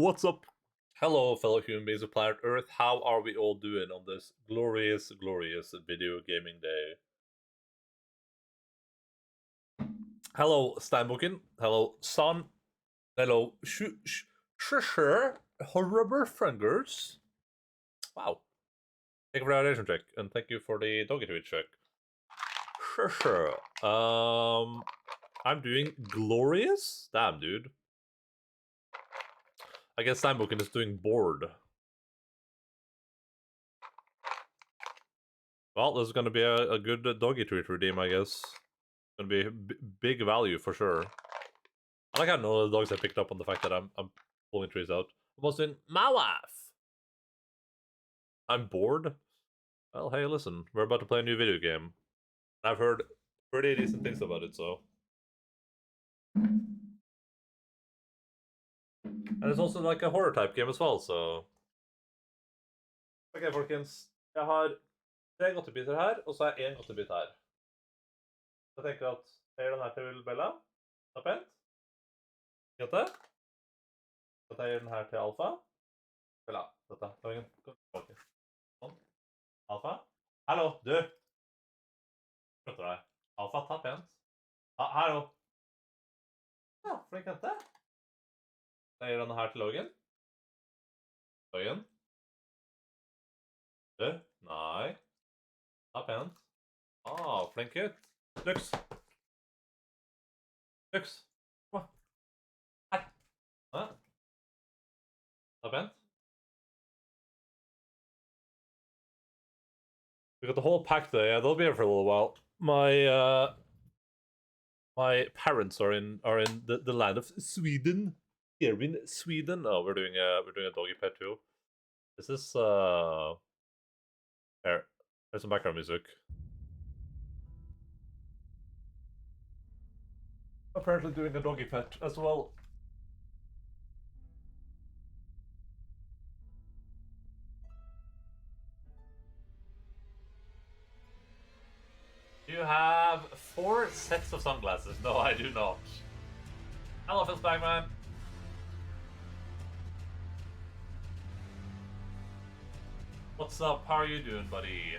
What's up? Hello, fellow human beings of planet Earth. How are we all doing on this glorious, glorious video gaming day? Hello, Steinboken. Hello, Son. Hello, Horrible Fingers. Wow. Thank you for the validation check, and thank you for the doggy tweet check. Sure. I'm doing glorious? Damn, dude. I guess Steinboken is doing bored. Well, this is going to be a good doggy treat redeem, I guess. Going to be big value for sure. I like how none of the dogs I picked up on the fact that I'm pulling trees out. I'm also in my wife. I'm bored. Well, hey, listen, we're about to play a new video game. I've heard pretty decent things about it, so. And it's also like a horror type game as well, so. Ok, folkens. Jeg har 3 godtebiter her, og så er 1 godtebit her. Så jeg tenker at jeg gir den her til Bella. Det er pent. Jente. Så jeg gir den her til Alfa. Bella, dette. Sånn. Alfa. Hallo, du! Flytter deg. Alfa, ta pent. Hallo. Ja, flink jente. Jeg gir den her til Logan. Logan. Du? Nei. Ta pent. Flink gutt. Lux. Lux. Her. Ta pent. We got the whole pack there. Yeah, they'll be here for a little while. My parents are in the land of Sweden. Here in Sweden. Oh, we're doing a doggy pet too. This is there's some background music. Apparently doing a doggy pet as well. You have 4 sets of sunglasses. No, I do not. Hello, Phil Spagman. What's up? How are you doing, buddy?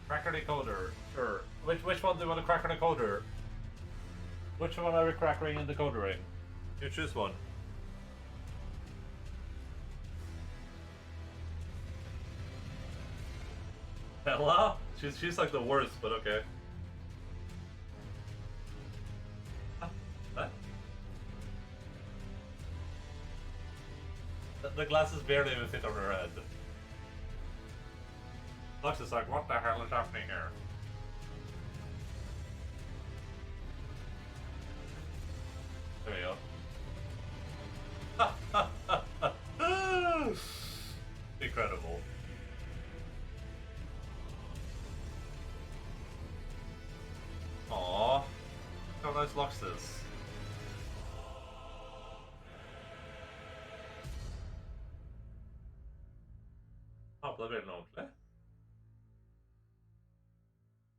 Cracker decoder. Sure. Which one do you want to cracker decoder? Which one are we crackering and decodering? You choose one. Bella? She's like the worst, but okay. What? The glasses barely even fit on her head. Lux is like, what the hell is happening here? There we go. Incredible. Aww. How nice Lux is. Det blir den ordentlig.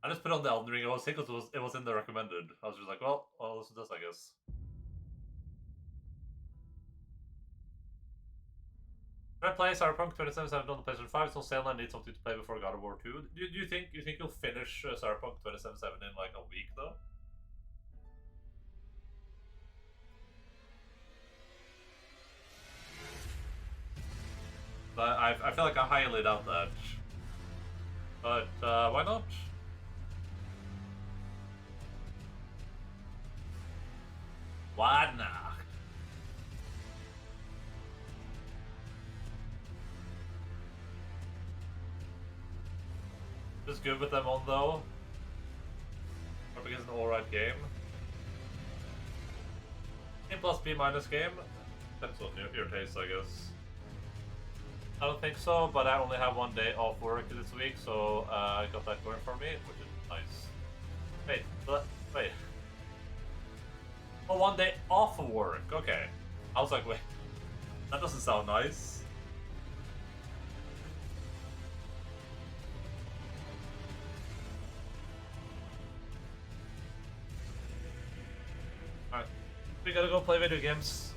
I just put on the Elden Ring. It was because it was in the recommended. I was just like, well, I'll listen to this, I guess. Should I play Cyberpunk 2077 on the PlayStation 5? It's on sale and I need something to play before God of War 2. Do you think you'll finish Cyberpunk 2077 in like a week though? But I feel like I highly doubt that. But why not? Why not? Just good with them on though. Or because it's an alright game. A plus B minus game. Depends on your taste, I guess. I don't think so, but I only have 1 day off work this week, so I got that going for me, which is nice. Wait. Oh, 1 day off of work. Okay. I was like, wait, that doesn't sound nice. Alright. We gotta go play video games.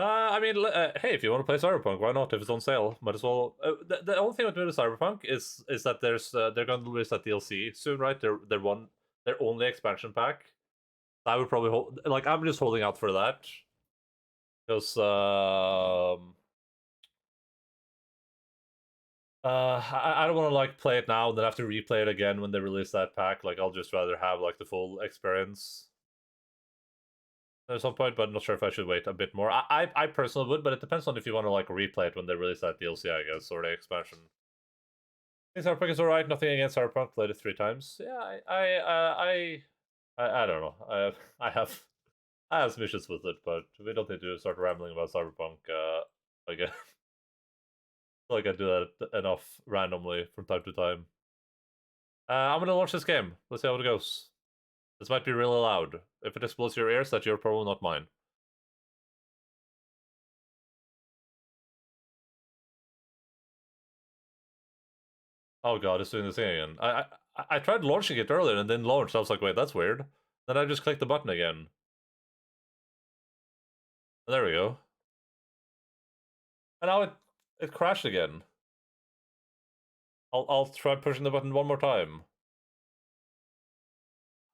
I mean, hey, if you want to play Cyberpunk, why not? If it's on sale, might as well. The only thing with Cyberpunk is that they're going to release that DLC soon, right? Their only expansion pack. I would probably I'm just holding out for that because I don't want to like play it now and then have to replay it again when they release that pack. Like I'll just rather have like the full experience at some point, but I'm not sure if I should wait a bit more. I personally would, but it depends on if you want to like replay it when they release that DLC, I guess, or the expansion. I think Cyberpunk is alright. Nothing against Cyberpunk. Played it 3 times. Yeah, I don't know. I have some issues with it, but we don't need to start rambling about Cyberpunk again. I feel like I do that enough randomly from time to time. I'm gonna launch this game. Let's see how it goes. This might be really loud. If it explodes your ears, that's your problem, not mine. Oh god, it's doing this thing again. I tried launching it earlier and then launched. I was like, wait, that's weird. Then I just clicked the button again. There we go. And now it crashed again. I'll try pushing the button one more time.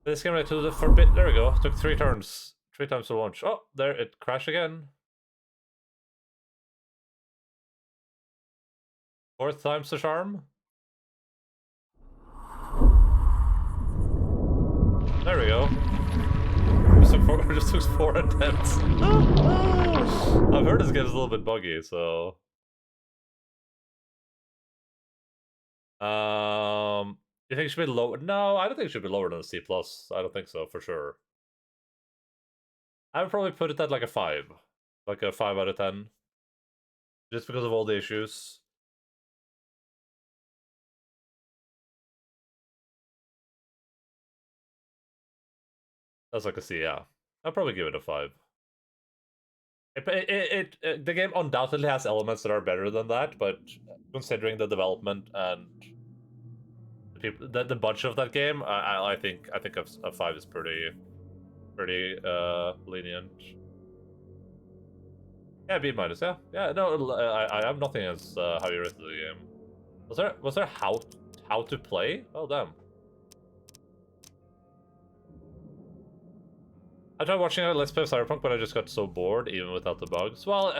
This game right to the forbid. There we go. Took 3 turns. 3 times to launch. Oh, there it crashed again. 4th time's the charm. There we go. Just took 4 attempts. I've heard this game's a little bit buggy, so. You think it should be lower? No, I don't think it should be lower than a C+. I don't think so, for sure. I would probably put it at like a 5. Like a 5 out of 10. Just because of all the issues. That's like a C, yeah. I'll probably give it a 5. The game undoubtedly has elements that are better than that, but considering the development and the budget of that game, I think a 5 is pretty lenient. Yeah, B minus. Yeah. No, I have nothing against how you rated the game. Was there how to play? Oh damn. I tried watching a Let's Play of Cyberpunk, but I just got so bored, even without the bugs. Well,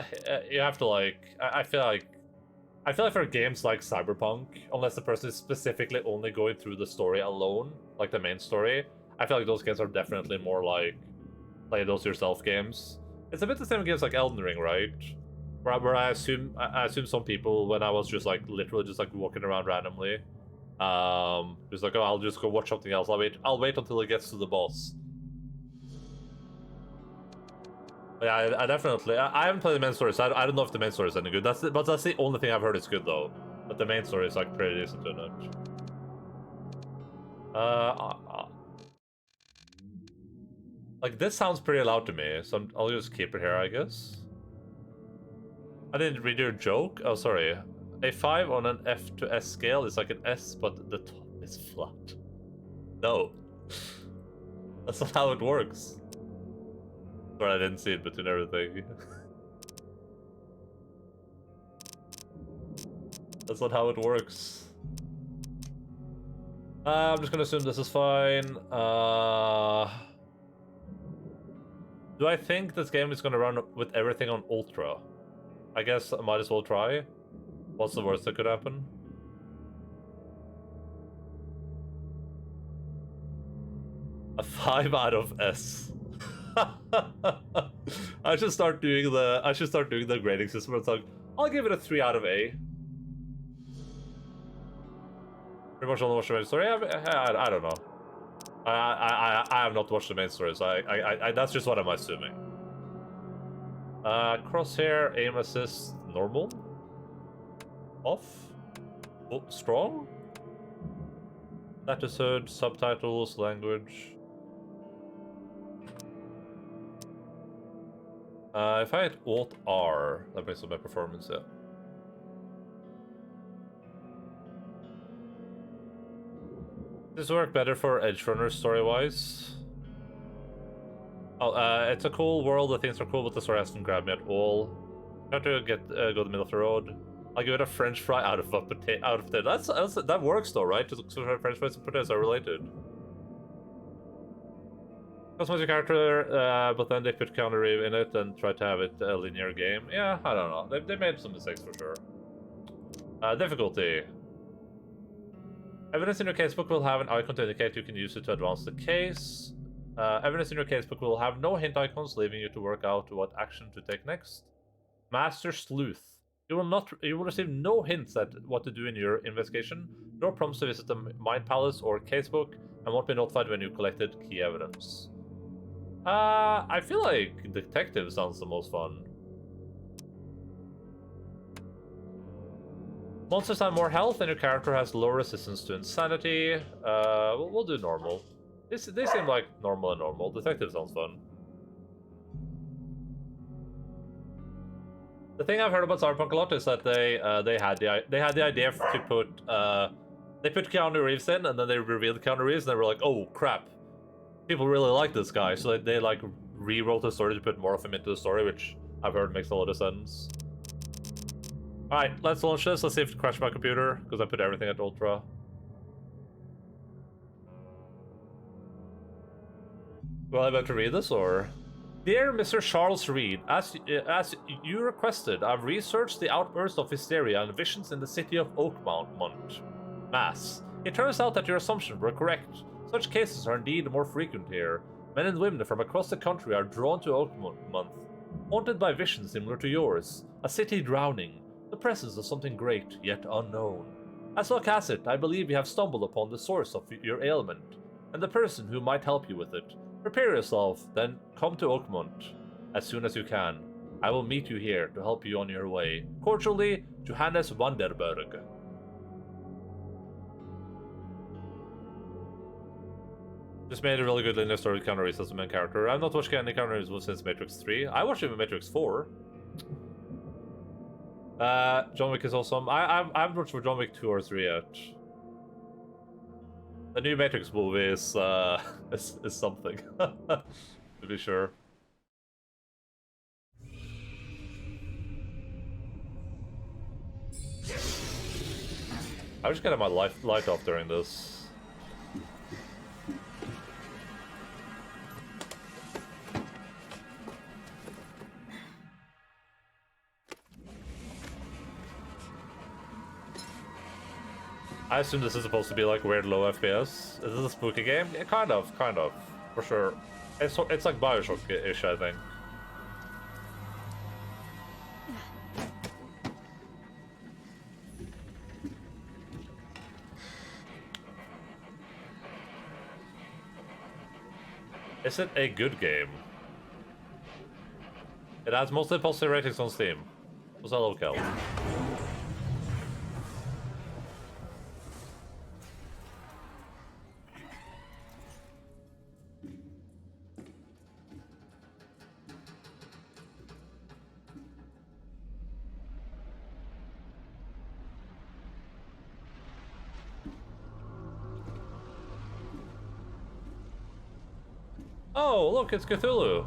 you have to like. I feel like for games like Cyberpunk, unless the person is specifically only going through the story alone, like the main story, I feel like those games are definitely more like play those yourself games. It's a bit the same games like Elden Ring, right? Where I assume some people, when I was just like literally just like walking around randomly, just like, oh, I'll just go watch something else. I'll wait until it gets to the boss. Yeah, I definitely. I haven't played the main story, so I don't know if the main story is any good. But that's the only thing I've heard is good though. But the main story is like pretty decent to it. Like this sounds pretty loud to me, so I'll just keep it here, I guess. I didn't read your joke. Oh, sorry. A 5 on an F to S scale is like an S, but the top is flat. No. That's not how it works. Sorry, I didn't see it between everything. That's not how it works. I'm just gonna assume this is fine. Do I think this game is gonna run with everything on Ultra? I guess I might as well try. What's the worst that could happen? A 5 out of S. I should start doing the grading system. It's like, I'll give it a 3 out of A. Pretty much only watched the main story. I don't know. I have not watched the main story, so I that's just what I'm assuming. Crosshair, aim assist, normal. Off. Oh, strong. Status HUD, subtitles, language. If I hit Alt R, that makes up my performance, yeah. Does this work better for Edge Runners story-wise? Oh, it's a cool world, the things are cool, but the story hasn't grabbed me at all. Try to go the middle of the road. I'll give it a French fry out of a potato. That works though, right? So French fries and potatoes are related. Customize your character, but then they put Keanu Reeves in it and try to have it a linear game. Yeah, I don't know. They made some mistakes for sure. Difficulty. Evidence in your casebook will have an icon to indicate you can use it to advance the case. Evidence in your casebook will have no hint icons, leaving you to work out what action to take next. Master Sleuth. You will receive no hints at what to do in your investigation, nor prompts to visit the Mind Palace or casebook, and won't be notified when you collected key evidence. I feel like detective sounds the most fun. Monsters have more health, and your character has low resistance to insanity. We'll do normal. They seem like normal and normal. Detective sounds fun. The thing I've heard about Cyberpunk a lot is that they had the idea to put they put Keanu Reeves in, and then they revealed Keanu Reeves, and they were like, oh crap, people really like this guy, so they like rewrote the story to put more of him into the story, which I've heard makes a lot of sense. All right, let's launch this. Let's see if it crashed my computer because I put everything at ultra. Well, I about to read this or? Dear Mr. Charles Reed, as you requested, I've researched the outburst of hysteria and visions in the city of Oakmont, Mass. It turns out that your assumptions were correct. Such cases are indeed more frequent here. Men and women from across the country are drawn to Oakmont, haunted by visions similar to yours. A city drowning, the presence of something great yet unknown. As luck has it, I believe you have stumbled upon the source of your ailment, and the person who might help you with it. Prepare yourself, then come to Oakmont as soon as you can. I will meet you here to help you on your way. Cordially, Johannes Vanderberg. Just made a really good linear story with Keanu Reeves as the main character. I've not watched any Keanu Reeves since Matrix 3. I watched him in Matrix 4. John Wick is awesome. I haven't watched for John Wick 2 or 3 yet. The new Matrix movie is something, to be sure. I was just getting my light off during this. I assume this is supposed to be like weird low FPS. Is this a spooky game? Yeah, kind of, for sure. It's like Bioshock-ish, I think. Is it a good game? It has mostly positive ratings on Steam. Was that local? Oh, look, it's Cthulhu.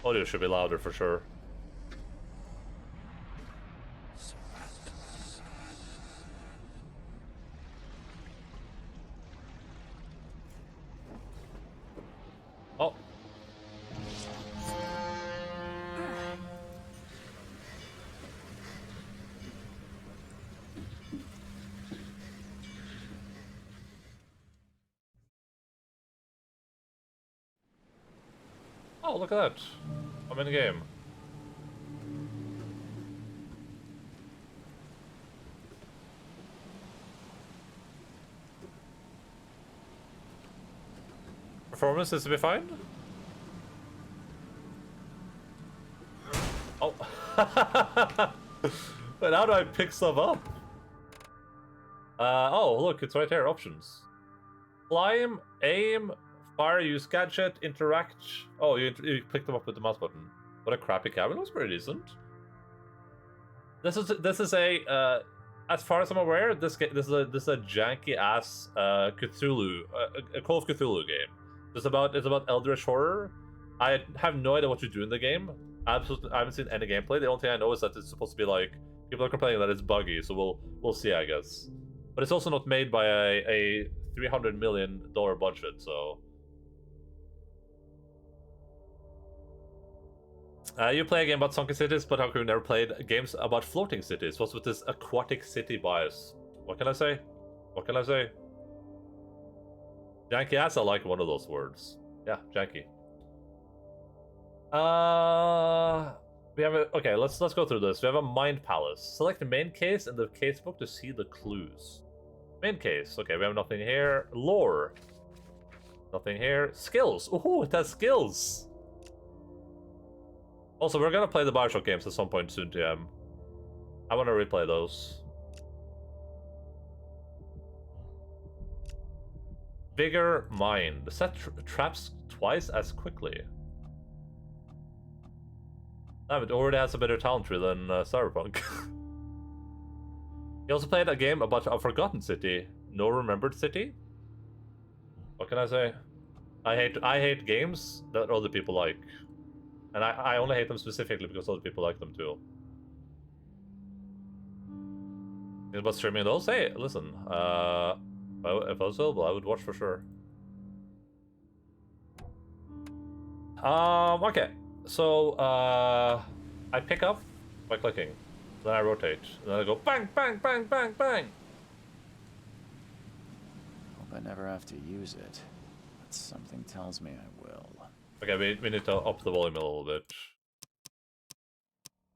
Audio should be louder for sure. Oh. Oh, look at that. I'm in the game. Performance is to be fine? Oh. But how do I pick stuff up? Oh, look, it's right here. Options. Climb, aim, fire, use gadget, interact. Oh, you picked them up with the mouse button. What a crappy cabin. It was pretty decent. This is a as far as I'm aware, this is a janky ass Cthulhu, a Call of Cthulhu game. It's about Eldritch horror. I have no idea what to do in the game. I haven't seen any gameplay. The only thing I know is that it's supposed to be like people are complaining that it's buggy, so we'll see, I guess. But it's also not made by a $300 million budget, so. You play a game about sunken cities, but how come you never played games about floating cities? What's with this aquatic city bias? What can I say? What can I say? Janky ass, I like one of those words. Yeah, janky. We have okay, let's go through this. We have a mind palace. Select the main case in the casebook to see the clues. Main case. Okay, we have nothing here. Lore. Nothing here. Skills. Ooh, it has skills. Also, we're gonna play the Bioshock games at some point soon, TM. I want to replay those. Vigor mind. Set traps twice as quickly. Damn, it already has a better talent tree than Cyberpunk. He also played a game about a forgotten city. No remembered city? What can I say? I hate games that other people like. And I only hate them specifically because other people like them too. About streaming those? Hey, listen. If I was available, I would watch for sure. Okay. So, I pick up by clicking. Then I rotate. Then I go bang, bang, bang, bang, bang. Hope I never have to use it. But something tells me I will. Okay, we need to up the volume a little bit.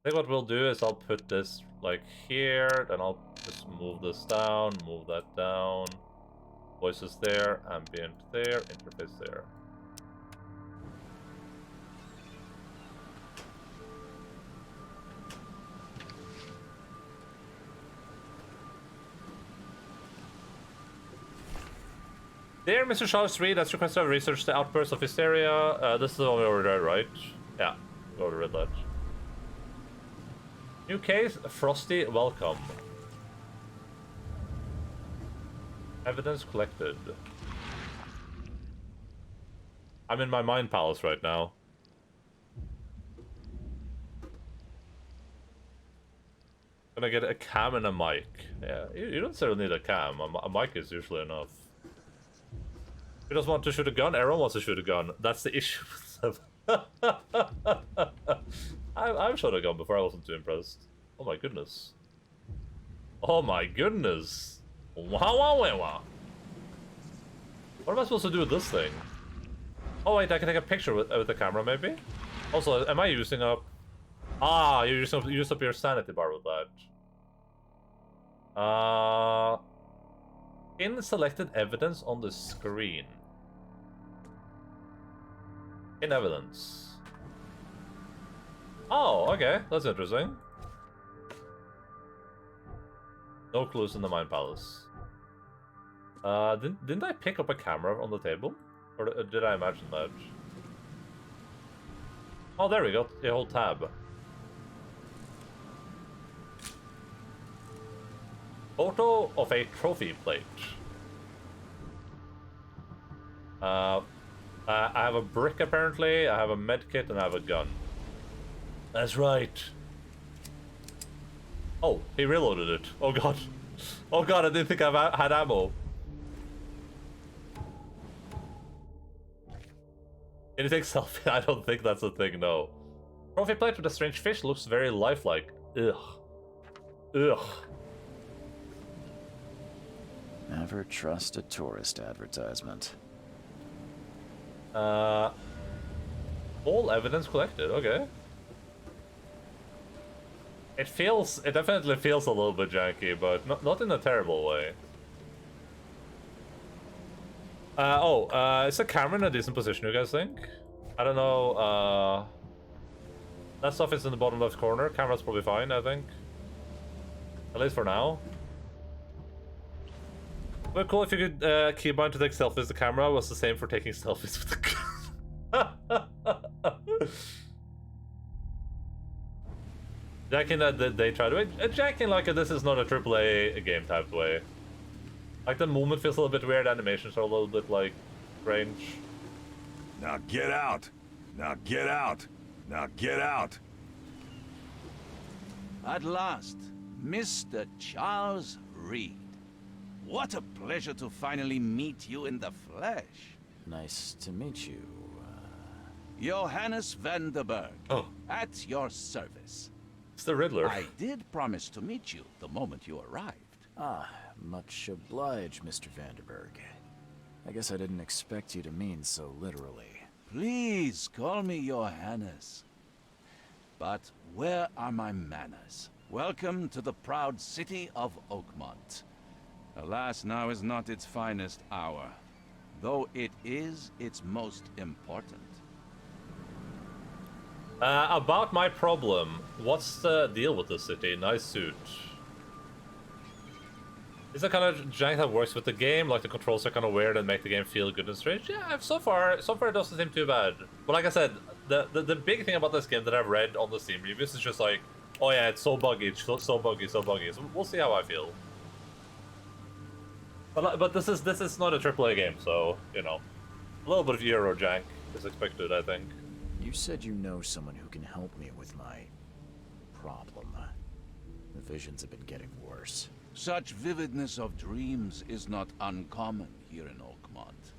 I think what we'll do is I'll put this like here, then I'll just move this down, move that down. Voices there, ambient there, interface there. Dear Mr. Charles Reed, as requested, I've researched the outburst of hysteria. This is the one we already read, right? Yeah, we already read that. New case, Frosty, welcome. Evidence collected. I'm in my mind palace right now. Gonna get a cam and a mic. Yeah, you don't necessarily need a cam. A mic is usually enough. He doesn't want to shoot a gun. Everyone wants to shoot a gun. That's the issue with them. I've shot a gun before. I wasn't too impressed. Oh my goodness. Oh my goodness. Wow, wow, wow, wow. What am I supposed to do with this thing? Oh wait, I can take a picture with the camera maybe? Also, am I using up... Ah, you used up your sanity bar with that. In selected evidence on the screen. In evidence. Oh, okay. That's interesting. No clues in the Mind Palace. Didn't I pick up a camera on the table? Or did I imagine that? Oh, there we go. The whole tab. Photo of a trophy plate. I have a brick apparently, I have a med kit, and I have a gun. That's right. Oh, he reloaded it. Oh god. Oh god, I didn't think I had ammo. Can you take selfie? I don't think that's a thing, no. Trophy plate with a strange fish looks very lifelike. Ugh. Ugh. Never trust a tourist advertisement. All evidence collected, okay. It definitely feels a little bit janky, but not in a terrible way. Is the camera in a decent position, you guys think? I don't know, that stuff is in the bottom left corner. Camera's probably fine, I think. At least for now. Well, cool if you could keybind to take selfies with the camera was the same for taking selfies with the camera. Jacking that they tried to jacking like this is not a AAA game type way. Like the movement feels a little bit weird, animations are a little bit like strange. Now get out! Now get out! Now get out! At last, Mr. Charles Reed. What a pleasure to finally meet you in the flesh. Nice to meet you. Johannes van der Berg. Oh. At your service. It's the Riddler. I did promise to meet you the moment you arrived. Ah, much obliged, Mr. Vanderberg. I guess I didn't expect you to mean so literally. Please call me Johannes. But where are my manners? Welcome to the proud city of Oakmont. Alas, now is not its finest hour, though it is its most important. About my problem, what's the deal with the city? Nice suit. Is that kind of jank that works with the game? Like the controls are kind of weird and make the game feel good and strange? Yeah, so far it doesn't seem too bad. But like I said, the big thing about this game that I've read on the Steam reviews is just like, oh yeah, it's so buggy, it's so buggy, so buggy. So we'll see how I feel. But this is not a AAA game, so you know, a little bit of Euro jank is expected, I think. You said you know someone who can help me with my problem. The visions have been getting worse. Such vividness of dreams is not uncommon here in Oakmont.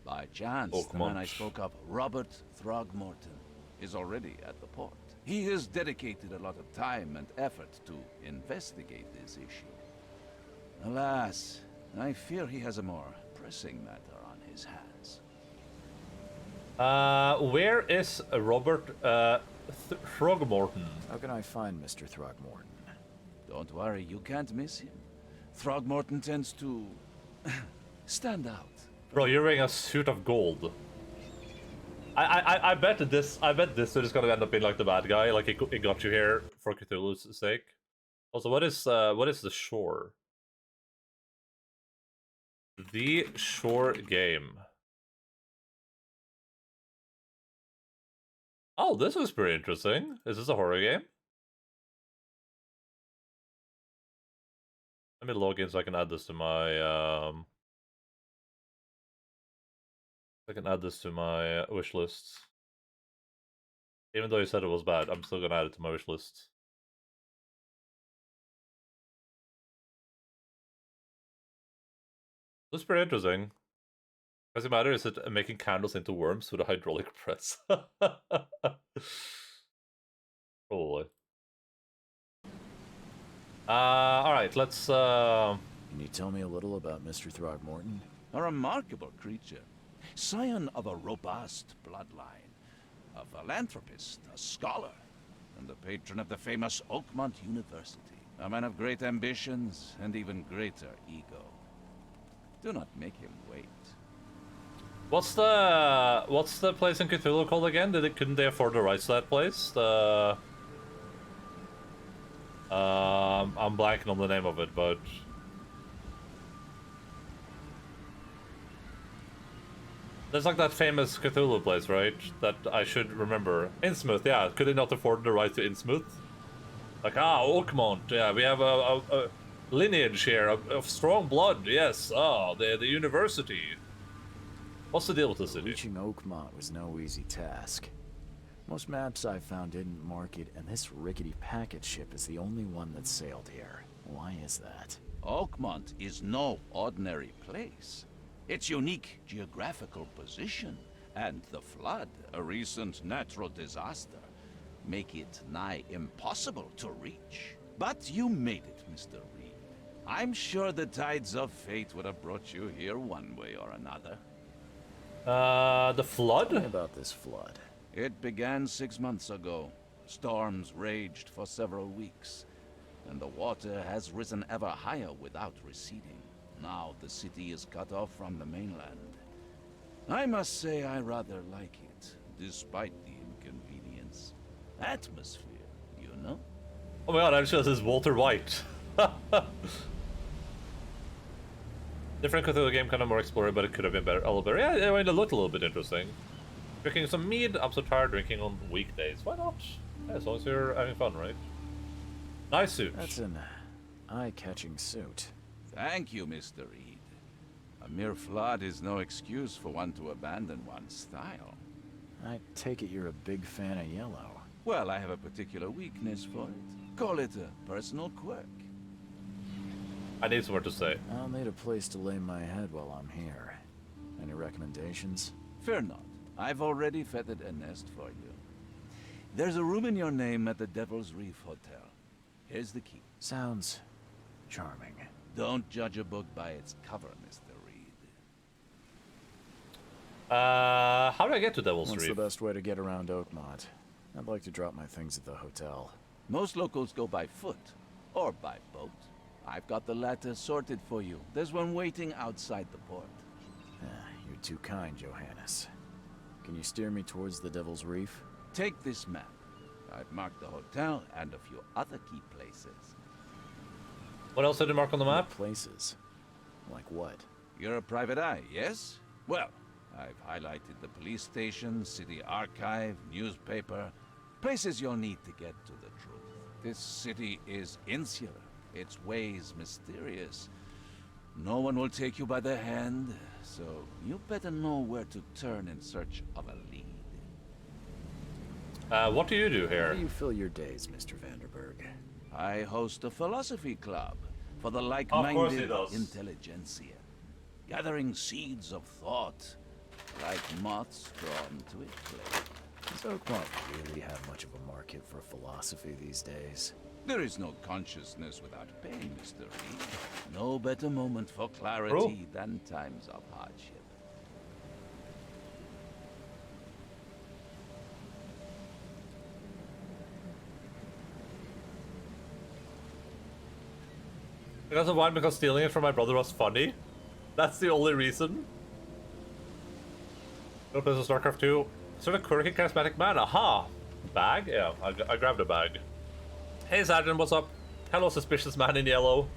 By chance, the man I spoke of, Robert Throgmorton, is already at the port. He has dedicated a lot of time and effort to investigate this issue. Alas, I fear he has a more pressing matter on his hands. Where is Robert Throgmorton? How can I find Mr. Throgmorton? Don't worry, you can't miss him. Throgmorton tends to stand out. Bro, you're wearing a suit of gold. I bet this suit is gonna end up being like the bad guy, like it got you here for Cthulhu's sake. Also, what is the shore? The Shore game. Oh, this was pretty interesting. Is this a horror game? Let me log in so I can add this to my wish list. Even though you said it was bad, I'm still gonna add it to my wish list. This is pretty interesting. Doesn't matter, is it making candles into worms with a hydraulic press? Probably. Alright, let's Can you tell me a little about Mr. Throgmorton? A remarkable creature. Scion of a robust bloodline. A philanthropist, a scholar, and the patron of the famous Oakmont University. A man of great ambitions and even greater ego. Do not make him wait. What's the place in Cthulhu called again? Couldn't they afford the rights to that place? I'm blanking on the name of it, but there's like that famous Cthulhu place, right? That I should remember. Innsmouth, yeah. Could they not afford the right to Innsmouth? Like, Oakmont, yeah. We have lineage here of strong blood. Yes. Oh, the university. What's the deal with the city? Reaching Oakmont was no easy task. Most maps I found didn't mark it, and this rickety packet ship is the only one that sailed here. Why is that? Oakmont is no ordinary place. Its unique geographical position and the flood, a recent natural disaster, make it nigh impossible to reach. But you made it, Mr. Reed. I'm sure the tides of fate would have brought you here one way or another. The flood? Tell me about this flood. It began 6 months ago. Storms raged for several weeks, and the water has risen ever higher without receding. Now the city is cut off from the mainland. I must say I rather like it, despite the inconvenience. Atmosphere, you know? Oh my god, I just realized this is Walter White. Different Cthulhu game, kind of more exploring, but it could have been better. A little better. Yeah, I mean, it looked a little bit interesting. Drinking some mead. I'm so tired drinking on weekdays. Why not? Yeah, as long as you're having fun, right? Nice suit. That's an eye-catching suit. Thank you, Mr. Reed. A mere flood is no excuse for one to abandon one's style. I take it you're a big fan of yellow. Well, I have a particular weakness for it. Call it a personal quirk. I need somewhere to stay. I'll need a place to lay my head while I'm here. Any recommendations? Fear not. I've already feathered a nest for you. There's a room in your name at the Devil's Reef Hotel. Here's the key. Sounds charming. Don't judge a book by its cover, Mr. Reed. How do I get to Devil's What's Reef? the best way to get around Oakmont? I'd like to drop my things at the hotel. Most locals go by foot, or by boat. I've got the latter sorted for you. There's one waiting outside the port. You're too kind, Johannes. Can you steer me towards the Devil's Reef? Take this map. I've marked the hotel and a few other key places. What else did you mark on the map? Places? Like what? You're a private eye, yes? Well, I've highlighted the police station, city archive, newspaper, places you'll need to get to the truth. This city is insular, its ways mysterious. No one will take you by the hand, so you better know where to turn in search of a lead. What do you do How here? do you fill your days, Mr. Vanderberg? I host a philosophy club for the course he like-minded does. intelligentsia, gathering seeds of thought like moths drawn to a flame. Does Oakmont really have much of a market for philosophy these days? There is no consciousness without pain, Mr. Reed. No better moment for clarity than times of hardship. Because of wine, because stealing it from my brother was funny. That's the only reason. Go play StarCraft 2. Sort of quirky, charismatic man. Aha! Bag? Yeah, I grabbed a bag. Hey, Sergeant, what's up? Hello, suspicious man in yellow.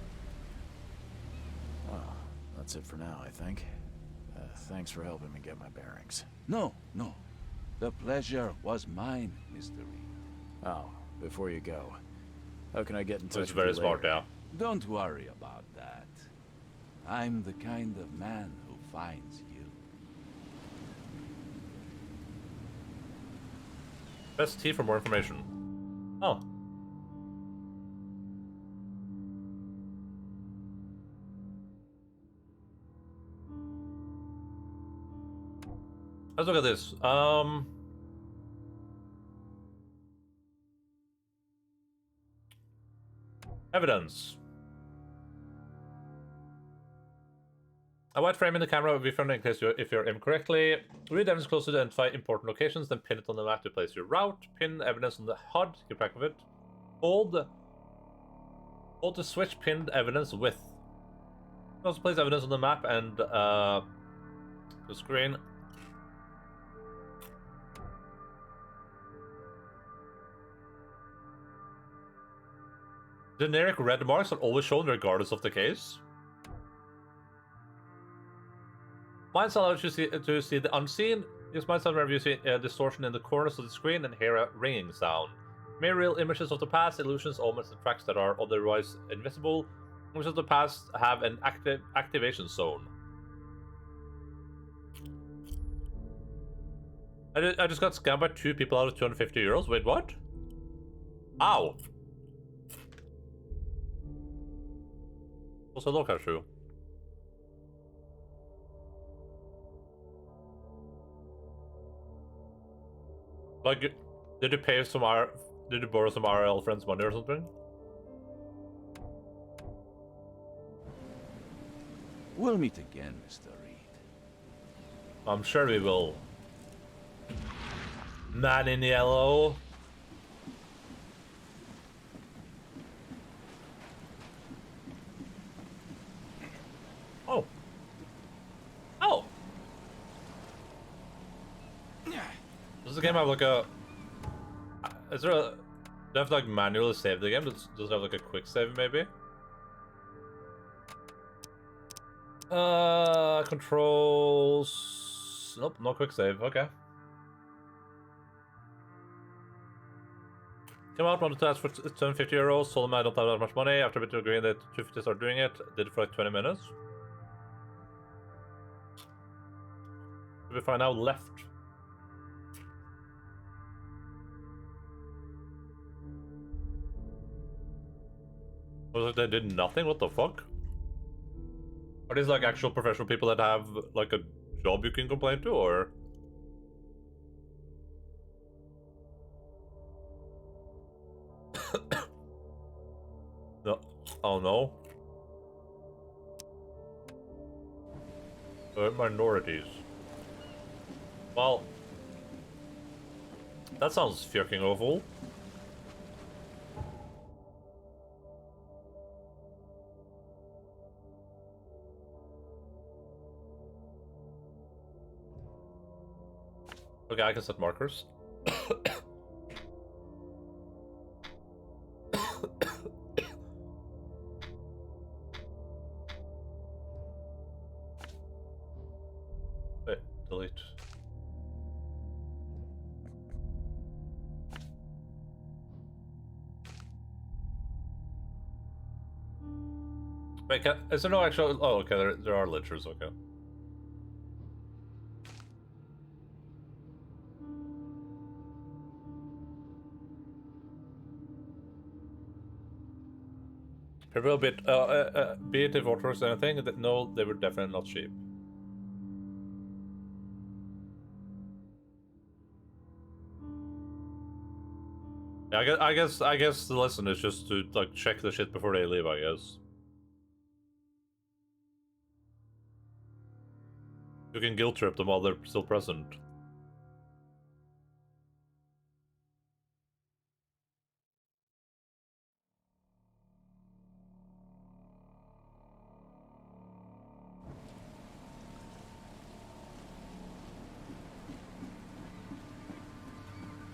Well, that's it for now, I think. Thanks for helping me get my bearings. No. The pleasure was mine, Mr. Reed. Oh, before you go, how can I get in touch It's with very you smart, later? yeah. Don't worry about that. I'm the kind of man who finds you. Press T for more information. Oh. Let's look at this. Evidence. A white frame in the camera will be found in case if you're aimed correctly. Read evidence closely to identify important locations, then pin it on the map to place your route. Pin evidence on the HUD, keep track of it. Hold to switch pinned evidence with. Also place evidence on the map and the screen. Generic red marks are always shown regardless of the case. Minds allow you to see the unseen. Use minds whenever you see a distortion in the corners of the screen and hear a ringing sound. Mere real images of the past, illusions, omens, and tracks that are otherwise invisible. Which of the past have an activation zone? I just got scammed by 2 people out of 250 euros. Wait, what? Ow! Also, look at you. Like, did you pay some did you borrow some RL friends' money or something? We'll meet again, Mr. Reed. I'm sure we will. Man in yellow. Oh. Oh. Does the game have like a... Is there a... Do I have to like manually save the game? Does it have like a quick save maybe? Controls... Nope, no quick save. Okay. Came out, wanted to ask for 750 euros, told them I don't have that much money. After a bit of agreeing that 250 start doing it, did it for like 20 minutes. Should we find out left? Was it they did nothing? What the fuck? Are these like actual professional people that have like a job you can complain to, or? No. Oh no. Minorities. Well, that sounds fucking awful. Okay, I can set markers. Wait, delete. Wait, is there no actual... Oh, okay, there are lichers, okay. People be it if Orthodox or anything, no, they were definitely not cheap. Yeah, I guess the lesson is just to like check the shit before they leave, I guess. You can guilt trip them while they're still present.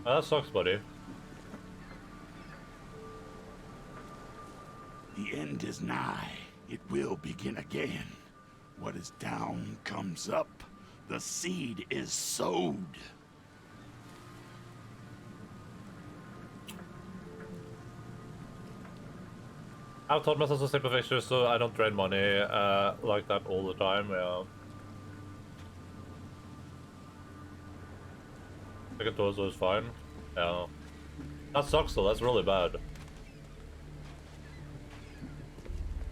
Oh, that sucks, buddy. The end is nigh. It will begin again. What is down comes up. The seed is sowed. I've taught myself to simple fixtures so I don't drain money like that all the time, yeah. Second torso is fine. Yeah. That sucks though, that's really bad.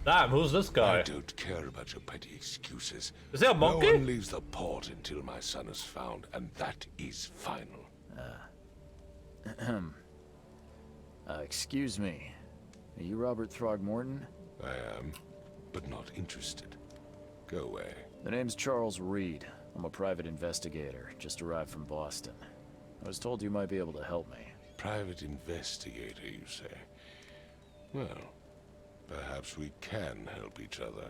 Damn, who's this guy? I don't care about your petty excuses. Is he a monkey? No one leaves the port until my son is found, and that is final. Excuse me. Are you Robert Throgmorton? I am, but not interested. Go away. The name's Charles Reed. I'm a private investigator, just arrived from Boston. I was told you might be able to help me. Private investigator, you say? Well, perhaps we can help each other.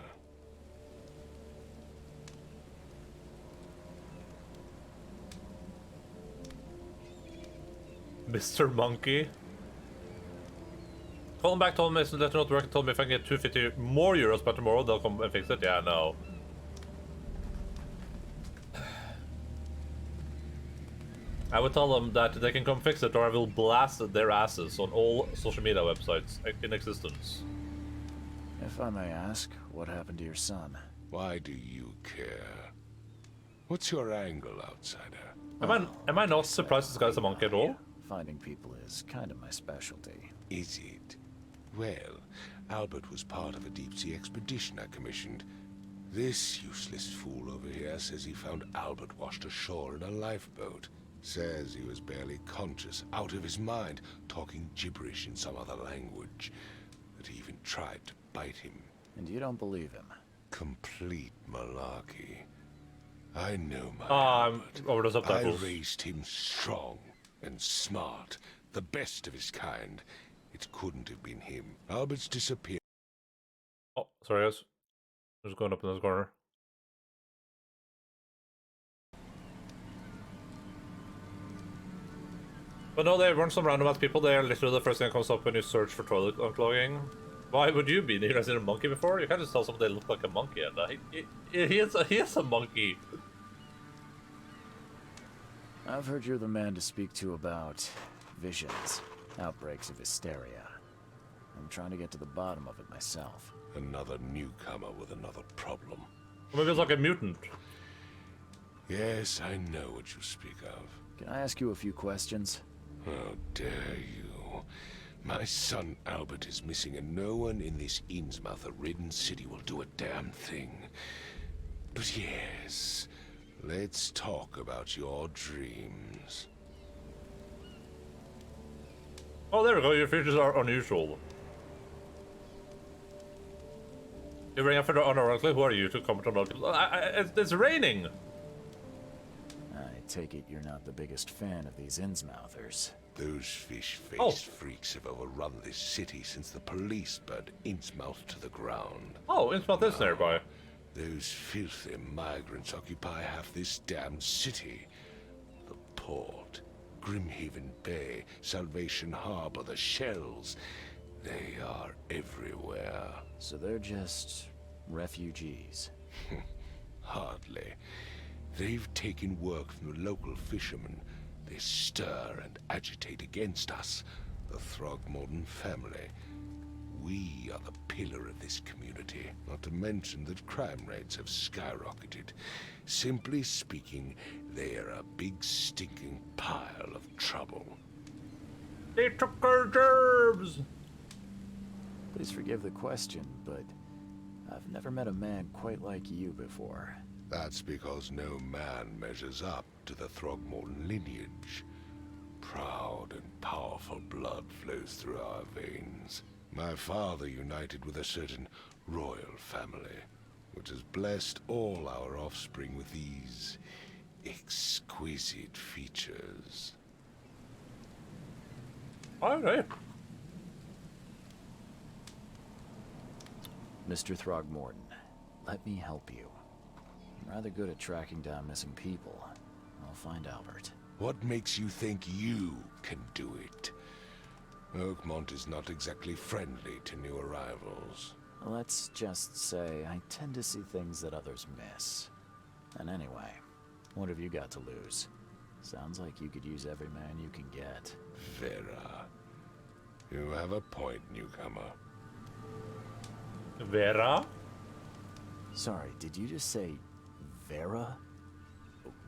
Mr. Monkey. Call him back, told him it's not working, told me if I can get 250 more euros by tomorrow, they'll come and fix it. Yeah, no. I would tell them that they can come fix it or I will blast their asses on all social media websites in existence. If I may ask, what happened to your son? Why do you care? What's your angle, outsider? Am I not surprised this guy's a monkey at all? Finding people is kind of my specialty. Is it? Well, Albert was part of a deep-sea expedition I commissioned. This useless fool over here says he found Albert washed ashore in a lifeboat. Says he was barely conscious, out of his mind, talking gibberish in some other language. That he even tried to bite him. And you don't believe him? Complete malarkey. I know my Albert. Over the subtitles. I raised him strong and smart, the best of his kind. It couldn't have been him. Albert's disappeared. Oh, sorry guys. I'm just going up in this corner. But no, they weren't some random ass people. They are literally the first thing that comes up when you search for toilet unclogging. Why would you be? You guys seen a monkey before? You can't just tell someone they look like a monkey. He is a monkey. I've heard you're the man to speak to about visions, outbreaks of hysteria. I'm trying to get to the bottom of it myself. Another newcomer with another problem. Or maybe it's like a mutant. Yes, I know what you speak of. Can I ask you a few questions? How dare you? My son Albert is missing, and no one in this Innsmouth-ridden city will do a damn thing. But yes, let's talk about your dreams. Oh, there we go. Your features are unusual. You're ring after unironically. Who are you to comment on other people? It's raining. I take it you're not the biggest fan of these Innsmouthers. Those fish-faced freaks have overrun this city since the police burned Innsmouth to the ground. Oh, Innsmouth is nearby. Those filthy migrants occupy half this damned city. The port, Grimhaven Bay, Salvation Harbor, the shells. They are everywhere. So they're just refugees. Hardly. They've taken work from the local fishermen. They stir and agitate against us, the Throgmorton family. We are the pillar of this community, not to mention that crime rates have skyrocketed. Simply speaking, they are a big stinking pile of trouble. They took our germs! Please forgive the question, but I've never met a man quite like you before. That's because no man measures up to the Throgmorton lineage. Proud and powerful blood flows through our veins. My father united with a certain royal family, which has blessed all our offspring with these exquisite features. Alright. Mr. Throgmorton, let me help you. I'm rather good at tracking down missing people. I'll find Albert. What makes you think you can do it? Oakmont is not exactly friendly to new arrivals. Let's just say I tend to see things that others miss. And anyway, what have you got to lose? Sounds like you could use every man you can get. Vera. You have a point, newcomer. Vera? Sorry, did you just say Vera?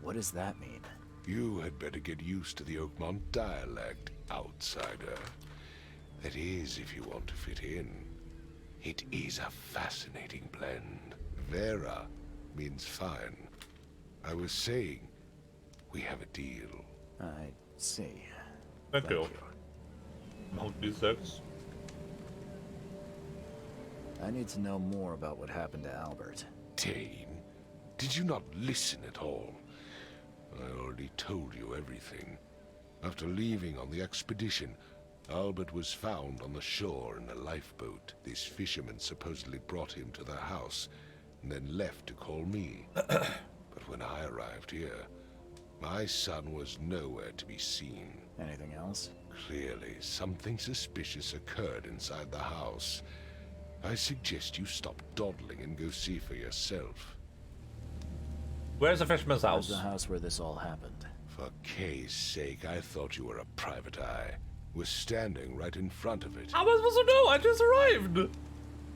What does that mean? You had better get used to the Oakmont dialect, outsider. That is, if you want to fit in. It is a fascinating blend. Vera means fine. I was saying, we have a deal. I see. Thank you. Monkey sex. I need to know more about what happened to Albert. Dane, did you not listen at all? I already told you everything. After leaving on the expedition, Albert was found on the shore in a lifeboat. This fisherman supposedly brought him to the house, and then left to call me. But when I arrived here, my son was nowhere to be seen. Anything else? Clearly, something suspicious occurred inside the house. I suggest you stop dawdling and go see for yourself. Where's the fisherman's Where's house? the house where this all happened? For Kay's sake, I thought you were a private eye. We're standing right in front of it. How am I supposed to know? I just arrived!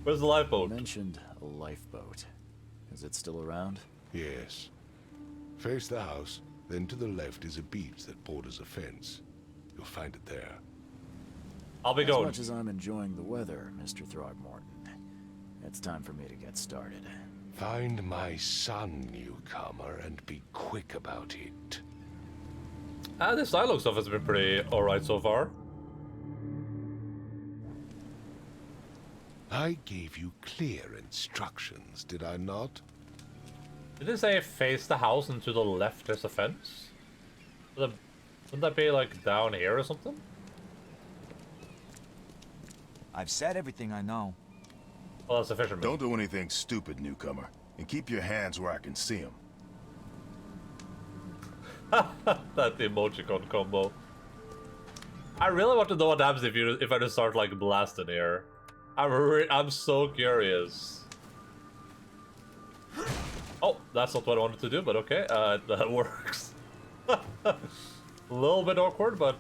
Where's the You lifeboat? mentioned a lifeboat. Is it still around? Yes. Face the house, then to the left is a beach that borders a fence. You'll find it there. I'll be As going. much as I'm enjoying the weather, Mr. Throgmorton, it's time for me to get started. Find my son, newcomer, and be quick about it. This dialogue stuff has been pretty alright so far. I gave you clear instructions, did I not? Did it say face the house and to the left there's a fence? Wouldn't that be like down here or something? I've said everything I know. Well, that's a fisherman. Don't do anything stupid, newcomer. And keep your hands where I can see them. That emoticon combo. I really want to know what happens if I just start like blasting here. I'm so curious. Oh, that's not what I wanted to do, but okay, that works. A little bit awkward, but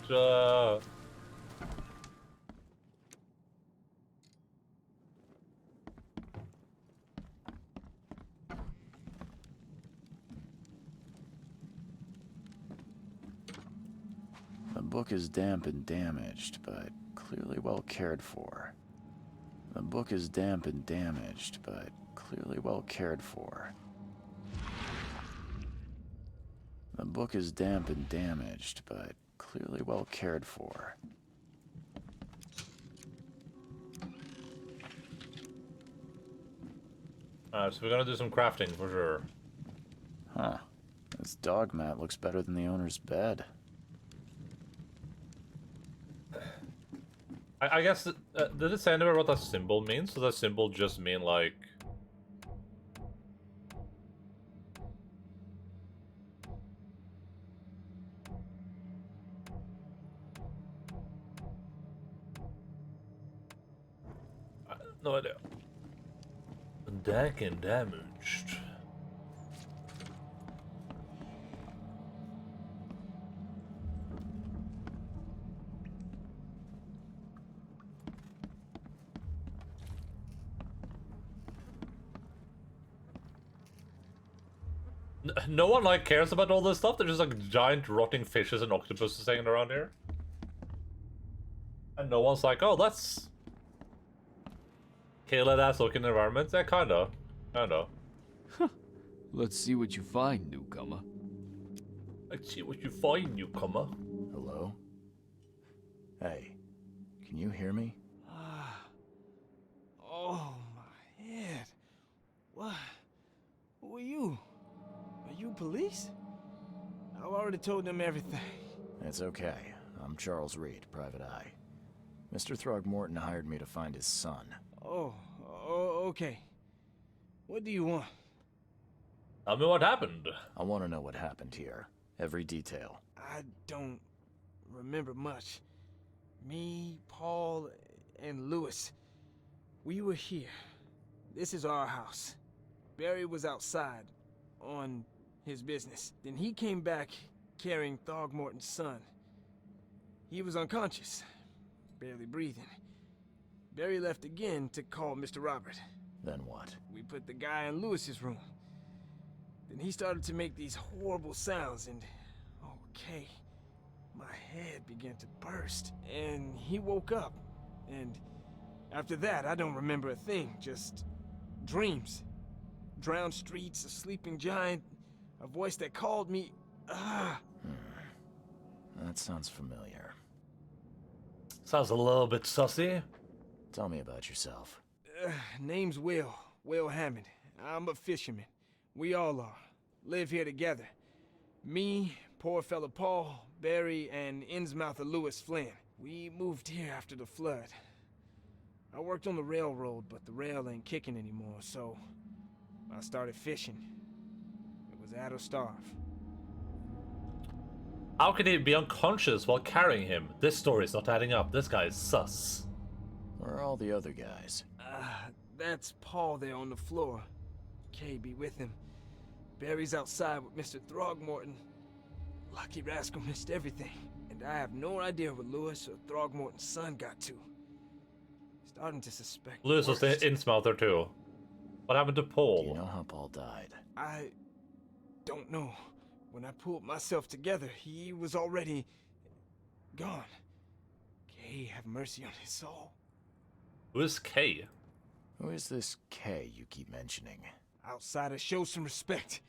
The book is damp and damaged, but clearly well cared for. The book is damp and damaged, but clearly well cared for. The book is damp and damaged, but clearly well cared for. so we're gonna do some crafting for sure. Huh. This dog mat looks better than the owner's bed. I guess, did it say anywhere what that symbol means? Does that symbol just mean like... No idea. Dark and damaged. No one like cares about all this stuff. There's just like giant rotting fishes and octopuses hanging around here. And no one's like, oh, let's kill it as looking environment. Yeah, kinda. Let's see what you find, newcomer. Let's see what you find, newcomer. Hello? Hey, can you hear me? Oh, my head. What? Who are you? Are you police? I've already told them everything. It's okay. I'm Charles Reed, Private Eye. Mr. Throgmorton hired me to find his son. Oh, okay. What do you want? Tell me what happened. I want to know what happened here. Every detail. I don't remember much. Me, Paul, and Lewis. We were here. This is our house. Barry was outside, on his business. Then he came back carrying Throgmorton's son. He was unconscious, barely breathing. Barry left again to call Mr. Robert. Then what? We put the guy in Lewis's room. Then he started to make these horrible sounds and... okay, my head began to burst. And he woke up. And after that, I don't remember a thing, just dreams. Drowned streets, a sleeping giant, a voice that called me. That sounds familiar. Sounds a little bit sussy. Tell me about yourself. Name's Will Hammond. I'm a fisherman. We all are. Live here together. Me, poor fella Paul, Barry, and Innsmouther Lewis Flynn. We moved here after the flood. I worked on the railroad, but the rail ain't kicking anymore, so I started fishing. It was out of starve. How could he be unconscious while carrying him? This story's not adding up. This guy is sus. Where are all the other guys? That's Paul there on the floor. Kay be with him. Barry's outside with Mr. Throgmorton. Lucky rascal missed everything. And I have no idea where Lewis or Throgmorton's son got to. His Starting to suspect. Lewis was worst. in Smelter too. What happened to Do Paul? you know how Paul died? I don't know. When I pulled myself together, he was already gone. Kay, have mercy on his soul. Who is Kay? Who is this K you keep mentioning? Outsiders, show some respect.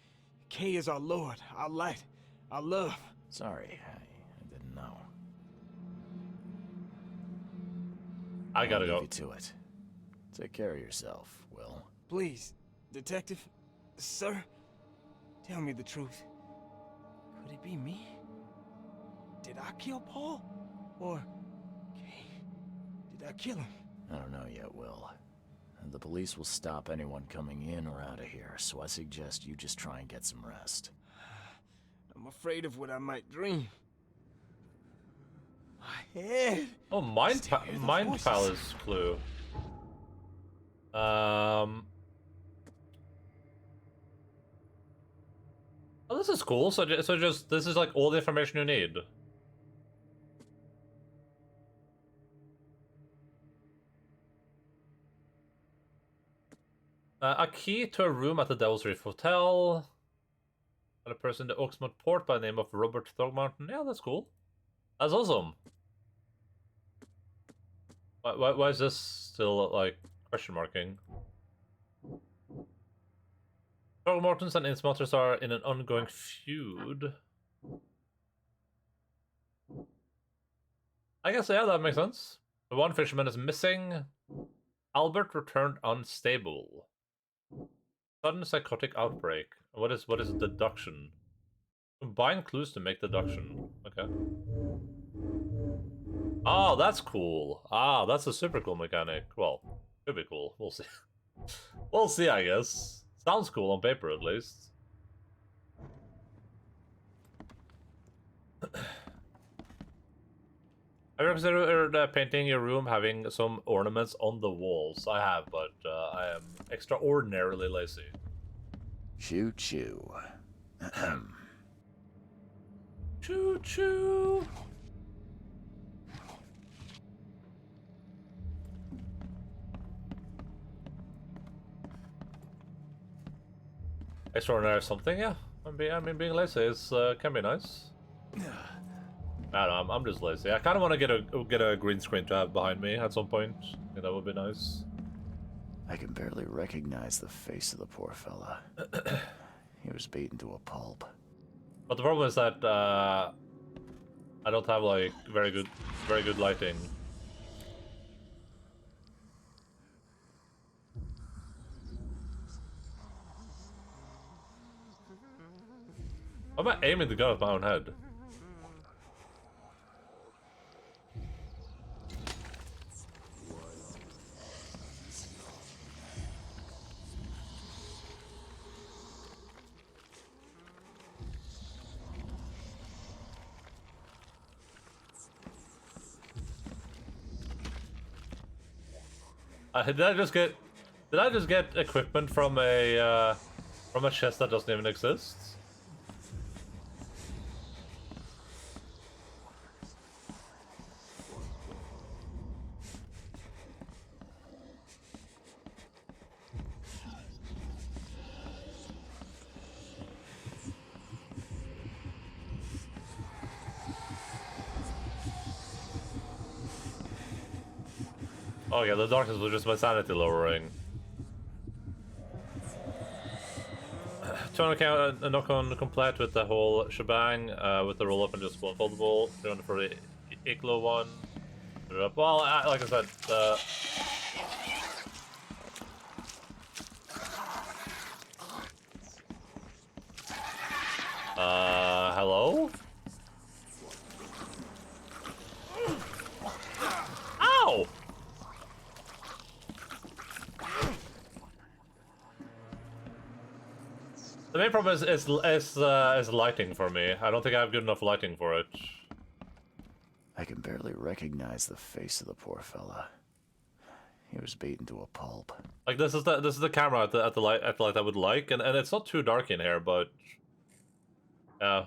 Kay is our lord, our light, our love. Sorry, I didn't know. I gotta I'll go. leave you to it. Take care of yourself, Will. Please, detective, sir, tell me the truth. Could it be me? Did I kill Paul? Or Kay? Did I kill him? I don't know yet, Will. The police will stop anyone coming in or out of here, so I suggest you just try and get some rest. I'm afraid of what I might dream. My head. Oh, Mind Still hear the voices. Palace clue. Oh, this is cool. So just this is like all the information you need. A key to a room at the Devil's Reef Hotel. And a person in the Oxmont port by the name of Robert Throgmorton. Yeah, that's cool. That's awesome. Why is this still, like, question marking? Throgmortons and Innsmothers are in an ongoing feud. I guess, yeah, that makes sense. The one fisherman is missing. Albert returned unstable. Sudden psychotic outbreak. What is deduction? Combine clues to make deduction. Okay. Oh, that's cool. Ah, that's a super cool mechanic. Well, could be cool. We'll see. We'll see, I guess. Sounds cool on paper, at least. Have you ever considered painting your room having some ornaments on the walls? I have, but I am extraordinarily lazy. Choo choo. Choo choo. Extraordinary something, yeah. I mean, being lazy is can be nice. I don't know, I'm just lazy. I kind of want to get a green screen to have behind me at some point. I think that would be nice. I can barely recognize the face of the poor fella. He was beaten to a pulp. But the problem is that I don't have like very good lighting. Why am I aiming the gun at my own head? Did I just get equipment from a chest that doesn't even exist? Oh yeah, the darkness was just my sanity lowering. Turn account a knock on complete with the whole shebang, with the roll up and just one foldable. 300 for the Iglo one. Well, like I said, hello? Ow! The main problem is lighting for me. I don't think I have good enough lighting for it. I can barely recognize the face of the poor fella. He was beaten to a pulp. Like this is the camera at the light I would like, and it's not too dark in here, but yeah.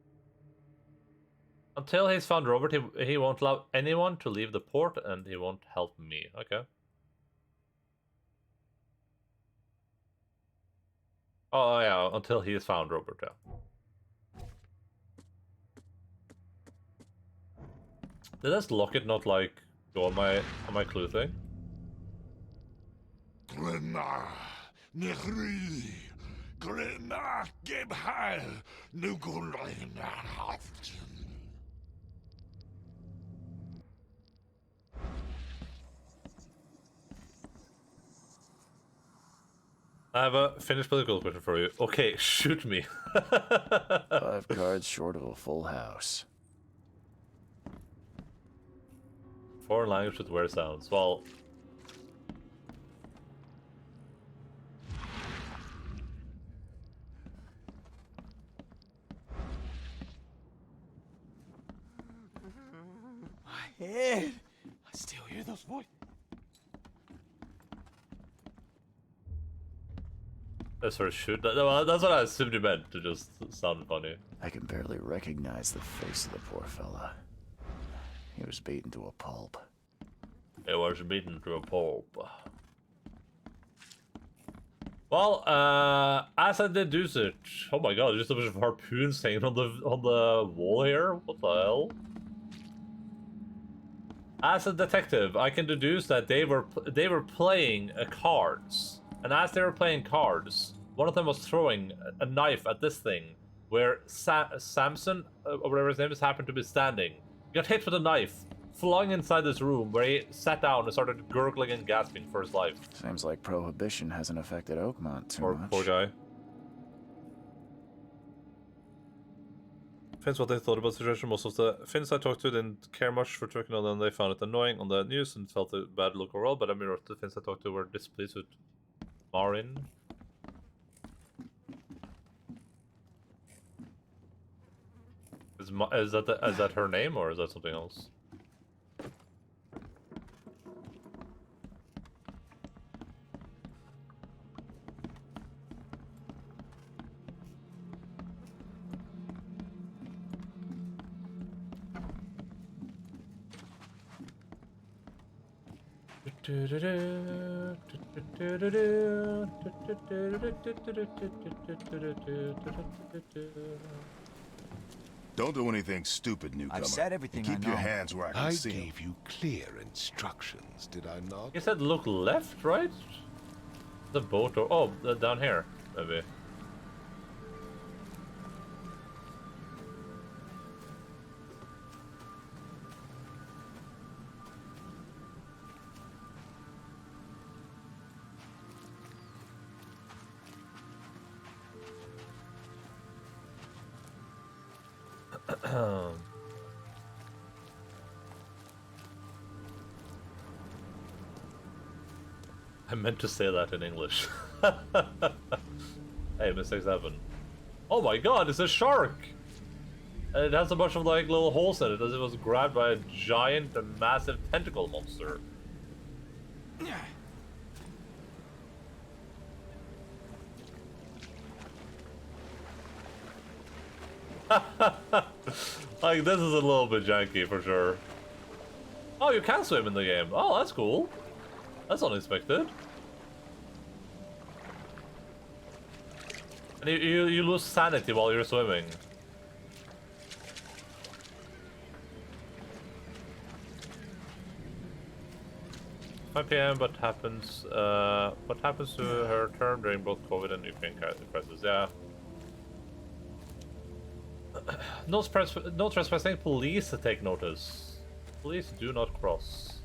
Until he's found Robert, he won't allow anyone to leave the port, and he won't help me. Okay. Oh yeah, until he has found Robert. Yeah. Did this locket not like go on my clue thing? I have a finished political question for you. Okay, shoot me. 5 cards short of a full house. Foreign language with weird sounds. Well, My head. I still hear those voices. sort of shoot. Well, that's what I assumed you meant. To just sound funny. I can barely recognize the face of the poor fella. He was beaten to a pulp. It was beaten to a pulp. Well, as I deduce it, oh my god, just a bunch of harpoons hanging on the wall here. What the hell? As a detective, I can deduce that they were playing cards, and as they were playing cards, one of them was throwing a knife at this thing, where Samson, or whatever his name is, happened to be standing. He got hit with a knife, flung inside this room, where he sat down and started gurgling and gasping for his life. Seems like Prohibition hasn't affected Oakmont too much. Poor guy. Finns what they thought about the situation. Most of the Finns I talked to didn't care much for trucking on them. They found it annoying on the news and felt a bad look overall, but I mean, the Finns I talked to were displeased with Marin. Is that her name, or is that something else? Don't do anything stupid, newcomer. I've said everything and keep I your know. hands where I can I see 'em. gave you clear instructions, did I not? You said look left, right? The boat, or oh, down here, maybe. I meant to say that in English. Hey, mistakes happen. Oh my god, it's a shark! And it has a bunch of like little holes in it as it was grabbed by a giant and massive tentacle monster. Like, this is a little bit janky for sure. Oh, you can swim in the game. Oh, that's cool. That's unexpected. And you lose sanity while you're swimming. $5 p.m. What happens to her term during both COVID and Ukraine crisis? Yeah. No trespassing. Police take notice. Please do not cross.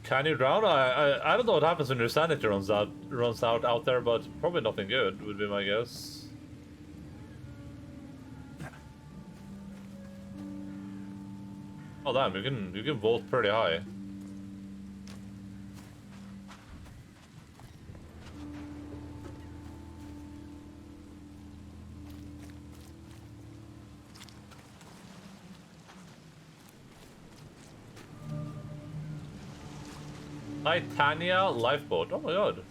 Can you drown? I don't know what happens when your sanity runs out there, but probably nothing good would be my guess. Oh damn, you can vault pretty high. Titania lifeboat. Oh my god.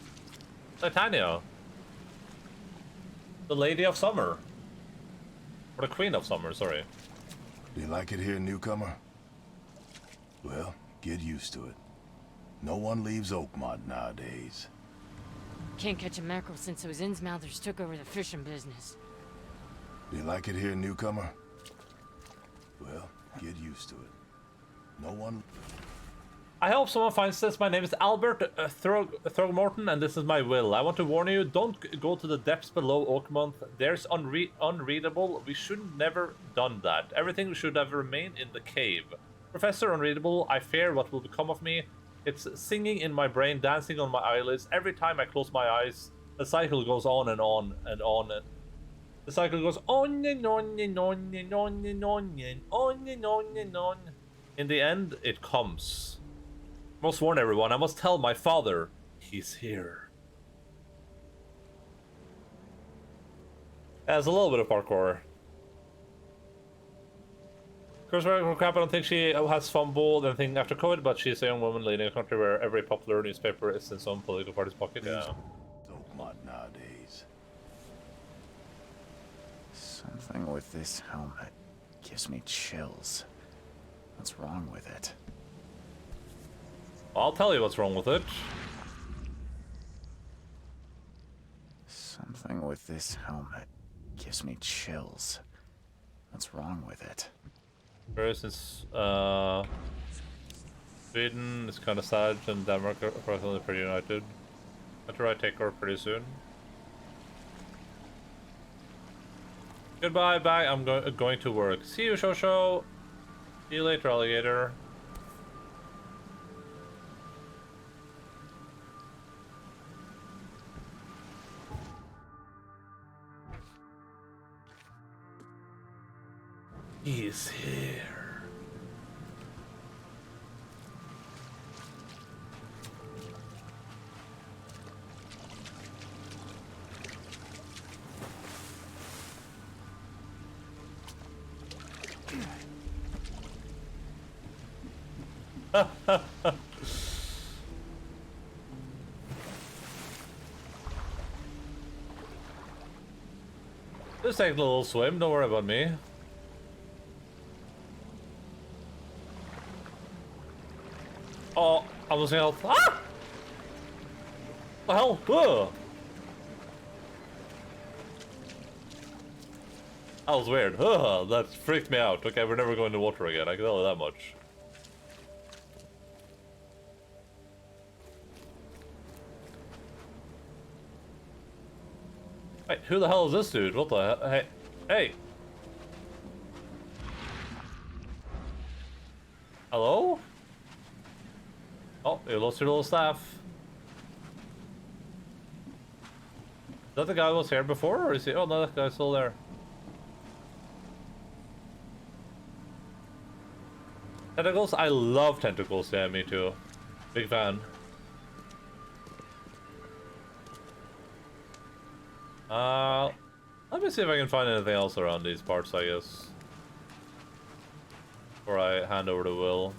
Titania. The Lady of Summer. Or the Queen of Summer, sorry. Do you like it here, newcomer? Well, get used to it. No one leaves Oakmont nowadays. Can't catch a mackerel since those Innsmouthers took over the fishing business. Do you like it here, newcomer? Well, get used to it. No one... I hope someone finds this. My name is Albert Throgmorton, and this is my will. I want to warn you, don't go to the depths below Oakmont. There's unreadable. We should never done that. Everything should have remained in the cave. Professor Unreadable, I fear what will become of me. It's singing in my brain, dancing on my eyelids. Every time I close my eyes, the cycle goes on and on and on. The cycle goes on and on and on and on and on and on and on and on. In the end, it comes. I must warn everyone, I must tell my father, he's here. There's a little bit of parkour. Of course, crap, I don't think she has fumbled anything after COVID, but she's a young woman leading a country where every popular newspaper is in some political party's pocket. Yeah. Oakmont nowadays. Something with this helmet gives me chills. What's wrong with it? I'll tell you what's wrong with it. Something with this helmet gives me chills. What's wrong with it? For instance, Sweden is kind of sad, and Denmark are approximately pretty united. After I take over pretty soon. Goodbye, bye. I'm going to work. See you, Shosho. See you later, alligator. He's here. Just take a little swim, don't worry about me. Oh, I was gonna help. Ah! The hell? Ugh. That was weird. Ugh, that freaked me out. Okay, we're never going to water again, I can tell you that much. Wait, who the hell is this dude? What the hell? Hey. Hey! Hello? Oh, you lost your little staff. Is that the guy who was here before, or is he? Oh no, that guy's still there. Tentacles? I love tentacles, yeah, me too. Big fan. Let me see if I can find anything else around these parts, I guess. Before I hand over to Will.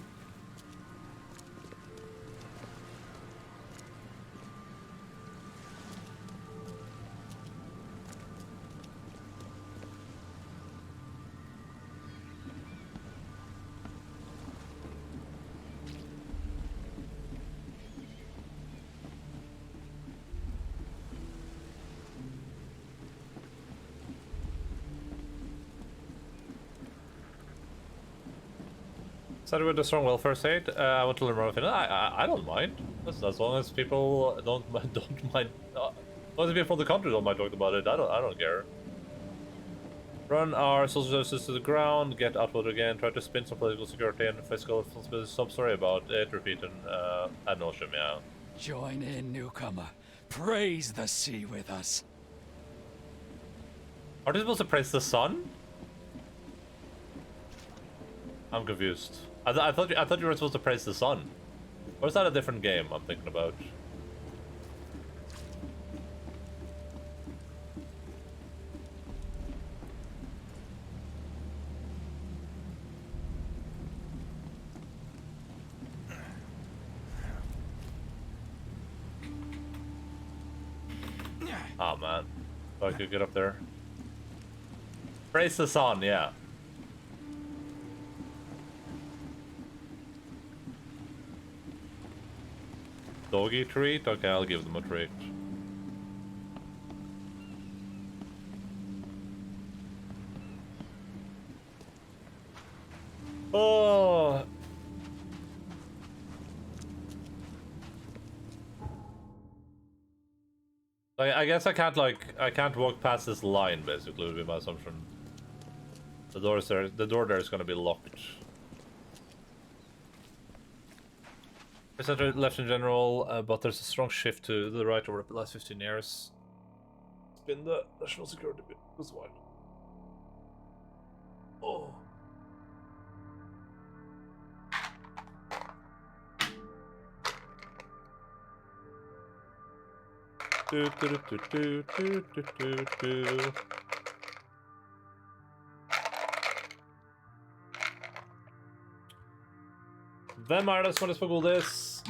Started with the strong welfare state. I want to learn more of it. I don't mind. As long as people don't mind. As long as people from the country don't mind talking about it, I don't care. Run our social services to the ground. Get outward again. Try to spin some political security and fiscal responsibility. Some story about it. Repeat and ad nauseam. Yeah. Join in, newcomer. Praise the sea with us. Are they supposed to praise the sun? I'm confused. I thought you were supposed to praise the sun. Or is that a different game I'm thinking about? Oh man, so I could get up there. Praise the sun, yeah. Doggy treat? Okay, I'll give them a treat. Oh. I guess I can't walk past this line, basically, would be my assumption. The door there is gonna be locked. Center left in general, but there's a strong shift to the right over the last 15 years. It's been the national security bit as well. Oh. Do, do, do, do, do, do, do, do. Hvem er det som har lyst på godis?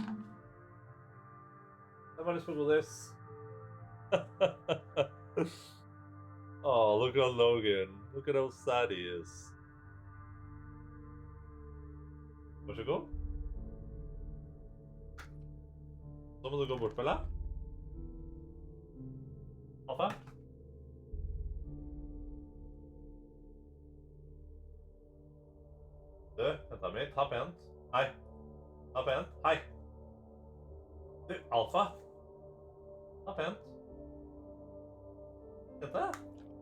Hvem har lyst på godis? Oh, look at Logan. Look at how sad he is. Vær så god. Så må du gå bort, Bella. Alfa? Du, vent da mitt. Ta pent. Hei. Ta pent. Hei. Du, Alfa. Ta pent. Jente.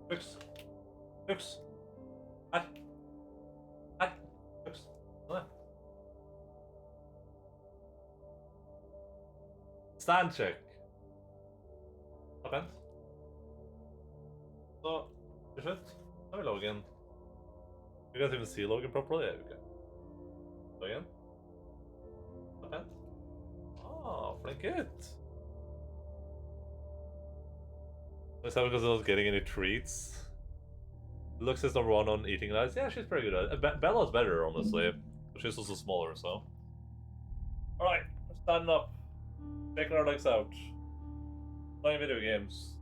Fuks. Fuks. Her. Her. Fuks. Sånn det. Stand check. Ta pent. Så, til slutt, da har vi Logan. You can't even see Logan properly, okay. Logan. Ta pent. Ah, flink gutt. Is that because I was getting any treats? Looks is number one on eating nights. Yeah, she's pretty good at it. Bella's better, honestly. But she's also smaller, so. Alright, we're standing up. Taking our legs out. Playing video games.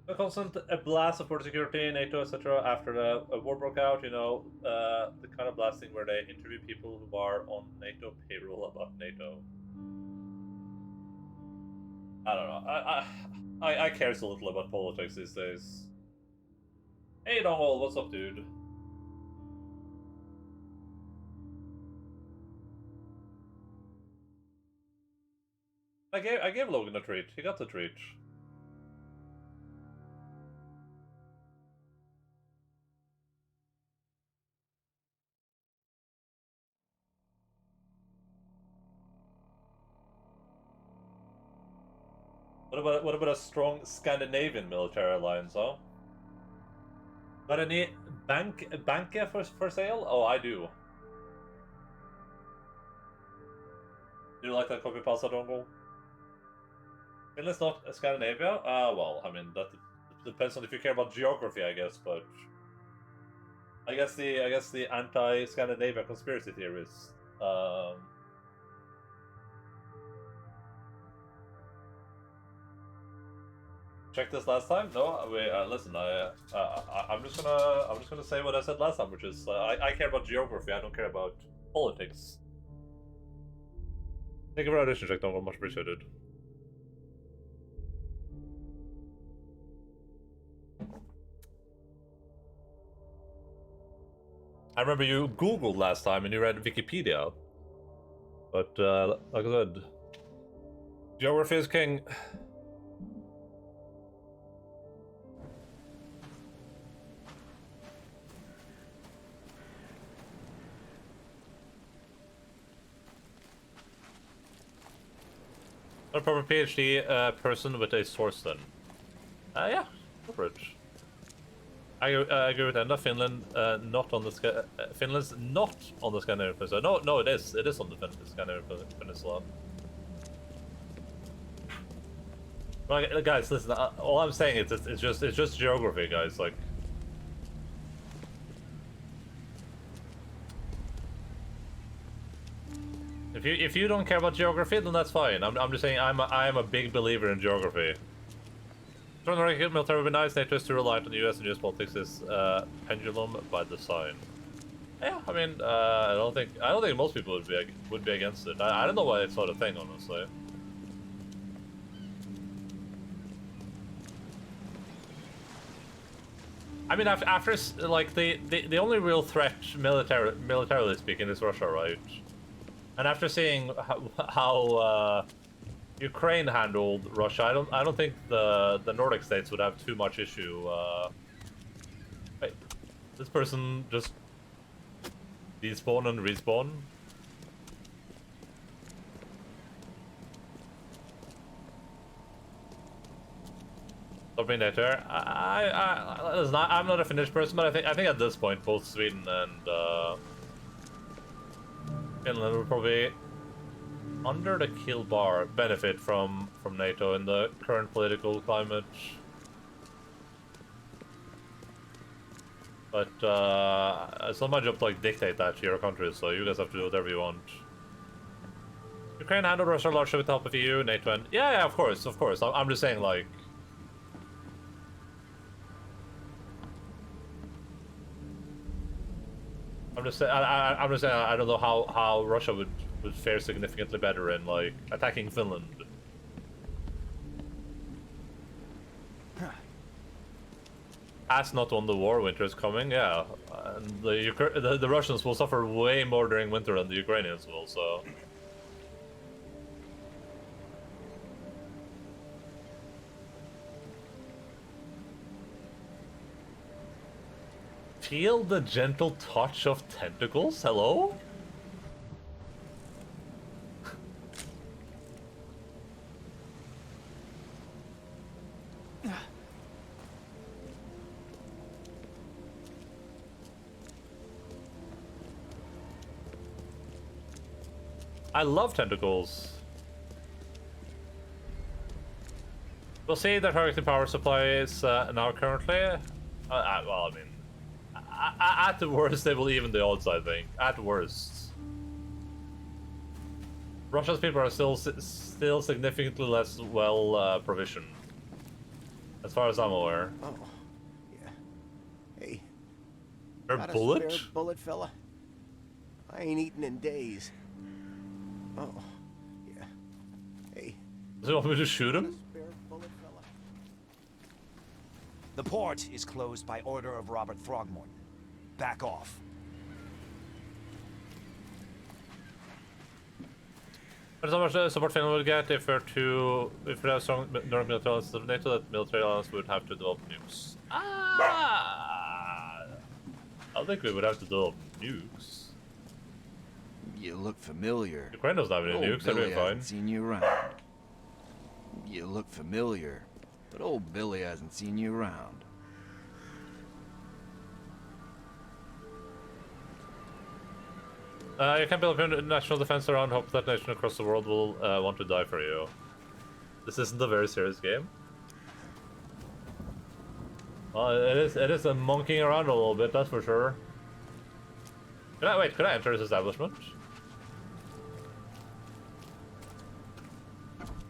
A constant blast of port security, NATO, etc. After the war broke out, you know, the kind of blasting where they interview people who are on NATO payroll about NATO. I don't know. I care so little about politics these days. Hey, Donald, what's up, dude? I gave Logan a treat. He got the treat. What about a strong Scandinavian military alliance, huh? Got any banke for sale? Oh, I do. Do you like that copy pasta dongle? Finland's not Scandinavia? Well, I mean that depends on if you care about geography, I guess, but I guess the anti-Scandinavia conspiracy theories. Checked this last time? No, wait. Listen, I'm just gonna say what I said last time, which is I care about geography. I don't care about politics. Thank you for audition check, Dongle. Much appreciated. I remember you Googled last time and you read Wikipedia, but like I said, geography is king. A proper PhD person with a source then. Yeah, go for it. I agree with Enda. Finland not on the Finland's not on the Scandinavian Peninsula. No, it is. It is on the Scandinavian Peninsula. Well, guys, listen. All I'm saying is it's just geography, guys. Like. If you don't care about geography, then that's fine. I'm just saying I am a big believer in geography. Trying to regulate military would be nice. NATO is too reliant on the US, and US politics is pendulum by design. Yeah, I mean, I don't think most people would be against it. I don't know why it's not a thing, honestly. I mean, after like the only real threat militarily speaking is Russia, right? And after seeing how Ukraine handled Russia, I don't think the Nordic states would have too much issue. Wait, this person just despawn and respawn. Stop being there. Listen, I'm not a Finnish person, but I think at this point both Sweden and Finland would probably, under the kill bar, benefit from NATO in the current political climate. But it's not my job to like dictate that to your countries, so you guys have to do whatever you want. Ukraine handled Russia largely with the help of EU, NATO, and yeah, of course. I'm just saying, like. I'm just saying I don't know how Russia would fare significantly better in like attacking Finland. Has not won the war. Winter is coming. Yeah, and the Russians will suffer way more during winter than the Ukrainians will. So. Feel the gentle touch of tentacles? Hello? I love tentacles. We'll see their targeted power supply is now currently. Well, I mean. At the worst, they will even the odds, I think. At worst. Russia's people are still significantly less well provisioned. As far as I'm aware. Oh, yeah. Hey. A bullet? Spare bullet, fella? I ain't eaten in days. Oh, yeah. Hey. Does he want me to shoot him? The port is closed by order of Robert Throgmorton. Back off. There's how much support Finland would get if we have strong Nordic military alliance of NATO, that military alliance would have to develop nukes. I don't think we would have to develop nukes. You look familiar. Ukraine doesn't have any nukes, they're doing fine. Seen you around. You look familiar, but old Billy hasn't seen you around. You can build a national defense around hope that nation across the world will want to die for you. This isn't a very serious game. Well, it is a monkeying around a little bit, that's for sure. Could I enter this establishment?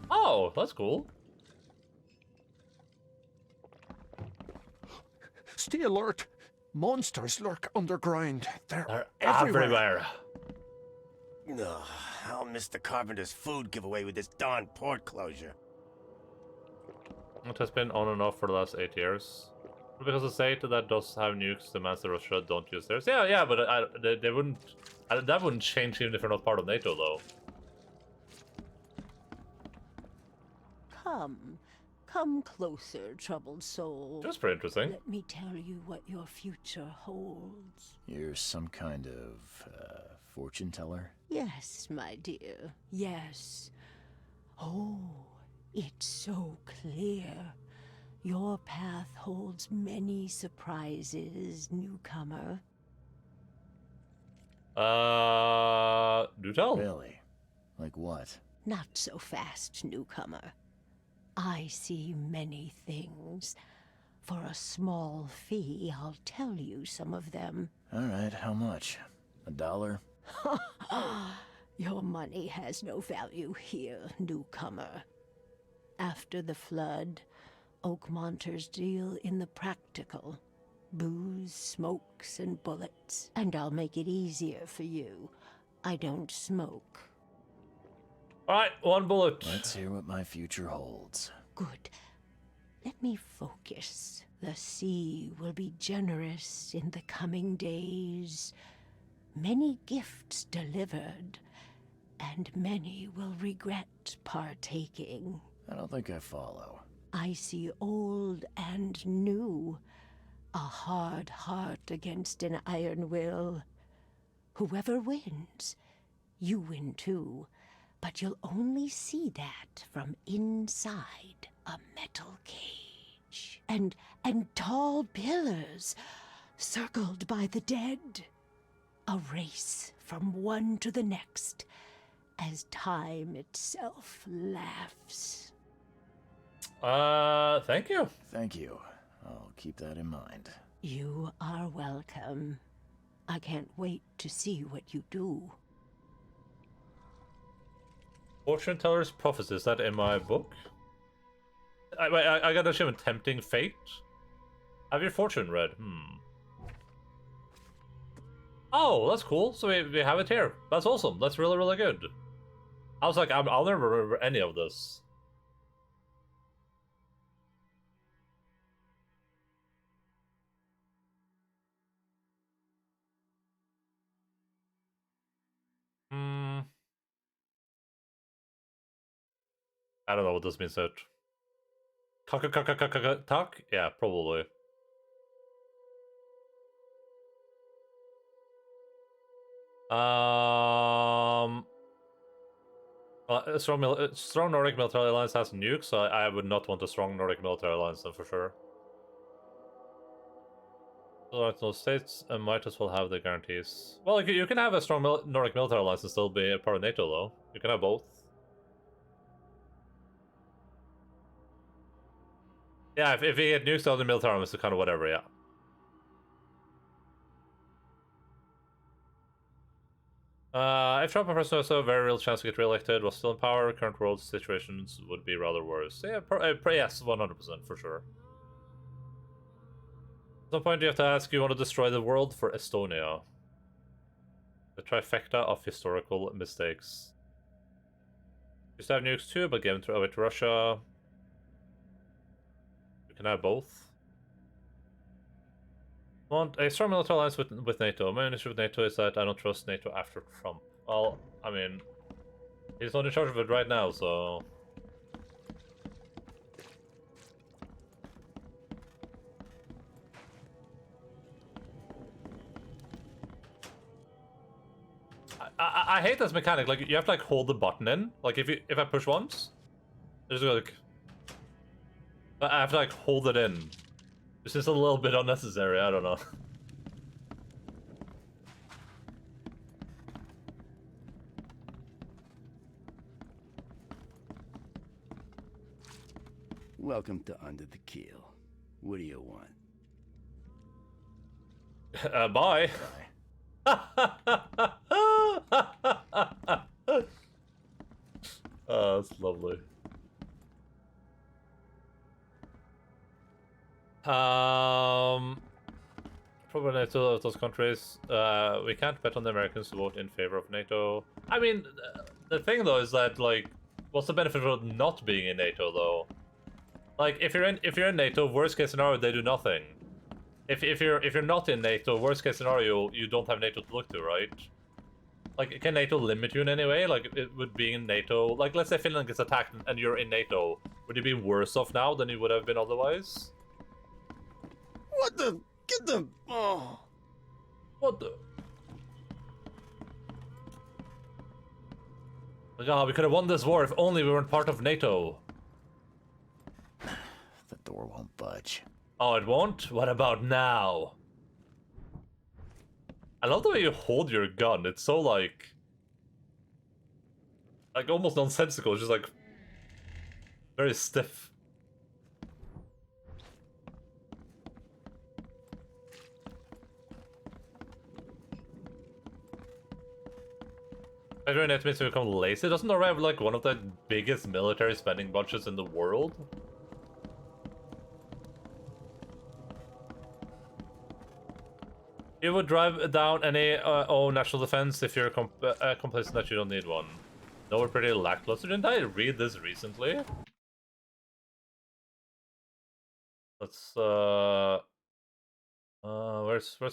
Oh, that's cool. Stay alert. Monsters lurk underground. They're everywhere. Ugh, I'll miss the carpenter's food giveaway with this darn port closure. It has been on and off for the last 8 years. Because the state that does have nukes demands that Russia don't use theirs. Yeah, but they wouldn't. That wouldn't change even if you're not part of NATO, though. Come closer, troubled soul. That's pretty interesting. Let me tell you what your future holds. You're some kind of fortune teller? Yes, my dear, yes. Oh, it's so clear. Your path holds many surprises, newcomer. Do tell. Really? Like what? Not so fast, newcomer. I see many things. For a small fee, I'll tell you some of them. All right, how much? $1? Your money has no value here, newcomer. After the flood, Oakmonters deal in the practical. Booze, smokes, and bullets. And I'll make it easier for you. I don't smoke. Alright, one bullet. Let's hear what my future holds. Good. Let me focus. The sea will be generous in the coming days. Many gifts delivered, and many will regret partaking. I don't think I follow. I see old and new. A hard heart against an iron will. Whoever wins, you win too. But you'll only see that from inside a metal cage. And tall pillars, circled by the dead. A race from one to the next, as time itself laughs. Thank you. Thank you. I'll keep that in mind. You are welcome. I can't wait to see what you do. Fortune Teller's Prophecy, is that in my book? I got a achievement, Tempting Fate. Have your fortune read? Oh, that's cool. So we have it here. That's awesome. That's really, really good. I was like, I'll never remember any of this. I don't know what this means. Talk? Yeah, probably. A strong Nordic military alliance has nukes, so I would not want a strong Nordic military alliance then for sure. Alright, no states might as well have the guarantees. Well, you can have a strong Nordic military alliance and still be a part of NATO, though. You can have both. Yeah, if you get nukes, the other military armies are kind of whatever, yeah. If Trump and President has a very real chance to get re-elected, was still in power, current world situations would be rather worse. Yeah, yes, 100% for sure. At some point you have to ask, you want to destroy the world for Estonia? The trifecta of historical mistakes. Used to have nukes too, but gave them away to Russia. You can have both. Want a strong military alliance with NATO. My issue with NATO is that I don't trust NATO after Trump. Well, I mean, he's not in charge of it right now, so... I hate this mechanic. Like, you have to like hold the button in. Like, if I push once, there's like... I have to like hold it in. It's just a little bit unnecessary, I don't know. Welcome to Under the Keel. What do you want? Bye. Oh, that's lovely. Probably NATO of those countries. We can't bet on the Americans to vote in favor of NATO. I mean, the thing though is that like, what's the benefit of not being in NATO though? Like, if you're in NATO, worst case scenario, they do nothing. If you're not in NATO, worst case scenario, you don't have NATO to look to, right? Like, can NATO limit you in any way? Like, it would be in NATO. Like, let's say Finland gets attacked and you're in NATO. Would you be worse off now than you would have been otherwise? What the? Get them! Oh. What the? Like, oh, we could have won this war if only we weren't part of NATO. The door won't budge. Oh, it won't? What about now? I love the way you hold your gun. It's so like almost nonsensical. It's just like very stiff. Federal NATO means to become lazy. Doesn't Norway have like one of the biggest military spending budgets in the world? You would drive down any national defense if you're complacent that you don't need one. No, we're pretty lackluster. Didn't I read this recently? Let's where's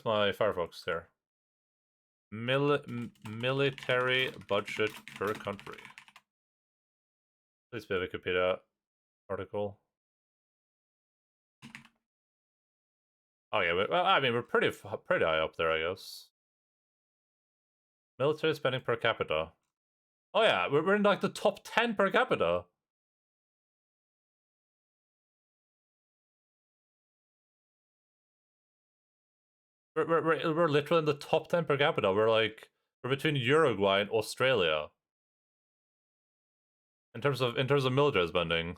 my Firefox here? Military budget per country. Please be a Wikipedia article. Oh yeah, well, I mean we're pretty high up there, I guess. Military spending per capita. Oh yeah, we're in like the top 10 per capita. We're literally in the top 10 per capita. We're between Uruguay and Australia. In terms of military spending.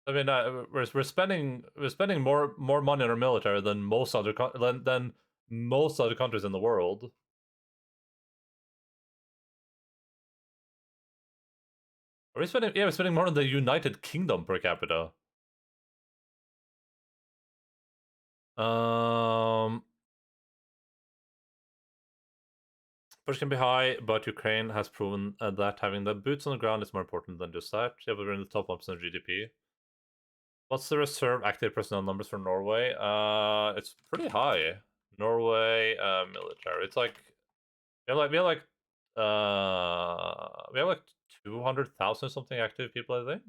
I mean, we're spending more money on our military than most other countries in the world. Are we spending? Yeah, we're spending more than the United Kingdom per capita. Push can be high, but Ukraine has proven that having the boots on the ground is more important than just that. Yeah, we're in the top 1% of GDP. What's the reserve active personnel numbers for Norway? It's pretty high. Norway military. It's like we have like 200,000 something active people, I think.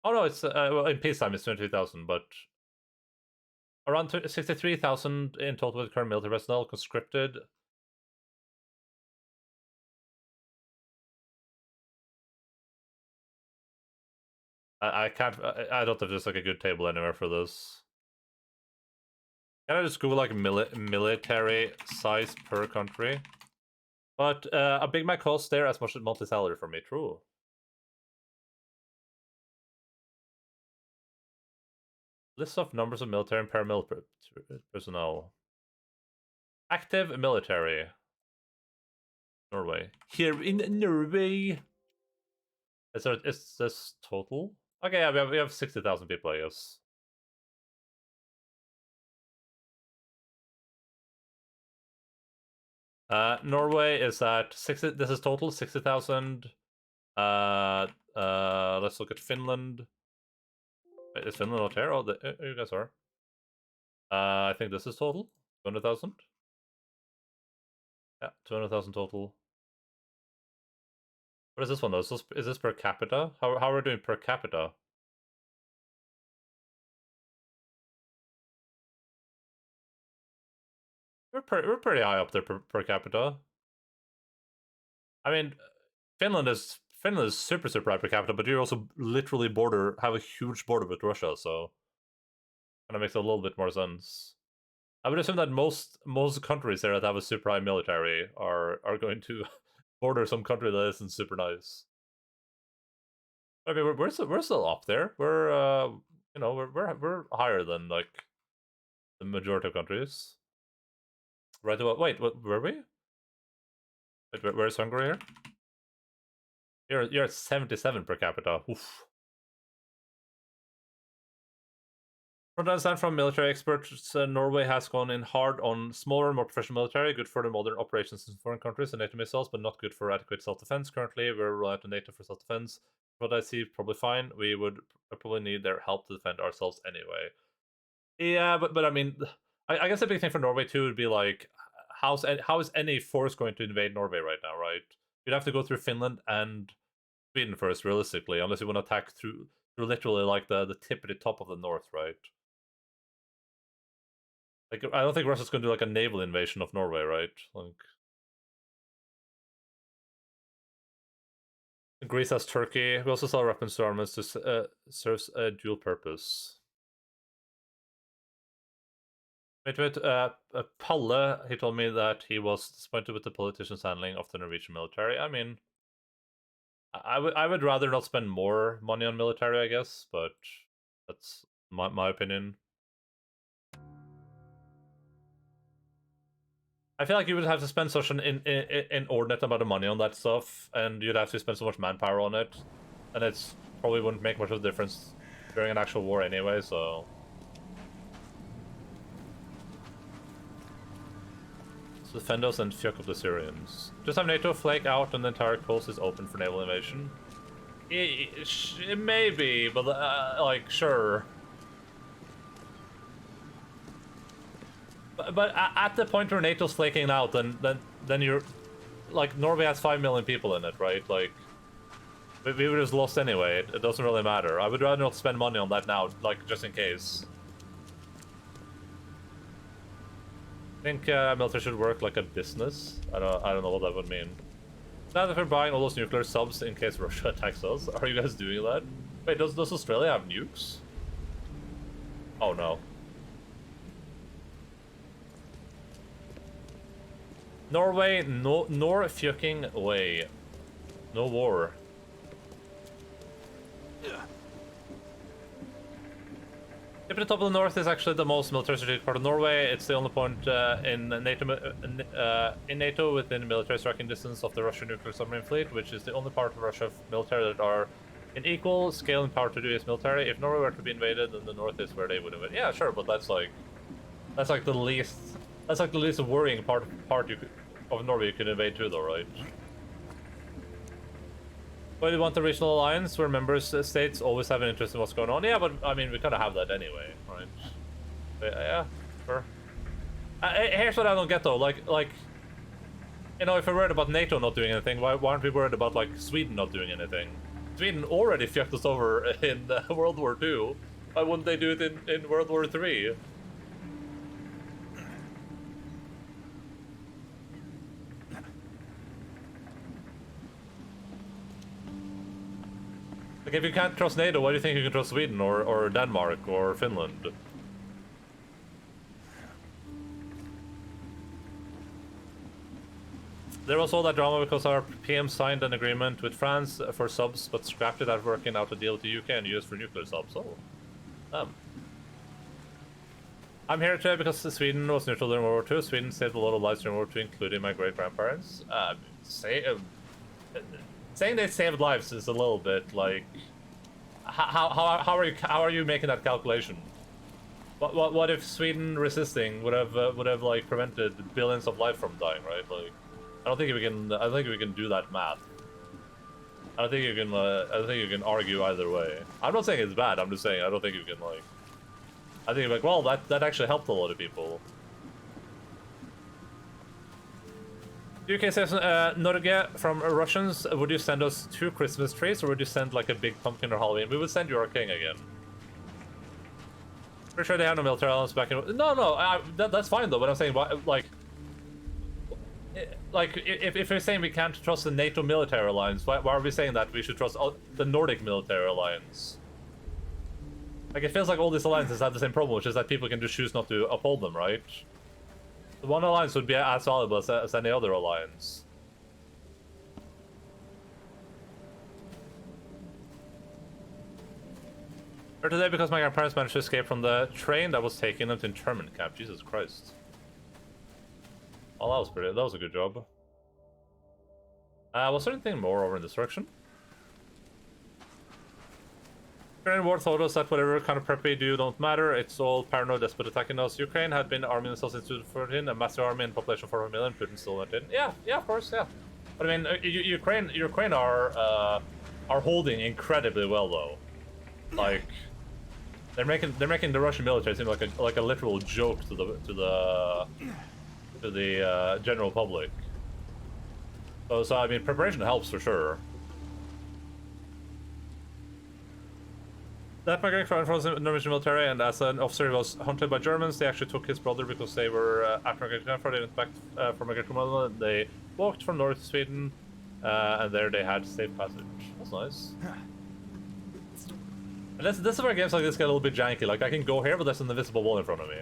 Oh no, it's well, in peacetime it's 22,000, but around 63,000 in total with current military personnel conscripted. I can't. I don't think there's like a good table anywhere for this. Can I just Google like military size per country? But a Big Mac costs there as much as monthly salary for me. True. List of numbers of military and paramilitary personnel. Active military. Norway. Here in Norway. Is this total? Okay, yeah, we have 60,000 people, I guess. Norway is at 60. This is total 60,000. Let's look at Finland. Wait, is Finland not here? Oh, you guys are. I think this is total 200,000. Yeah, 200,000 total. What is this one though? Is this per capita? How are we doing per capita? We're pretty high up there per capita. I mean, Finland is super high per capita, but you also literally have a huge border with Russia, so kind of makes a little bit more sense. I would assume that most countries there that have a super high military are going to border some country that isn't super nice. I mean, we're still up there. We're you know we're higher than like the majority of countries. Right about wait, what were we? Wait, where's Hungary here? You're at 77 per capita. Oof. From what I understand from military experts, Norway has gone in hard on smaller, more professional military, good for the modern operations in foreign countries and NATO missiles, but not good for adequate self-defense. Currently, we're reliant on NATO for self-defense. What I see, probably fine. We would probably need their help to defend ourselves anyway. Yeah, but I mean, I guess the big thing for Norway too would be like, how is any force going to invade Norway right now, right? You'd have to go through Finland and Sweden first, realistically, unless you want to attack through literally like the tippity top of the north, right? Like, I don't think Russia's going to do like a naval invasion of Norway, right? Like, Greece has Turkey. We also sell weapons to armaments to serves a dual purpose. Wait, Palle, he told me that he was disappointed with the politicians' handling of the Norwegian military. I mean, I would rather not spend more money on military, I guess, but that's my opinion. I feel like you would have to spend such an inordinate amount of money on that stuff, and you'd have to spend so much manpower on it, and it's probably wouldn't make much of a difference during an actual war anyway, so... So defend us and fuck up the Syrians. Just have NATO flake out and the entire coast is open for naval invasion. It may be, but like, sure. But at the point where NATO's flaking out, then you're... Like, Norway has 5 million people in it, right? Like, we would have lost anyway. It doesn't really matter. I would rather not spend money on that now, like, just in case. I think military should work like a business. I don't know what that would mean. Now that we're buying all those nuclear subs in case Russia attacks us, are you guys doing that? Wait, does Australia have nukes? Oh no. Norway, nor fucking way. No war. If the top of the north is actually the most military strategic part of Norway, it's the only point in NATO within military striking distance of the Russian nuclear submarine fleet, which is the only part of Russia's military that are in equal scale and power to do US military. If Norway were to be invaded, then the north is where they would invade. Yeah, sure, but that's like the least worrying part of Norway you could invade too, though, right? But you want the regional alliance where member states always have an interest in what's going on? Yeah, but I mean, we kind of have that anyway, right? But, yeah, sure. Here's what I don't get though, like, you know, if we're worried about NATO not doing anything, why aren't we worried about like Sweden not doing anything? Sweden already fucked us over in World War II. Why wouldn't they do it in World War III? Like, if you can't trust NATO, why do you think you can trust Sweden or Denmark or Finland? There was all that drama because our PM signed an agreement with France for subs, but scrapped it after working out a deal with the UK and US for nuclear subs. Oh. I'm here today because Sweden was neutral during World War II. Sweden saved a lot of lives during World War II, including my great-grandparents. Saying they saved lives is a little bit like, how are you making that calculation? What if Sweden resisting would have like prevented billions of lives from dying, right? Like, I don't think we can do that math. I don't think you can argue either way. I'm not saying it's bad. I'm just saying I don't think you can like. I think like, well, that actually helped a lot of people. UK says, Norge from Russians, would you send us 2 Christmas trees or would you send like a big pumpkin or Halloween? We would send you our king again. Pretty sure they have no military alliance back in... No, that's fine though, but I'm saying, like if you're saying we can't trust the NATO military alliance, why are we saying that we should trust the Nordic military alliance? Like, it feels like all these alliances have the same problem, which is that people can just choose not to uphold them, right? The one alliance would be as valuable as any other alliance. Or today because my grandparents managed to escape from the train that was taking them to internment camp. Jesus Christ. Oh, that was a good job. Was there anything more over in this direction? Ukraine war told us that whatever kind of prep we do don't matter. It's all paranoid despot attacking us. Ukraine had been arming themselves since 2014, a massive army and population of 4 million. Putin still went in. Yeah, of course, yeah. But I mean, Ukraine are holding incredibly well though. Like, they're making the Russian military seem like a literal joke to the general public. So I mean, preparation helps for sure. That my grandfather was in the Norwegian military, and as an officer he was hunted by Germans. They actually took his brother because they were after my great-grandfather. They went back from my great-grandmother. They walked from Norway to Sweden, and there they had safe passage. That's nice. And this is where games like this get a little bit janky. Like, I can go here, but there's an invisible wall in front of me.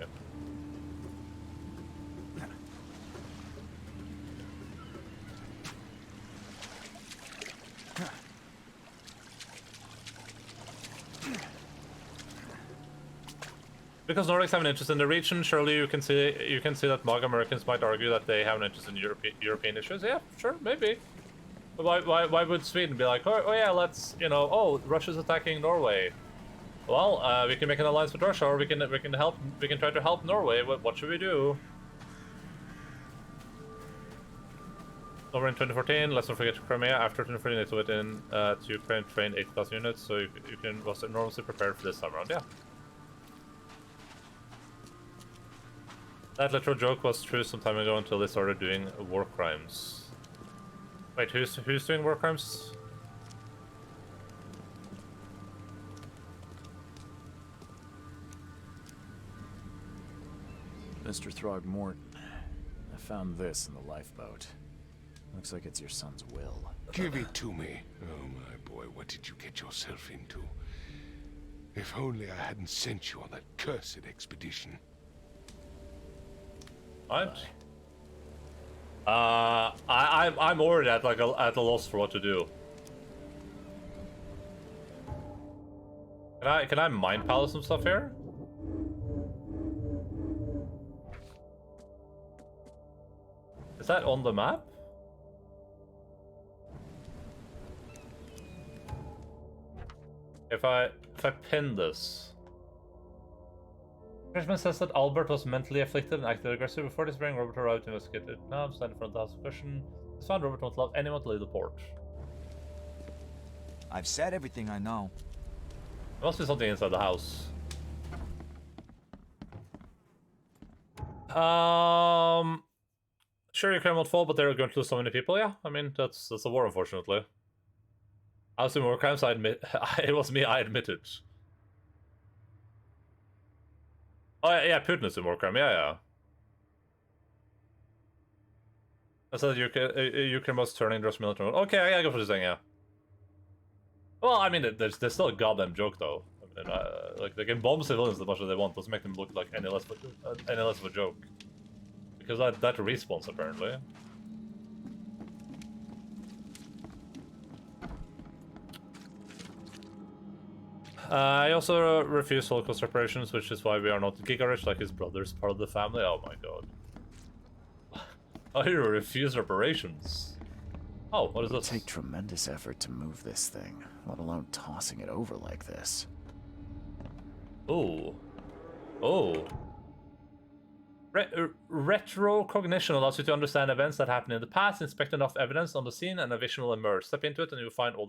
Because Nordics have an interest in the region, surely you can see that MAGA Americans might argue that they have an interest in European issues. Yeah, sure, maybe. But why would Sweden be like, oh yeah, let's, you know, oh, Russia's attacking Norway. Well, we can make an alliance with Russia, or we can try to help Norway. What should we do? Over in 2014, let's not forget Crimea. After 2014, it's within to Ukraine trained 80,000 units, so you was enormously prepared for this time around. Yeah. That literal joke was true some time ago until they started doing war crimes. Wait, who's doing war crimes? Mr. Throgmorton, I found this in the lifeboat. Looks like it's your son's will. Give it to me. Oh my boy, what did you get yourself into? If only I hadn't sent you on that cursed expedition. What? I'm already at at a loss for what to do. Can I mind palace some stuff here? Is that on the map? If I pin this. Freshman says that Albert was mentally afflicted and acted aggressive. Before this spring, Robert arrived to investigate it. Now I'm standing in front of the house of question. It's found Robert won't allow anyone to leave the port. I've said everything I know. There must be something inside the house. Sure, Ukraine won't fall, but they're going to lose so many people. Yeah, I mean that's a war, unfortunately. I was doing war crimes. I admit it was me. I admitted. Oh yeah, Putin is doing war crime. Yeah. I said Ukraine was turning Russian military. Okay, I go for this thing. Yeah. Well, I mean, there's still a goddamn joke though. I mean, like they can bomb civilians as much as they want. Doesn't make them look like any less of a joke. Because that respawns apparently. I also refuse Holocaust reparations, which is why we are not giga-rich like his brother's part of the family. Oh my god. Oh, you refuse reparations. Oh, what is this? It would take tremendous effort to move this thing, let alone tossing it over like this. Oh. Oh. Retrocognition allows you to understand events that happened in the past, inspect enough evidence on the scene, and a vision will emerge. Step into it and you'll find all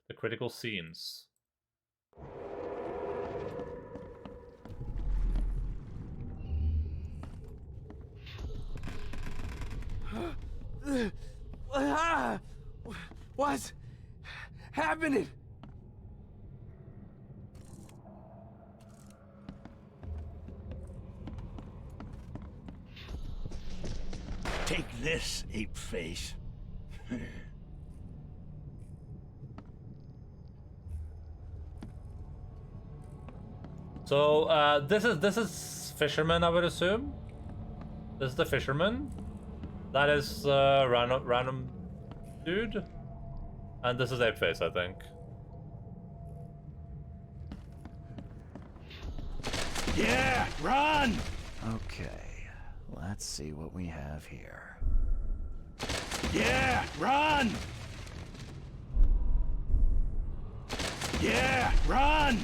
the critical scenes. What's happening? Take this, ape face. So this is fisherman, I would assume. This is the fisherman. That is random dude, and this is ape face, I think. Yeah, run! Okay, let's see what we have here. Yeah, run! Yeah, run!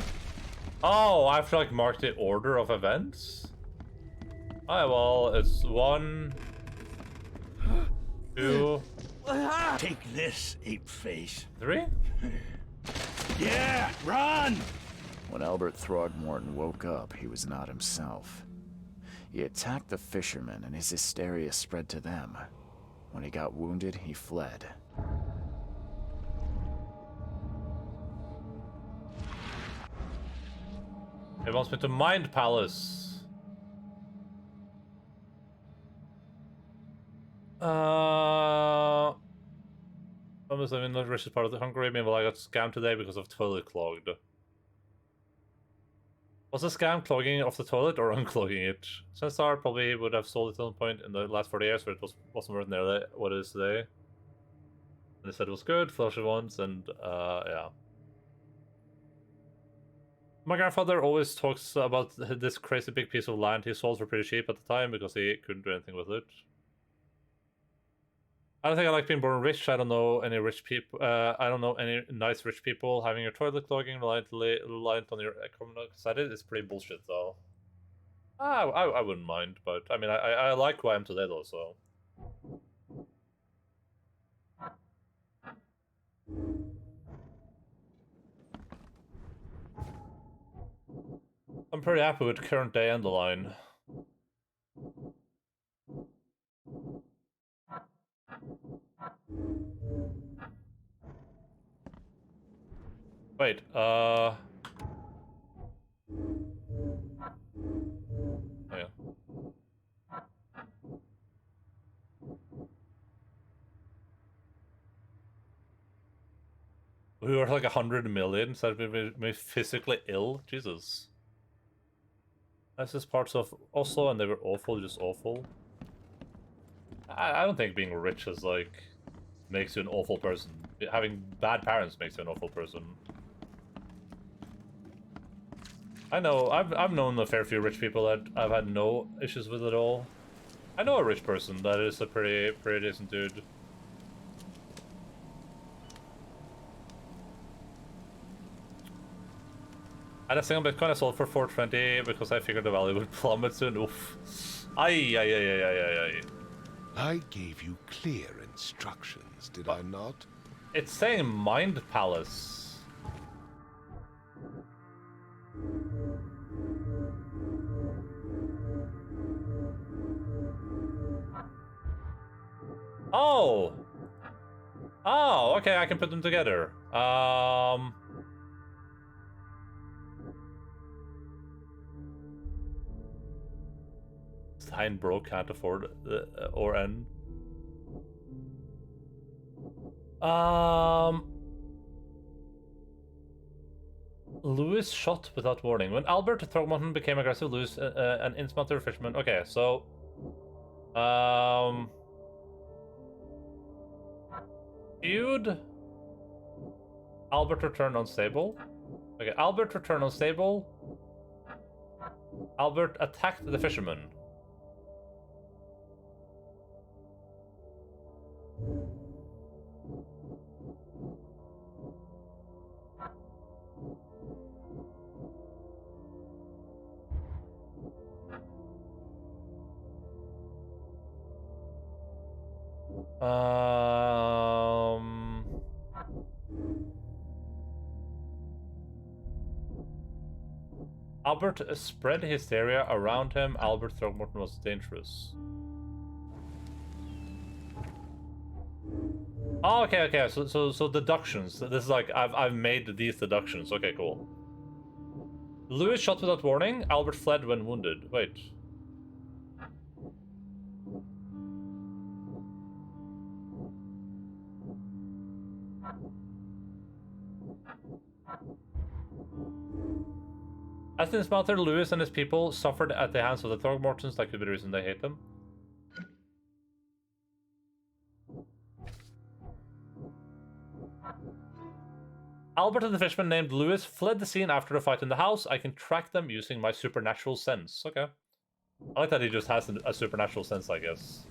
Oh, I have to like mark the order of events. Alright, well, it's 1, 2. Take this, ape face. 3? Yeah, run! When Albert Throgmorton woke up, he was not himself. He attacked the fishermen, and his hysteria spread to them. When he got wounded, he fled. He wants me to mind palace. Almost I'm in the richest part of the Hungary. Meanwhile, I got scammed today because of toilet clogged. Was the scam clogging of the toilet or unclogging it? Sensar probably would have sold it at some point in the last 40 years, but it wasn't worth nearly what it is today. And they said it was good, flush it once, and yeah. My grandfather always talks about this crazy big piece of land he sold for pretty cheap at the time because he couldn't do anything with it. I don't think I like being born rich. I don't know any rich people. I don't know any nice rich people. Having your toilet clogging reliant on your economic status is pretty bullshit, though. I wouldn't mind, but I mean, I like who I am today, though. So. I'm pretty happy with current day Endaline. Wait, oh yeah. We were like 100 million, so that made me physically ill. Jesus. This is parts of Oslo, and they were awful, just awful. I don't think being rich is like makes you an awful person. Having bad parents makes you an awful person. I know, I've known a fair few rich people that I've had no issues with at all. I know a rich person that is a pretty decent dude. I had a single Bitcoin I sold for 420 because I figured the value would plummet soon. Oof. Ay. I gave you clear instructions, did I not? It's saying Mind Palace. Oh! Oh, okay, I can put them together. Stein broke, can't afford or end. Lewis shot without warning. When Albert Throgmorton became aggressive, Lewis, an Innsmouth fisherman. Okay, so feud. Albert returned unstable. Okay, Albert returned unstable. Albert attacked the fisherman. Albert spread hysteria around him. Albert Throgmorton was dangerous. Oh, okay. So deductions. This is like I've made these deductions. Okay, cool. Lewis shot without warning. Albert fled when wounded. Wait. As the Innsmouther, Lewis and his people suffered at the hands of the Throgmortons. That could be the reason they hate them. Albert and the fisherman named Lewis fled the scene after the fight in the house. I can track them using my supernatural sense. Okay. I like that he just has a supernatural sense, I guess.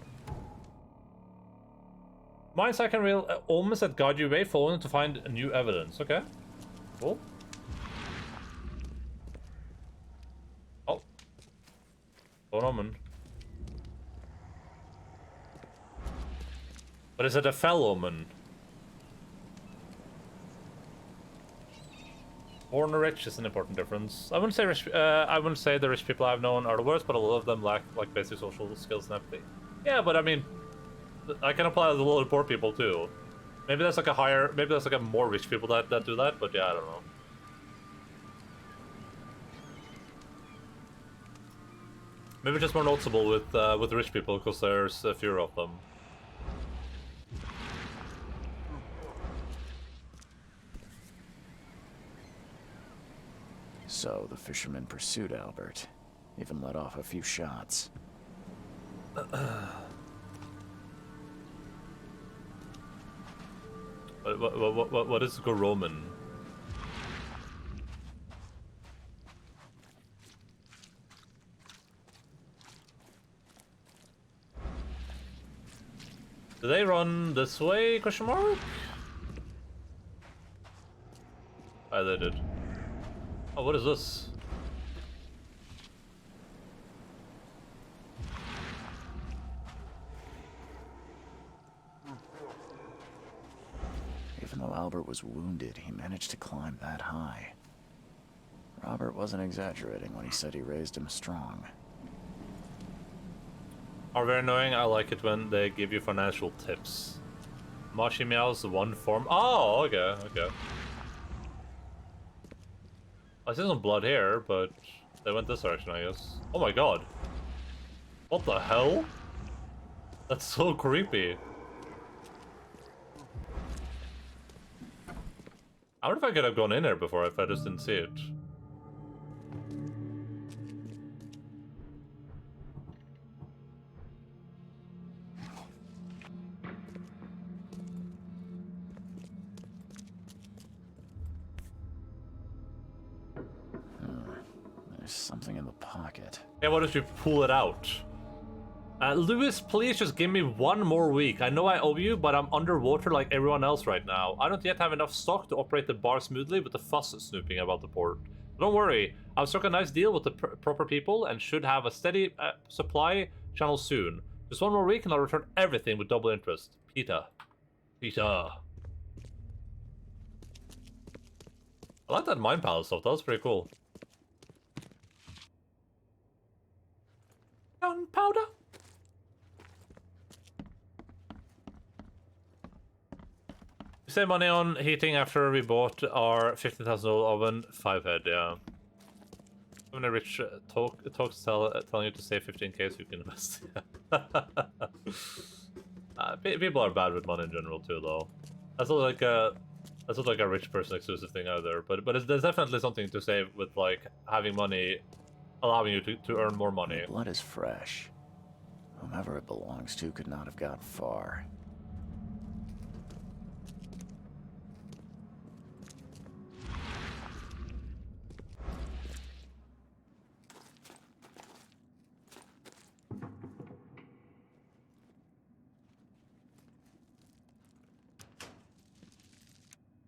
Minds I can real omens that guide you away, following to find new evidence. Okay. Cool. Oh. An omen. But is it a fell omen? Born rich is an important difference. I wouldn't say the rich people I've known are the worst, but a lot of them lack like basic social skills and empathy. Yeah, but I mean, I can apply to a lot of poor people too. Maybe that's like a more rich people that do that, but yeah, I don't know. Maybe just more noticeable with rich people because there's fewer of them. So the fisherman pursued Albert, even let off a few shots. What is Goroman? Do they run this way, question mark? Oh, they did. Oh, what is this? Even though Albert was wounded, he managed to climb that high. Robert wasn't exaggerating when he said he raised him strong. Are very annoying. I like it when they give you financial tips. Mashi Meow's one form. Oh, okay, okay. I see some blood here, but they went this direction, I guess. Oh my god. What the hell? That's so creepy. I wonder if I could have gone in there before if I just didn't see it. There's something in the pocket. Yeah, what if you pull it out? Lewis, please just give me one more week. I know I owe you, but I'm underwater like everyone else right now. I don't yet have enough stock to operate the bar smoothly with the fuss snooping about the port. But don't worry, I've struck a nice deal with the proper people and should have a steady supply channel soon. Just one more week and I'll return everything with double interest. Peter. Peter. I like that Mind Palace stuff, that was pretty cool. Gunpowder? We save money on heating after we bought our $15,000 oven. 5 head, yeah. When a rich talks telling you to save 15k so you can invest. People are bad with money in general too, though. That's not like a rich person exclusive thing either. But there's definitely something to say with like having money, allowing you to earn more money. The blood is fresh. Whomever it belongs to could not have gotten far.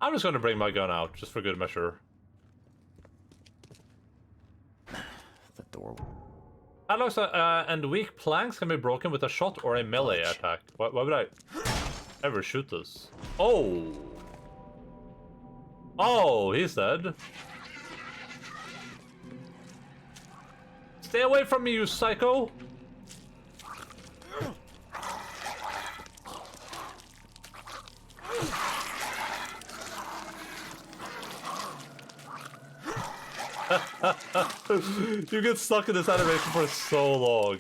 I'm just going to bring my gun out, just for good measure. The door. Alloys and weak planks can be broken with a shot or a melee attack. Why would I ever shoot this? Oh! Oh, he's dead. Stay away from me, you psycho! You get stuck in this animation for so long.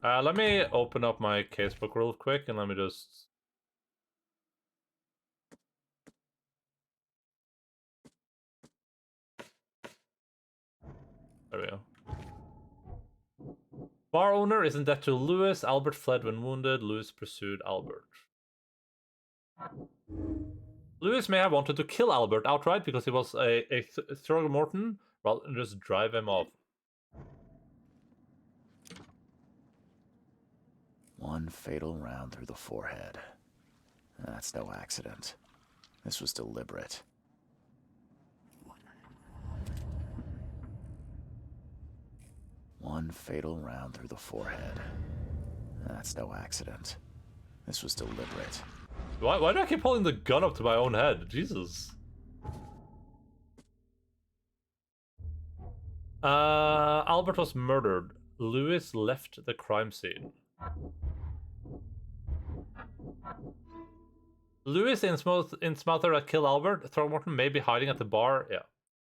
Let me open up my casebook real quick and let me just... There we go. Bar owner is in debt to Lewis. Albert fled when wounded. Lewis pursued Albert. Lewis may have wanted to kill Albert outright because he was a Throgmorton, rather than just drive him off. One fatal round through the forehead. That's no accident. This was deliberate. One fatal round through the forehead. That's no accident. This was deliberate. Why do I keep holding the gun up to my own head? Jesus. Albert was murdered. Lewis left the crime scene. Lewis in Smother that killed Albert. Throgmorton may be hiding at the bar. Yeah.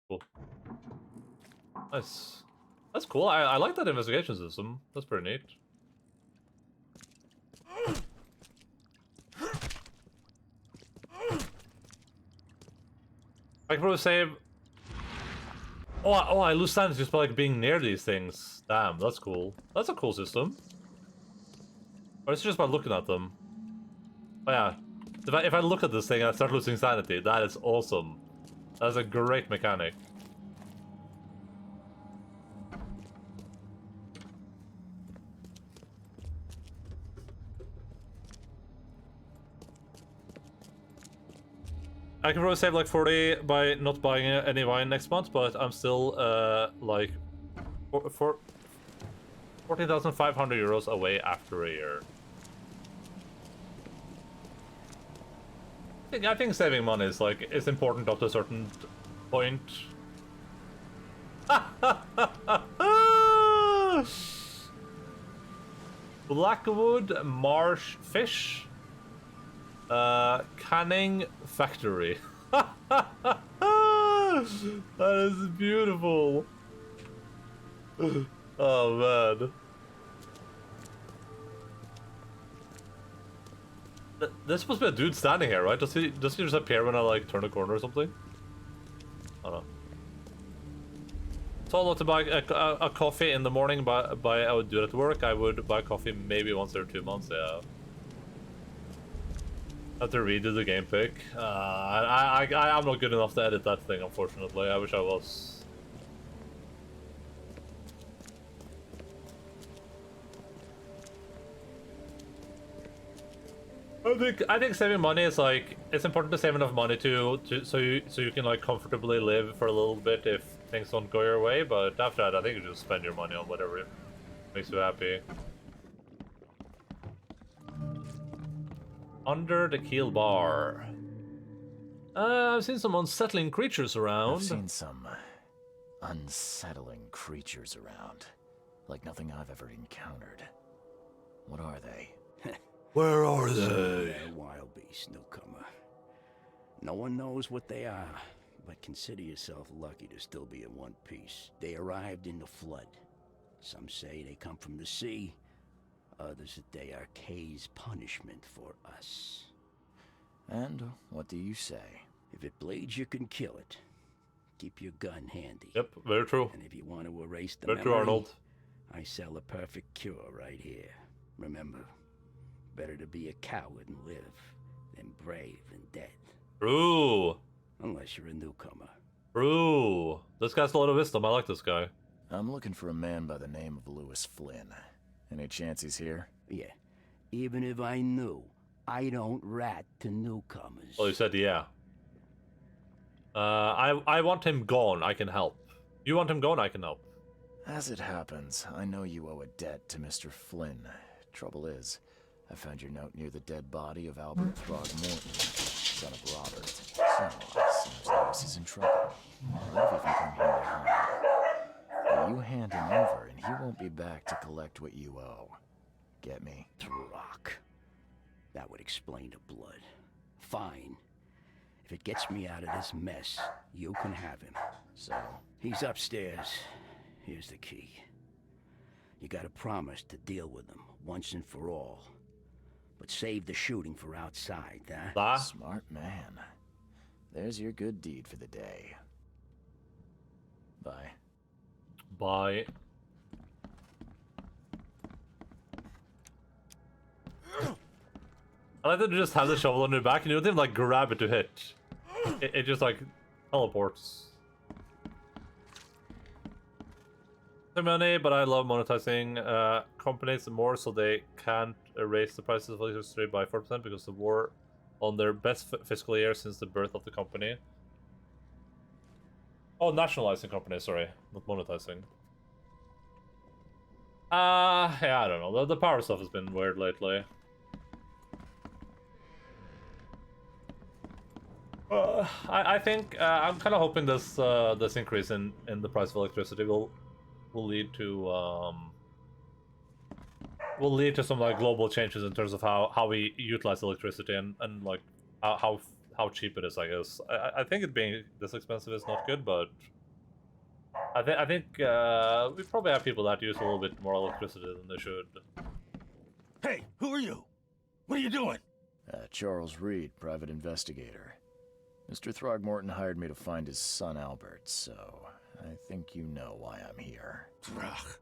Cool. Nice. That's cool. I like that investigation system. That's pretty neat. I can probably save... Oh, I lose time just by like being near these things. Damn, that's cool. That's a cool system. Or it's just by looking at them. Oh yeah. If I look at this thing and I start losing sanity, that is awesome. That's a great mechanic. I can probably save like 40 by not buying any wine next month, but I'm still like 14,500 euros away after a year. I think saving money is like is important up to a certain point. Blackwood Marsh Fish. Canning Factory. That is beautiful. Oh man. There's supposed to be a dude standing here, right? Does he just appear when I like turn a corner or something? I don't know. So I'd love to buy a coffee in the morning, but I would do it at work. I would buy coffee maybe once every 2 months, yeah. I have to redo the game pick. I'm not good enough to edit that thing, unfortunately. I wish I was. I think saving money is like it's important to save enough money so you can like comfortably live for a little bit if things don't go your way. But after that, I think you just spend your money on whatever makes you happy. Under the Keel Bar. I've seen some unsettling creatures around. I've seen some unsettling creatures around. Like nothing I've ever encountered. What are they? Where are they? They're wild beasts, newcomer. No one knows what they are, but consider yourself lucky to still be in one piece. They arrived in the flood. Some say they come from the sea. Others that they are Kay's punishment for us. And what do you say? If it bleeds, you can kill it. Keep your gun handy. Yep, very true. And if you want to erase the very memory, true, Arnold. I sell a perfect cure right here. Remember, better to be a coward and live than brave and dead. True. Unless you're a newcomer. True. This guy's a lot of wisdom. I like this guy. I'm looking for a man by the name of Lewis Flynn. Any chance he's here? Yeah. Even if I knew, I don't rat to newcomers. Oh, you said yeah. I want him gone. I can help. You want him gone? I can help. As it happens, I know you owe a debt to Mr. Flynn. Trouble is, I found your note near the dead body of Albert Throgmorton, son of Robert. So, seems Lewis is in trouble. Might have even come here to hide. You hand him over, and he won't be back to collect what you owe. Get me? Rock. That would explain the blood. Fine. If it gets me out of this mess, you can have him. So? He's upstairs. Here's the key. You gotta promise to deal with him once and for all. But save the shooting for outside, huh? Smart man. There's your good deed for the day. Bye. Bye. I like that you just have the shovel on your back and you don't even like grab it to hit. It just like teleports. The money, but I love monetizing companies more so they can't raise the prices of electricity by 4% because the war on their best fiscal year since the birth of the company. Oh, nationalizing companies, sorry, not monetizing. Yeah, I don't know. The power stuff has been weird lately. I think I'm kind of hoping this this increase in the price of electricity will lead to some like global changes in terms of how we utilize electricity and like how cheap it is. I guess I think it being this expensive is not good, but I think we probably have people that use a little bit more electricity than they should. Hey, who are you? What are you doing? Charles Reed, private investigator. Mr. Throgmorton hired me to find his son Albert, so I think you know why I'm here. Throg.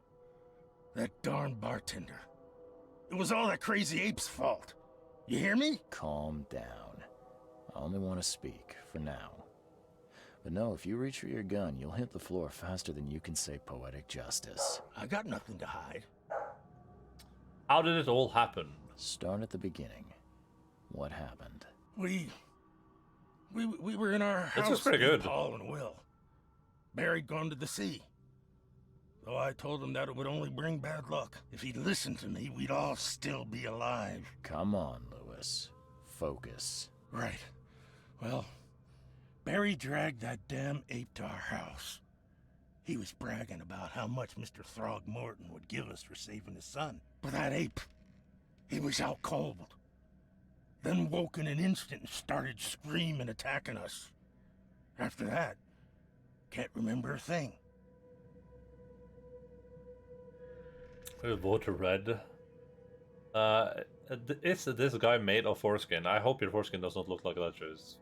That darn bartender. It was all that crazy ape's fault. You hear me? Calm down. I only want to speak, for now. But no, if you reach for your gun, you'll hit the floor faster than you can say poetic justice. I got nothing to hide. How did it all happen? Start at the beginning. What happened? We were in our house. This was pretty good. Paul and Will. Barry'd gone to the sea. Though I told him that it would only bring bad luck. If he'd listened to me, we'd all still be alive. Come on, Lewis. Focus. Right. Well, Barry dragged that damn ape to our house. He was bragging about how much Mr. Throgmorton would give us for saving his son. But that ape, he was out cold. Then woke in an instant and started screaming, attacking us. After that, can't remember a thing. Water red. Is this guy made of foreskin? I hope your foreskin does not look like that shoes.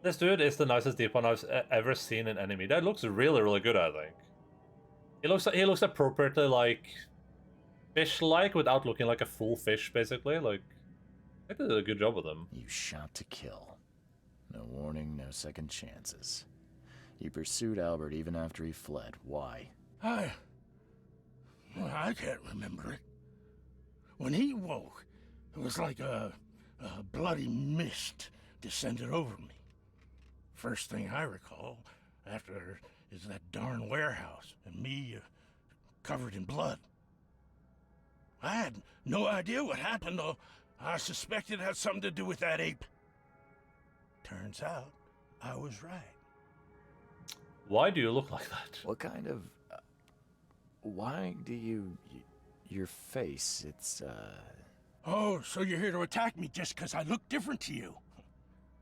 This dude is the nicest deep one I've ever seen in enemy. That looks really, really good, I think. He looks appropriately like fish-like without looking like a full fish, basically. Like, I did a good job with him. You shot to kill. No warning, no second chances. You pursued Albert even after he fled. Why? I can't remember it. When he woke, it was like a bloody mist descended over me. First thing I recall after is that darn warehouse and me covered in blood. I had no idea what happened, though. I suspected it had something to do with that ape. Turns out, I was right. Why do you look like that? What kind of... why do you... your face, it's, Oh, so you're here to attack me just because I look different to you?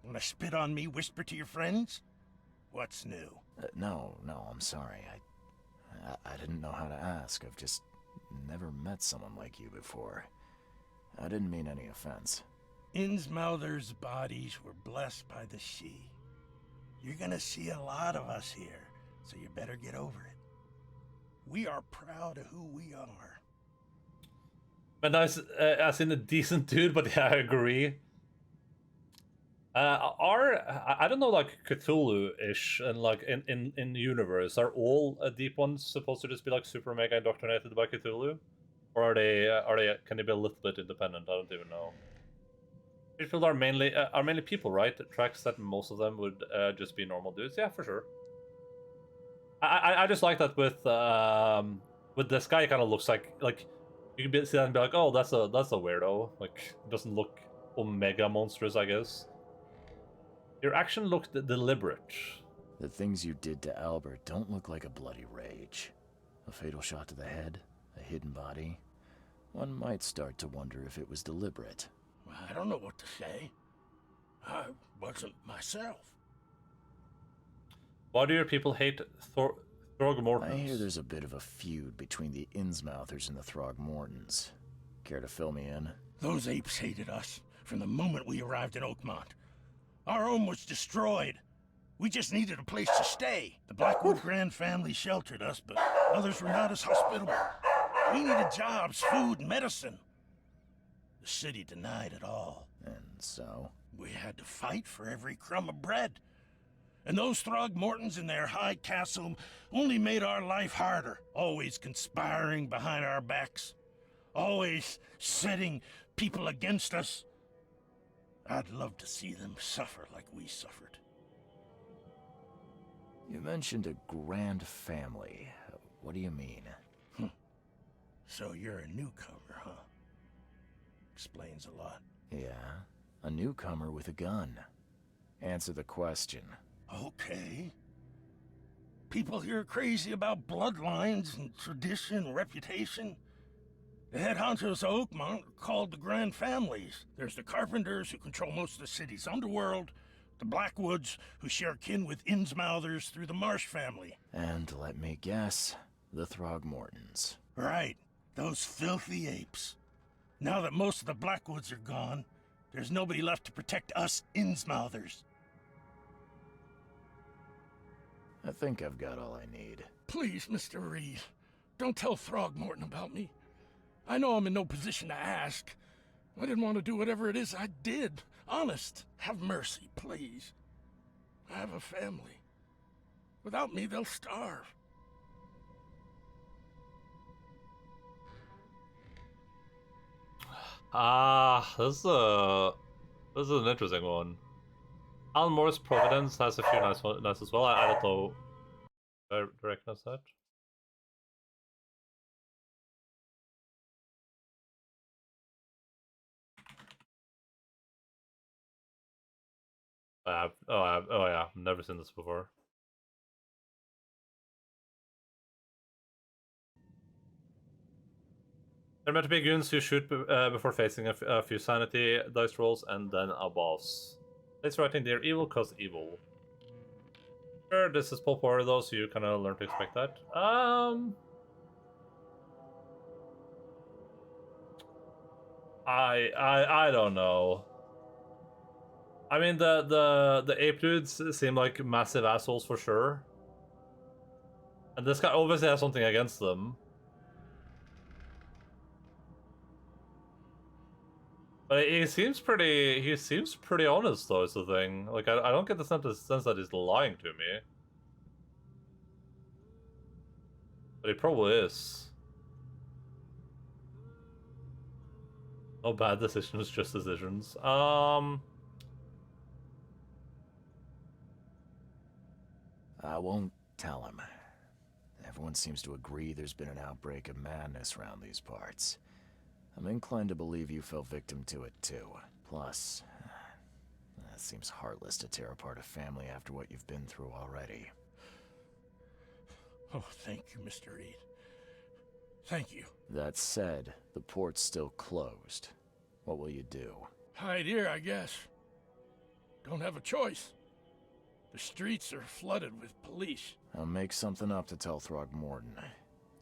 Wanna spit on me, whisper to your friends? What's new? No, I'm sorry. I didn't know how to ask. I've just never met someone like you before. I didn't mean any offense. Innsmouther's bodies were blessed by the sea. You're gonna see a lot of us here, so you better get over it. We are proud of who we are. But nice, as in a decent dude, but yeah, I agree. I don't know, like Cthulhu-ish and like in the universe, are all deep ones supposed to just be like super mega indoctrinated by Cthulhu, or are they can they be a little bit independent? I don't even know. People are mainly people, right? It tracks that most of them would just be normal dudes. Yeah, for sure. I just like that with this guy. He kind of looks like you can see that and be like, oh, that's a weirdo. Like, it doesn't look omega monstrous, I guess. Your action looked deliberate. The things you did to Albert don't look like a bloody rage. A fatal shot to the head, a hidden body. One might start to wonder if it was deliberate. I don't know what to say. I wasn't myself. Why do your people hate Throgmortons? I hear there's a bit of a feud between the Innsmouthers and the Throgmortons. Care to fill me in? Those apes hated us from the moment we arrived in Oakmont. Our home was destroyed. We just needed a place to stay. The Blackwood Grand family sheltered us, but others were not as hospitable. We needed jobs, food, and medicine. The city denied it all. And so? We had to fight for every crumb of bread. And those Throgmortons in their high castle only made our life harder, always conspiring behind our backs, always setting people against us. I'd love to see them suffer like we suffered. You mentioned a grand family. What do you mean? So you're a newcomer, huh? Explains a lot. Yeah, a newcomer with a gun. Answer the question. Okay. People here are crazy about bloodlines and tradition and reputation. The head honchos of Oakmont are called the Grand Families. There's the Carpenters, who control most of the city's underworld, the Blackwoods, who share kin with Innsmouthers through the Marsh family. And let me guess, the Throgmortons. Right, those filthy apes. Now that most of the Blackwoods are gone, there's nobody left to protect us Innsmouthers. I think I've got all I need. Please, Mr. Reed, don't tell Throgmorton about me. I know I'm in no position to ask. I didn't want to do whatever it is I did. Honest, have mercy, please. I have a family. Without me, they'll starve. This is an interesting one. Alan Moore's Providence has a few nice as well. I don't know. I recognize that. Oh yeah, I've never seen this before. They're meant to be goons who shoot before facing a few sanity dice rolls and then a boss. It's writing they're evil cause evil. Sure, this is Paul Porter though, so you kind of learn to expect that. I don't know. I mean, the ape dudes seem like massive assholes for sure, and this guy obviously has something against them. But he seems pretty honest though. Is the thing. Like I don't get the sense that he's lying to me, but he probably is. No bad decisions, just decisions. I won't tell him. Everyone seems to agree there's been an outbreak of madness around these parts. I'm inclined to believe you fell victim to it too. Plus, it seems heartless to tear apart a family after what you've been through already. Oh, thank you, Mr. Reed. Thank you. That said, the port's still closed. What will you do? Hide here, I guess. Don't have a choice. The streets are flooded with police. I'll make something up to tell Throgmorton.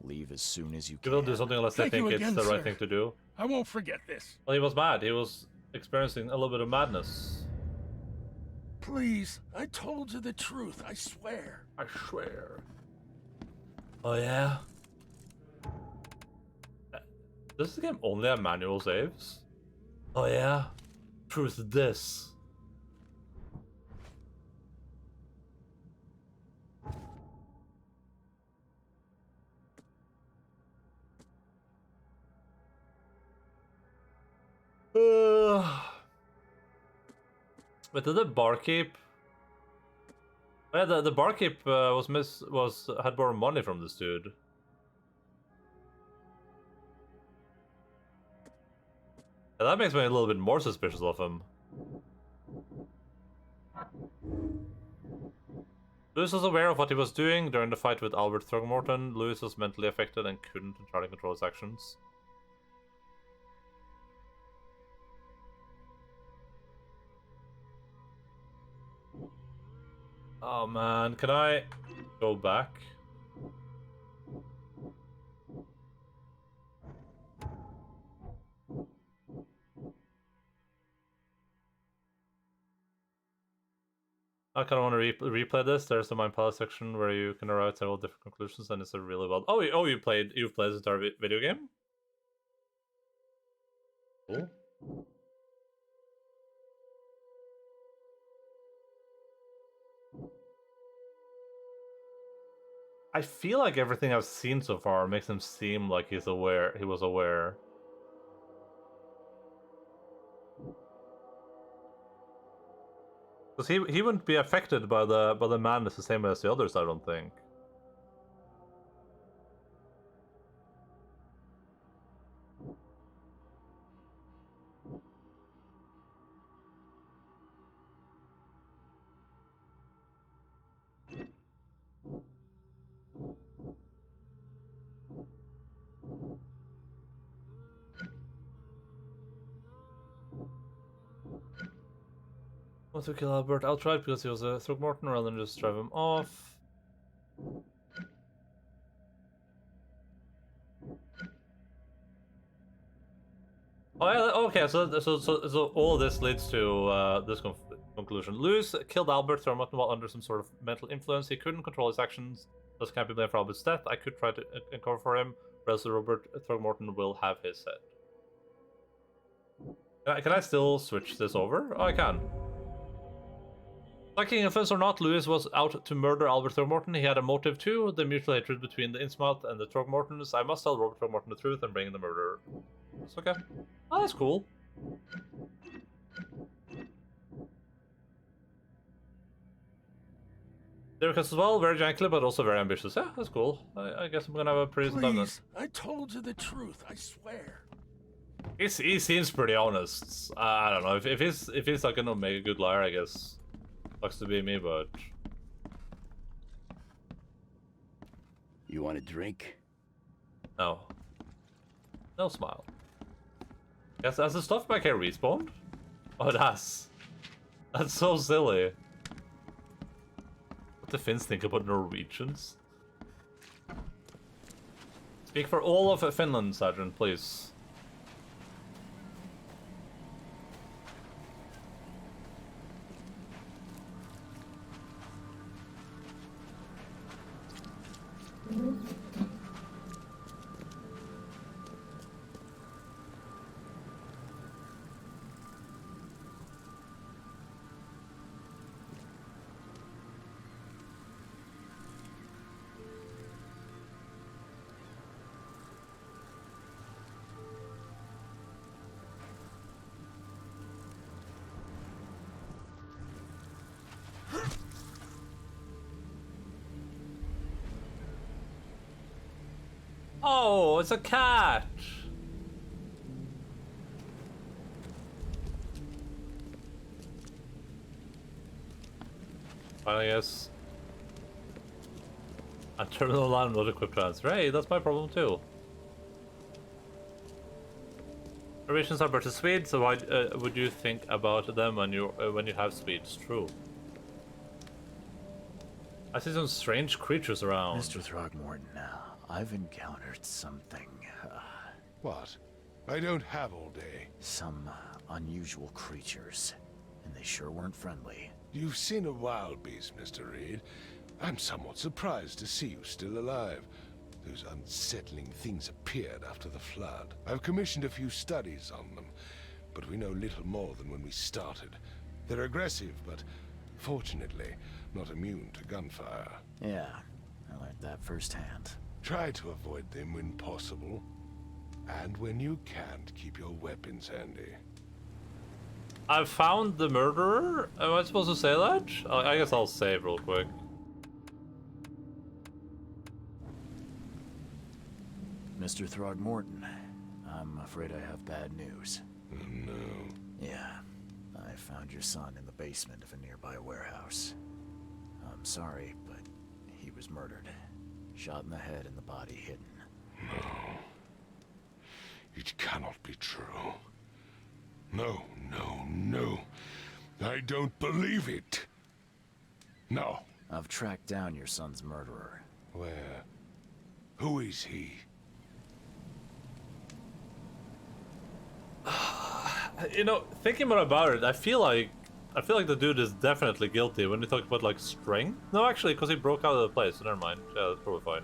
Leave as soon as you You can. will do something unless they think it's the right thing to do. I won't forget this. Well, he was mad. He was experiencing a little bit of madness. Please, I told you the truth, I swear. I swear. Oh yeah? Does this game only have manual saves? Oh yeah? Truth this. But did the barkeep? Oh, yeah, the barkeep had more money from this dude. Yeah, that makes me a little bit more suspicious of him. Lewis was aware of what he was doing during the fight with Albert Throgmorton. Lewis was mentally affected and couldn't entirely control his actions. Oh man, can I go back? I kind of want to replay this. There's the Mind Palace section where you can arrive at several different conclusions, and it's a really well. You've played this entire video game. Cool. I feel like everything I've seen so far makes him seem like he was aware. Because he wouldn't be affected by the madness the same way as the others, I don't think. Want to kill Albert outright because he was a Throgmorton rather than just drive him off. Oh yeah, okay, so all this leads to this conclusion. Lewis killed Albert Throgmorton while under some sort of mental influence. He couldn't control his actions, thus can't be blamed for Albert's death. I could try to uncover for him, or else Robert Throgmorton will have his head. Can I still switch this over? Oh, I can. Liking offense or not, Lewis was out to murder Albert Throgmorton. He had a motive too, the mutual hatred between the Innsmouth and the Throgmortons. I must tell Robert Throgmorton the truth and bring in the murderer. It's okay. Oh, that's cool. Derek as well, very janky, but also very ambitious. Yeah, that's cool. I guess I'm gonna have a pretty good time then. Please, I told you the truth, I swear. He seems pretty honest. I don't know, if he's like an omega good liar, I guess. Sucks to be me, but... You want a drink? No. No smile. Yes, has the stuff back here respawned? Oh, it has. That's so silly. What the Finns think about Norwegians? Speak for all of Finland, Sergeant, please. Oh, it's a cat! Fine, I guess. A terminal line not equipped transfer. Hey, that's my problem too. Norwegians are better Swedes, so why would you think about them when you have Swedes? True. I see some strange creatures around. Mr. Throgmorton, I've encountered something. What? I don't have all day. Some unusual creatures, and they sure weren't friendly. You've seen a wild beast, Mr. Reed. I'm somewhat surprised to see you still alive. Those unsettling things appeared after the flood. I've commissioned a few studies on them, but we know little more than when we started. They're aggressive, but fortunately not immune to gunfire. Yeah, I learned that firsthand. Try to avoid them when possible. And when you can't, keep your weapons handy. I've found the murderer? Am I supposed to say that? I guess I'll save real quick. Mr. Throgmorton, I'm afraid I have bad news. No. Yeah, I found your son in the basement of a nearby warehouse. I'm sorry, but he was murdered. Shot in the head and the body hidden. No. It cannot be true. No, no, no. I don't believe it. No. I've tracked down your son's murderer. Where? Who is he? You know, thinking more about it, I feel like the dude is definitely guilty when we talk about like strength. No, actually, because he broke out of the place. So never mind. Yeah, that's probably fine.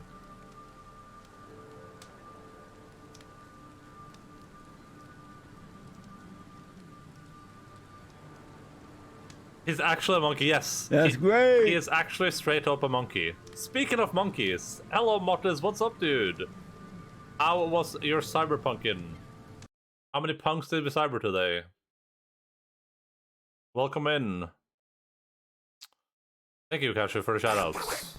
He's actually a monkey, yes. That's great. He is actually straight up a monkey. Speaking of monkeys, hello Mortis, what's up, dude? How was your cyberpunking? How many punks did we cyber today? Welcome in. Thank you, Cashew, for the shoutouts.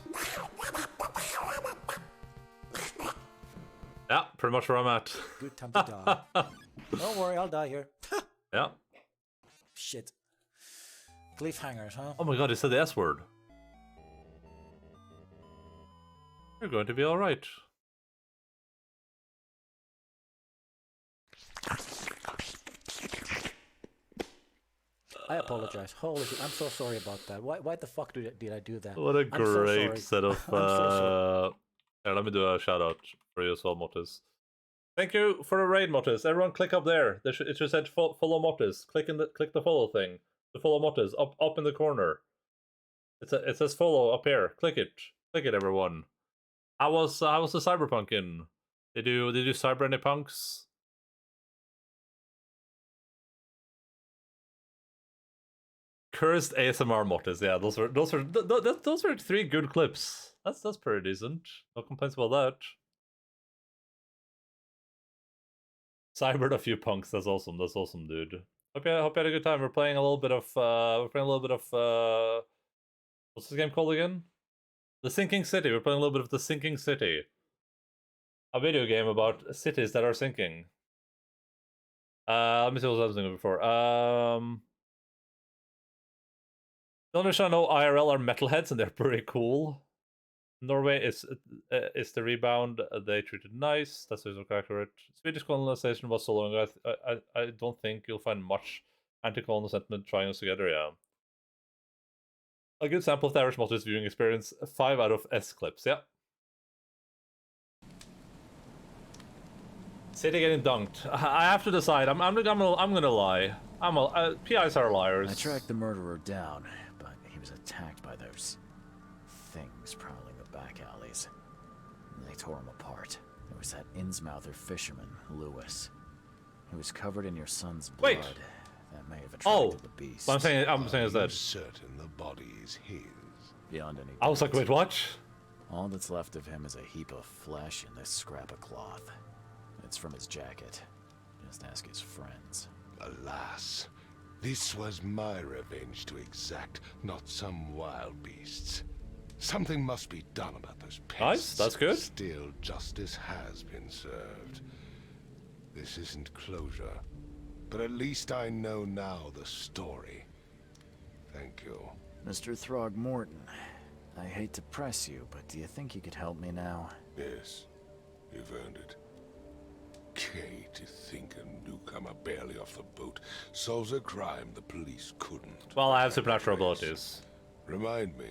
Yeah, pretty much where I'm at. Good time to die. Don't worry, I'll die here. Yeah. Shit. Cliffhangers, huh? Oh my god, he said the S word. You're going to be alright. I apologize. Holy shit, I'm so sorry about that. Why the fuck did I do that? What a great set of... so Here, let me do a shout out for you as well, Mortis. Thank you for the raid, Mortis. Everyone click up there. It should say follow Mortis. Click the follow thing. The follow Mortis up in the corner. It says follow up here. Click it. Click it, everyone. How was the cyberpunking? Did you cyber any punks? Cursed ASMR Mortis. Yeah, those were 3 good clips. That's pretty decent. No complaints about that. Cybered a few punks. That's awesome. That's awesome, dude. Hope you had a good time. We're playing a little bit of what's this game called again? The Sinking City. We're playing a little bit of The Sinking City. A video game about cities that are sinking. Let me see what I was thinking before. The only I know IRL are metalheads, and they're pretty cool. Norway is the rebound. They treated nice. That's also accurate. Swedish colonization was so long. I don't think you'll find much anti-colonial sentiment trying us together. Yeah. A good sample of the average Mortis viewing experience. 5 out of S clips. Yeah. City getting dunked. I have to decide. I'm gonna lie. PIs are liars. I tracked the murderer down, but he was attacked by those things prowling the back alleys. They tore him apart. There was that Innsmouther fisherman, Lewis. He was covered in your son's blood. Wait. That may have attracted the beast. I'm saying is that. Certain the body is his. Beyond any doubt. I was like, wait, what? All that's left of him is a heap of flesh and this scrap of cloth. It's from his jacket. Just ask his friends. Alas, this was my revenge to exact, not some wild beast's. Something must be done about those pests. Nice, that's good. Still, justice has been served. This isn't closure, but at least I know now the story. Thank you. Mr. Throgmorton, I hate to press you, but do you think you could help me now? Yes, you've earned it. Okay, to think a newcomer barely off the boat solves a crime the police couldn't. Well, I have supernatural abilities. Remind me,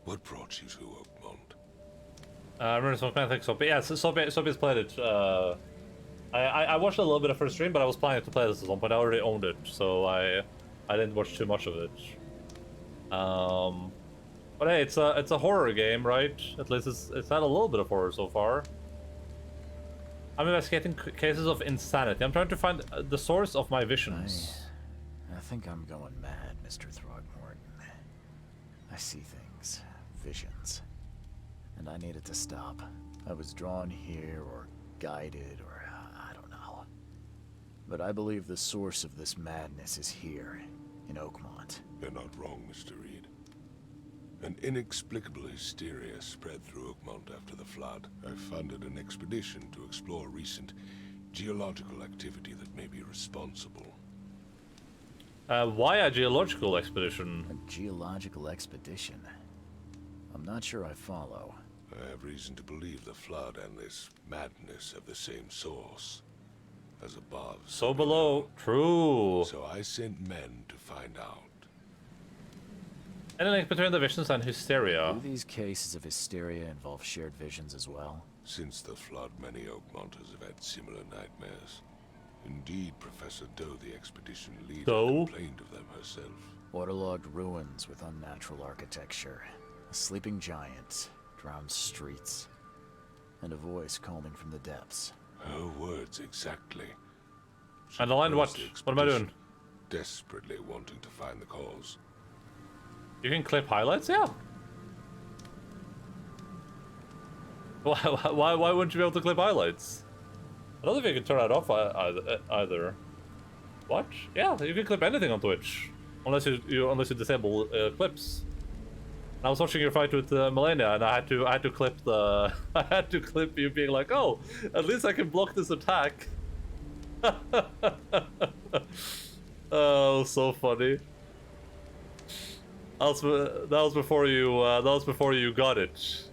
what brought you to Oakmont? I remember some kind of thing. Sophie, yeah, Sophie's played it. I watched a little bit of her stream, but I was planning to play this at some point. I already owned it, so I didn't watch too much of it. But hey, it's a horror game, right? At least it's had a little bit of horror so far. I'm investigating cases of insanity. I'm trying to find the source of my visions. I think I'm going mad, Mr. Throgmorton. I see things, visions, and I needed to stop. I was drawn here, or guided, or I don't know. But I believe the source of this madness is here, in Oakmont. You're not wrong, Mr. Reed. An inexplicable hysteria spread through Oakmont after the flood. I funded an expedition to explore recent geological activity that may be responsible. Why a geological expedition? A geological expedition? I'm not sure I follow. I have reason to believe the flood and this madness have the same source. As above, so below. True. So I sent men to find out. Any link between the visions and hysteria? Do these cases of hysteria involve shared visions as well? Since the flood, many Oakmonters have had similar nightmares. Indeed, Professor Doe, the expedition leader, complained of them herself. Waterlogged ruins with unnatural architecture, a sleeping giant, drowned streets, and a voice calling from the depths. Her words exactly. Endaline, what? What am I doing? Desperately wanting to find the cause. You can clip highlights, yeah. Why wouldn't you be able to clip highlights? I don't think you can turn that off either. What? Yeah, you can clip anything on Twitch, unless you disable clips. And I was watching your fight with Melania, and I had to clip the I had to clip you being like, oh, at least I can block this attack. Oh, so funny. That was before you got it.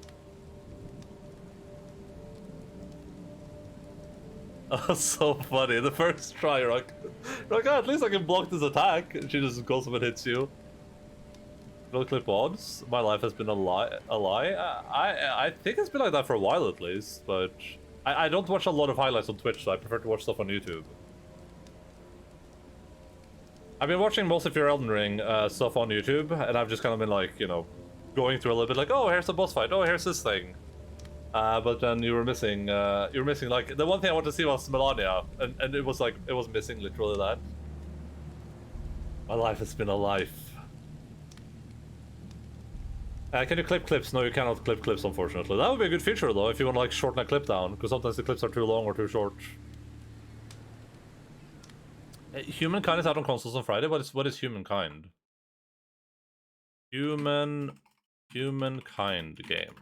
Oh, so funny. The first try, you're like, oh, at least I can block this attack. And she just goes up and hits you. No clip odds. My life has been a lie. I think it's been like that for a while at least, but I don't watch a lot of highlights on Twitch, so I prefer to watch stuff on YouTube. I've been watching most of your Elden Ring stuff on YouTube, and I've just kind of been like, you know, going through a little bit like, oh, here's the boss fight, oh, here's this thing. But then you were missing like, the one thing I wanted to see was Melania, and it was like, it was missing literally that. My life has been a life. Can you clip clips? No, you cannot clip clips, unfortunately. That would be a good feature, though, if you want to like shorten a clip down, because sometimes the clips are too long or too short. Humankind is out on consoles on Friday. What is Humankind? Humankind game.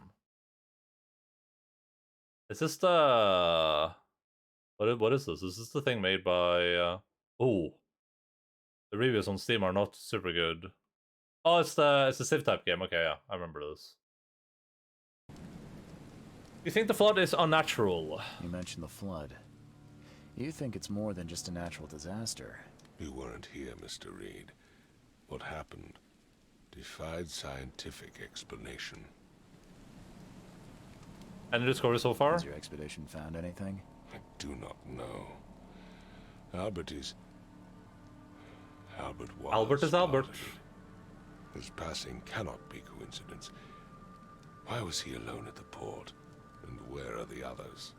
Is this the what is this? Is this the thing made by oh, the reviews on Steam are not super good. Oh, it's the Civ type game. Okay, yeah, I remember this. You think the flood is unnatural? You mentioned the flood. You think it's more than just a natural disaster. You weren't here, Mr. Reed. What happened defied scientific explanation. Any discovery so far? Has your expedition found anything? I do not know. Albert was Albert is Albert. spotted. His passing cannot be coincidence. Why was he alone at the port? And where are the others?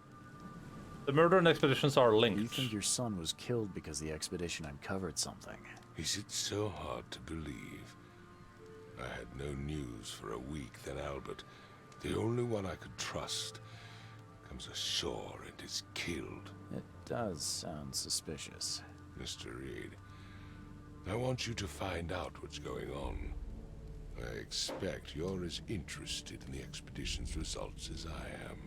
The murder and expeditions are linked. You think your son was killed because the expedition uncovered something? Is it so hard to believe? I had no news for a week, then Albert, the only one I could trust, comes ashore and is killed. It does sound suspicious. Mr. Reed, I want you to find out what's going on. I expect you're as interested in the expedition's results as I am.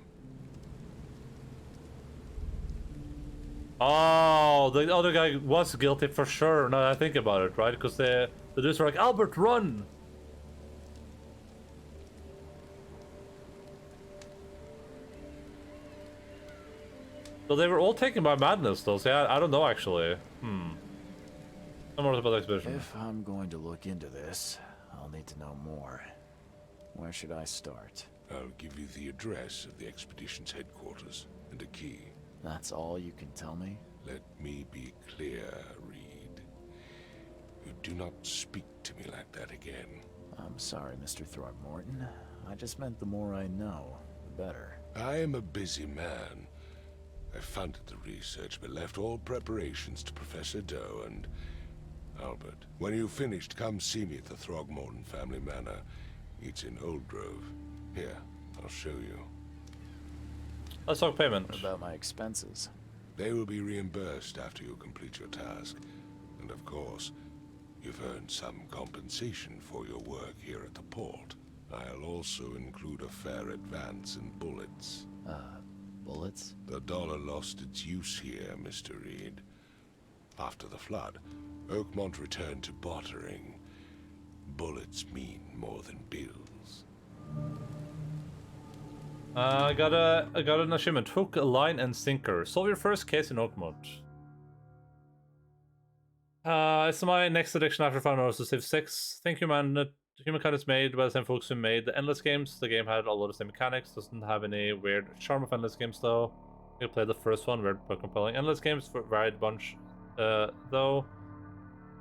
Oh, the other guy was guilty for sure. Now that I think about it, right? Because the dudes were like, Albert, run! So they were all taken by madness, though. So I don't know, actually. I'm more about the expedition. If I'm going to look into this, I'll need to know more. Where should I start? I'll give you the address of the expedition's headquarters and a key. That's all you can tell me? Let me be clear, Reed. You do not speak to me like that again. I'm sorry, Mr. Throgmorton. I just meant the more I know, the better. I am a busy man. I funded the research, but left all preparations to Professor Doe and Albert. When you've finished, come see me at the Throgmorton family manor. It's in Old Grove. Here, I'll show you. Let's talk payment. What about my expenses? They will be reimbursed after you complete your task. And of course, you've earned some compensation for your work here at the port. I'll also include a fair advance in bullets. Bullets? The dollar lost its use here, Mr. Reed. After the flood, Oakmont returned to bartering. Bullets mean more than bills. I got an achievement. Hook, line, and sinker. Solve your first case in Oakmont. It's my next addiction after Final Fantasy Civ 6. Thank you, man. Humankind is made by the same folks who made the Endless games. The game had a lot of the same mechanics. Doesn't have any weird charm of Endless games, though. You played the first one, weird but compelling. Endless games for varied bunch, though.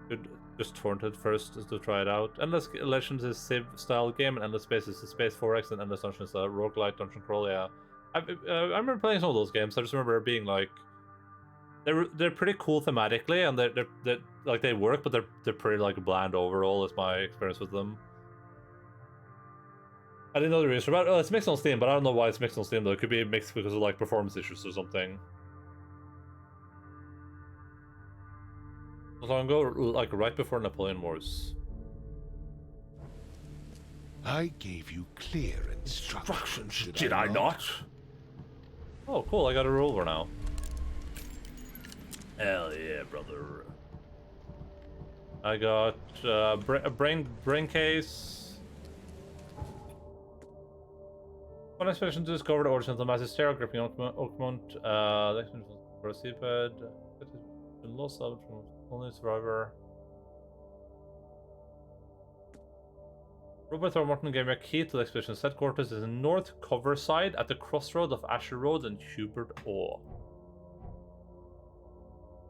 Good. Just torrented first to try it out. Endless Legends is a Civ-style game, and Endless Space is a Space 4X, and Endless Dungeon is a roguelite dungeon crawl, yeah. I remember playing some of those games. I just remember being like... They're pretty cool thematically, and they're like, they work, but they're pretty, like, bland overall, is my experience with them. I didn't know the reason about it. Oh, it's mixed on Steam, but I don't know why it's mixed on Steam, though. It could be mixed because of, like, performance issues or something. So I'm going to go, like, right before Napoleon Wars. I gave you clear instructions, Did I not? Oh, cool, I got a revolver now. Hell yeah, brother. I got a brain case. One expedition to discover the origins of the massive sterile gripping Oakmont. The expedition for a seabed. It has been lost out from only survivor. Robert Throgmorton gave me a key to the expedition's headquarters in the north cover side at the crossroad of Asher Road and Hubert Ore.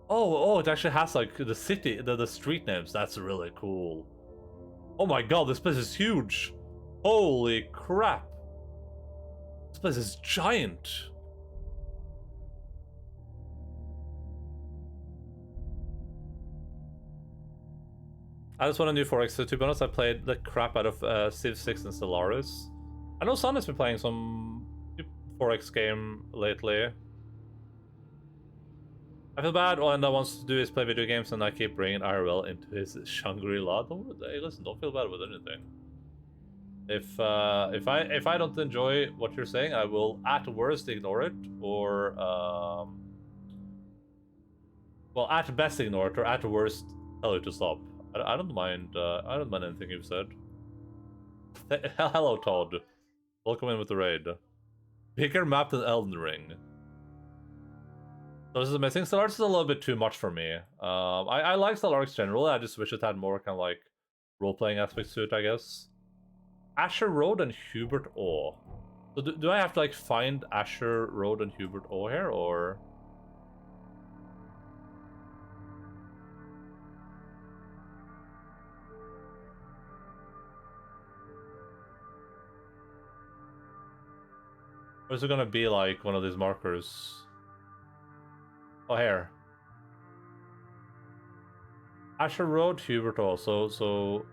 Oh, it actually has like the city, the street names. That's really cool. Oh my god, this place is huge. Holy crap. This place is giant. I just want a new 4X. So to be honest, I played the crap out of Civ 6 and Stellaris. I know Son has been playing some 4X game lately. I feel bad. All Enda wants to do is play video games, and I keep bringing IRL into his Shangri-La. Hey, listen, don't feel bad with anything. If I don't enjoy what you're saying, I will at worst ignore it, or well, at best ignore it, or at worst tell you to stop. I don't mind. I don't mind anything you've said. Hello, Todd. Welcome in with the raid. Bigger map than Elden Ring. So this is amazing. Stellaris is a little bit too much for me. I like Stellaris generally. I just wish it had more kind of like role-playing aspects to it, I guess. Asher Road and Hubert O. So do I have to like find Asher Road and Hubert O here, or? Or is it gonna be like one of these markers? Oh, here. Asher Road, Hubert O. So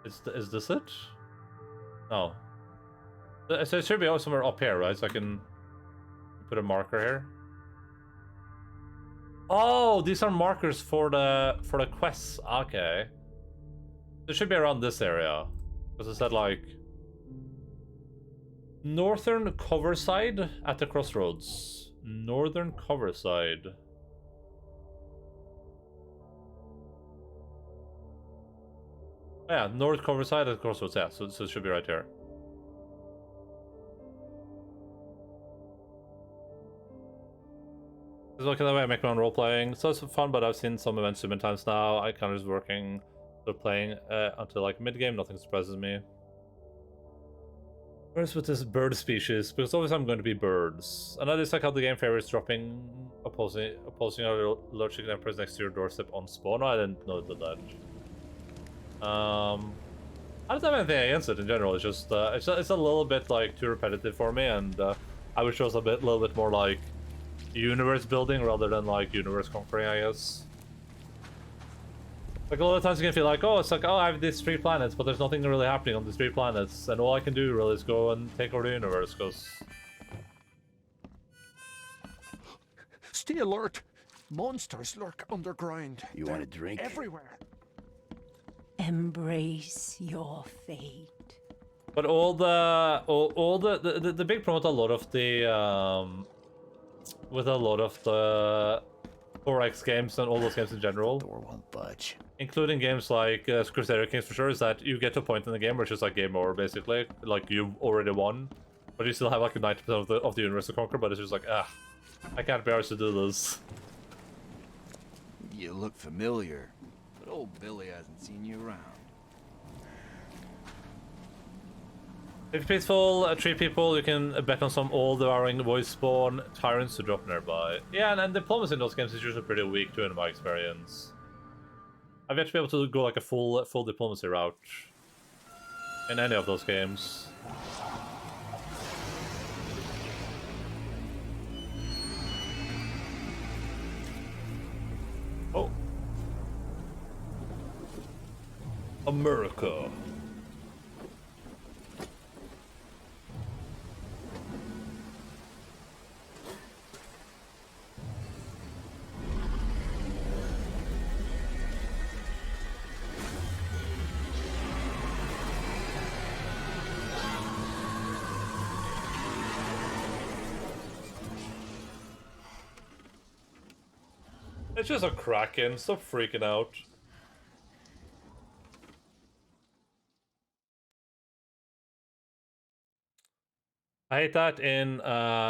is this it? No. So it should be somewhere up here, right? So I can put a marker here. Oh, these are markers for the quests. Okay. It should be around this area, because it said like northern cover side at the crossroads. Northern cover side. Yeah, north cover side at the crossroads. Yeah, so it should be right here. This is like the way I make my own role playing. So it's fun, but I've seen some events too many times now. I kind of just working, so playing until like mid game. Nothing surprises me. Where's with this bird species? Because always I'm going to be birds. And I just like how the game favors dropping opposing other large chicken emperors next to your doorstep on spawn. No, I didn't know it did that. I don't have anything against it in general. It's just it's a little bit like too repetitive for me, and I wish it was a little bit more like universe building rather than like universe conquering, I guess. Like a lot of times you can feel like, oh, it's like, oh, I have these 3 planets, but there's nothing really happening on these 3 planets, and all I can do really is go and take over the universe, because... Stay alert! Monsters lurk underground. You want a drink? Everywhere. Embrace your fate. But all the big problem with a lot of the with a lot of the 4X games and all those games in general, door won't budge, including games like Crusader Kings for sure, is that you get to a point in the game where it's just like game over basically, like you've already won, but you still have like 90% of the universe to conquer. But it's just like, I can't be arsed to do this. You look familiar, but old Billy hasn't seen you around. If peaceful, 3 people, you can bet on some all-devouring voice spawn tyrants to drop nearby. Yeah, and diplomacy in those games is usually pretty weak too, in my experience. I've yet to be able to go like a full diplomacy route in any of those games. Oh. America. It's just a Kraken, stop freaking out. I hate that in,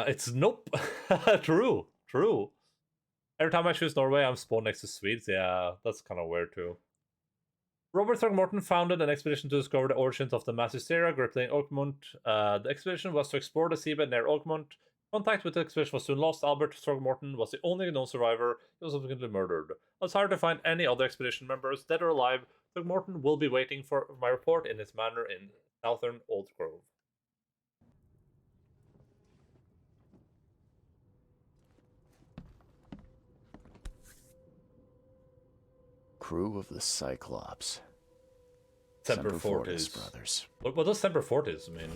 it's nope. True. Every time I choose Norway, I'm spawned next to Swedes. Yeah, that's kind of weird too. Robert Throckmorton founded an expedition to discover the origins of the mass hysteria gripping Oakmont. The expedition was to explore the seabed near Oakmont. Contact with the expedition was soon lost. Albert Throckmorton was the only known survivor. He was subsequently murdered. It's hard to find any other expedition members, dead or alive. Throckmorton will be waiting for my report in his manor in southern Old Grove. crew of the Cyclops. Semper Fortis brothers. What does Semper Fortis mean?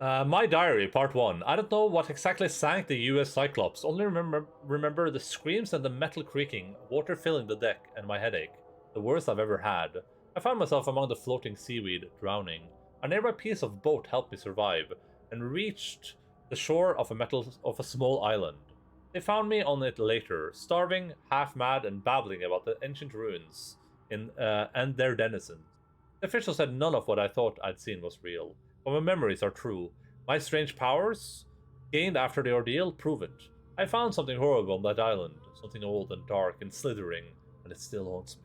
My diary, part 1. I don't know what exactly sank the US Cyclops. Only remember the screams and the metal creaking, water filling the deck, and my headache. The worst I've ever had. I found myself among the floating seaweed, drowning. A nearby piece of boat helped me survive, and reached the shore of a small island. They found me on it later, starving, half-mad, and babbling about the ancient ruins and their denizens. The official said none of what I thought I'd seen was real. But my memories are true. My strange powers, gained after the ordeal, prove it. I found something horrible on that island, something old and dark and slithering, and it still haunts me.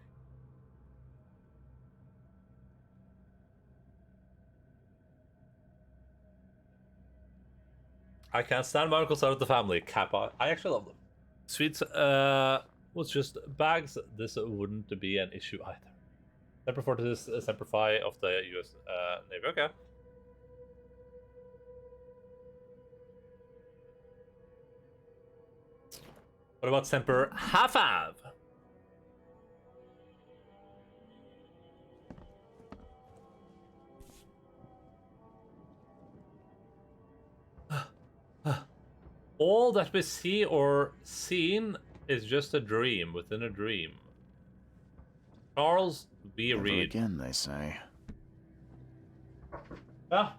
I can't stand my uncles out of the family. Kappa. I actually love them. Sweets was just bags. This wouldn't be an issue either. Semper Fortis, Semper Fi of the US Navy. Okay. What about Semper Half-Av? All that we see or seen is just a dream within a dream. Charles B. Never Reed. again, they say. Ah.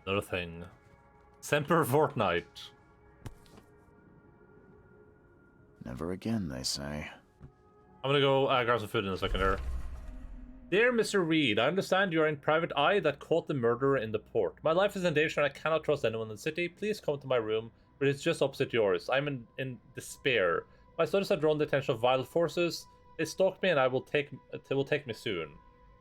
Another thing. Semper Fortnite. Never again, they say. I'm gonna go grab some food in a second here. Dear Mr. Reed, I understand you are in private eye that caught the murderer in the port. My life is in danger and I cannot trust anyone in the city. Please come to my room, but it's just opposite yours. I'm in despair. My studies have drawn the attention of vital forces. They stalk me and it will take me soon.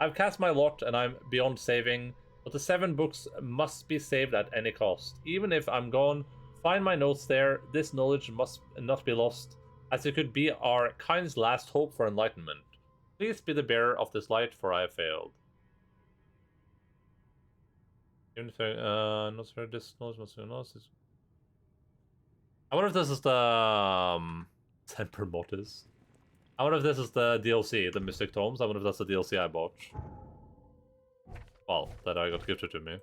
I've cast my lot and I'm beyond saving, but the 7 books must be saved at any cost. Even if I'm gone, find my notes there. This knowledge must not be lost, as it could be our kind's last hope for enlightenment. Please be the bearer of this light, for I have failed. Even if not sure this knowledge must be lost. I wonder if this is the Semper Mortis. I wonder if this is the DLC, the Mystic Tomes. I wonder if that's the DLC I bought. Well, that I got gifted to me.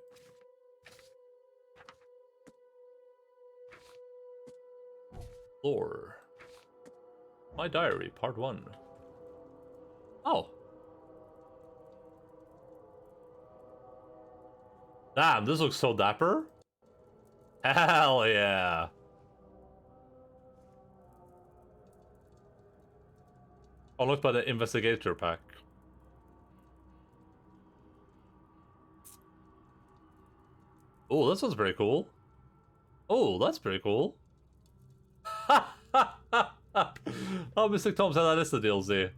Lore. My diary, part 1. Oh. Damn, this looks so dapper. Hell yeah. Unlocked by the Investigator pack. Oh, this one's pretty cool. Oh, that's pretty cool. Oh, Mystic Tom said that is the DLC.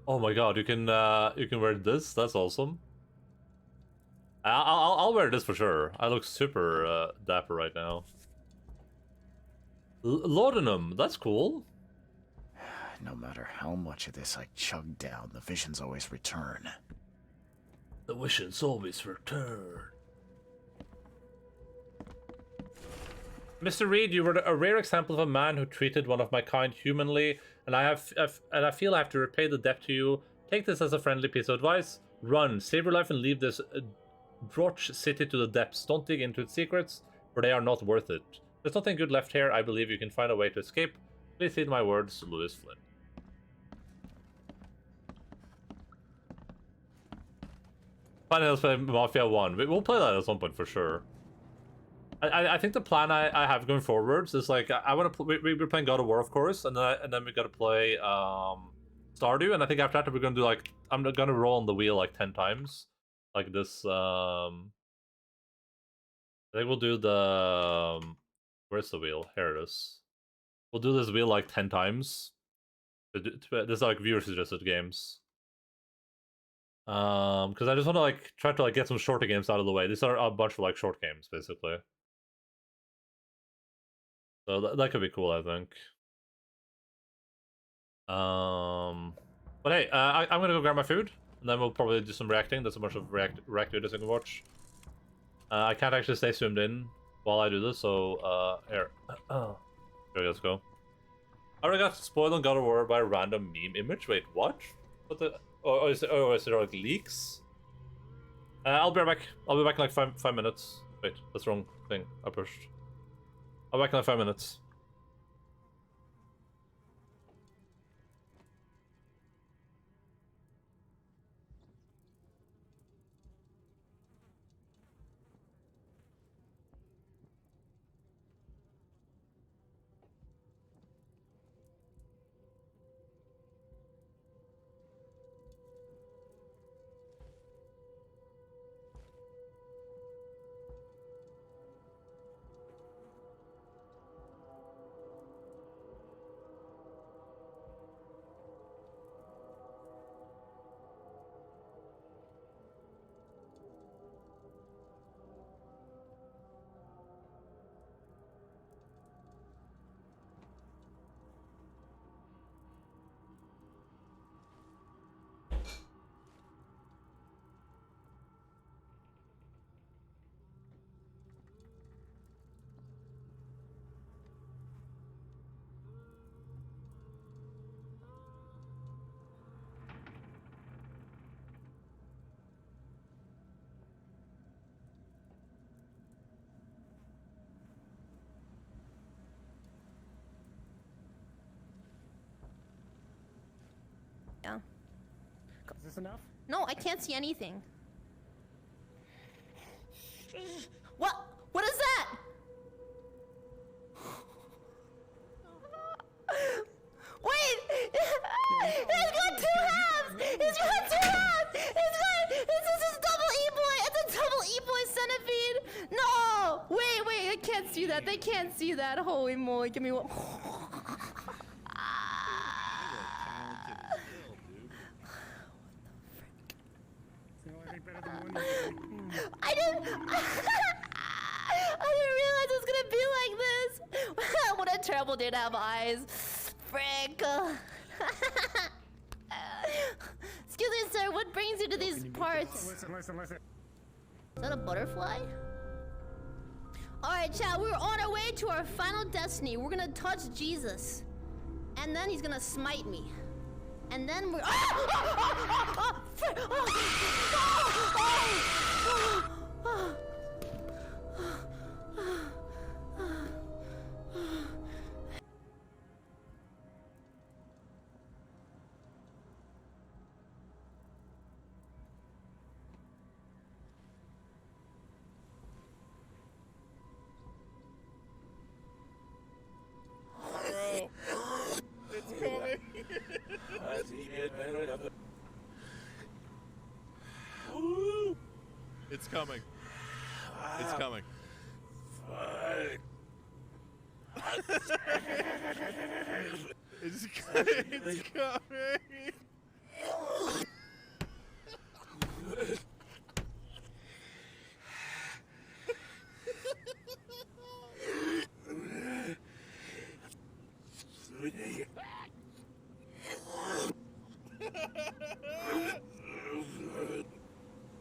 Oh my god, you can wear this. That's awesome. I'll wear this for sure. I look super dapper right now. Laudanum, that's cool. No matter how much of this I chug down, the visions always return. The visions always return. Mr. Reed, you were a rare example of a man who treated one of my kind humanly, and I feel I have to repay the debt to you. Take this as a friendly piece of advice. Run, save your life, and leave this Droch city to the depths. Don't dig into its secrets, for they are not worth it. There's nothing good left here. I believe you can find a way to escape. Please heed my words, Lewis Flynn. Finally, let's play Mafia 1. We'll play that at some point for sure. I think the plan I have going forwards is like I want to we're playing God of War, of course, and then we gotta play Stardew, and I think after that we're gonna do like I'm gonna roll on the wheel like 10 times, like this. I think we'll do the where's the wheel? Here it is. We'll do this wheel like 10 times, There's like viewer suggested games. Because I just want to like try to like get some shorter games out of the way. These are a bunch of like short games basically. So that could be cool, I think. But hey, I'm gonna go grab my food, and then we'll probably do some reacting. There's a bunch of react videos I can watch. I can't actually stay zoomed in while I do this, so here. Here, let's go. I already got spoiled on God of War by a random meme image. Wait, what? What the? Oh, is it like leaks? I'll be right back. I'll be back in like five minutes. Wait, that's the wrong thing I pushed. I'll be back in like 5 minutes. Yeah. Is this enough? No, I can't see anything. What? What is that? Wait! He's got two halves! He's got two halves! This is double E-boy! It's a double E-boy centipede! No! Wait, I can't see that. They can't see that. Holy moly, give me one. I didn't realize it was gonna be like this. What a terrible day to have eyes. Frick. Excuse me, sir. What brings you to these parts? Listen. Is that a butterfly? Alright, chat. We're on our way to our final destiny. We're gonna touch Jesus. And then he's gonna smite me. And then we're... It's coming. It's coming. It's coming. It's coming.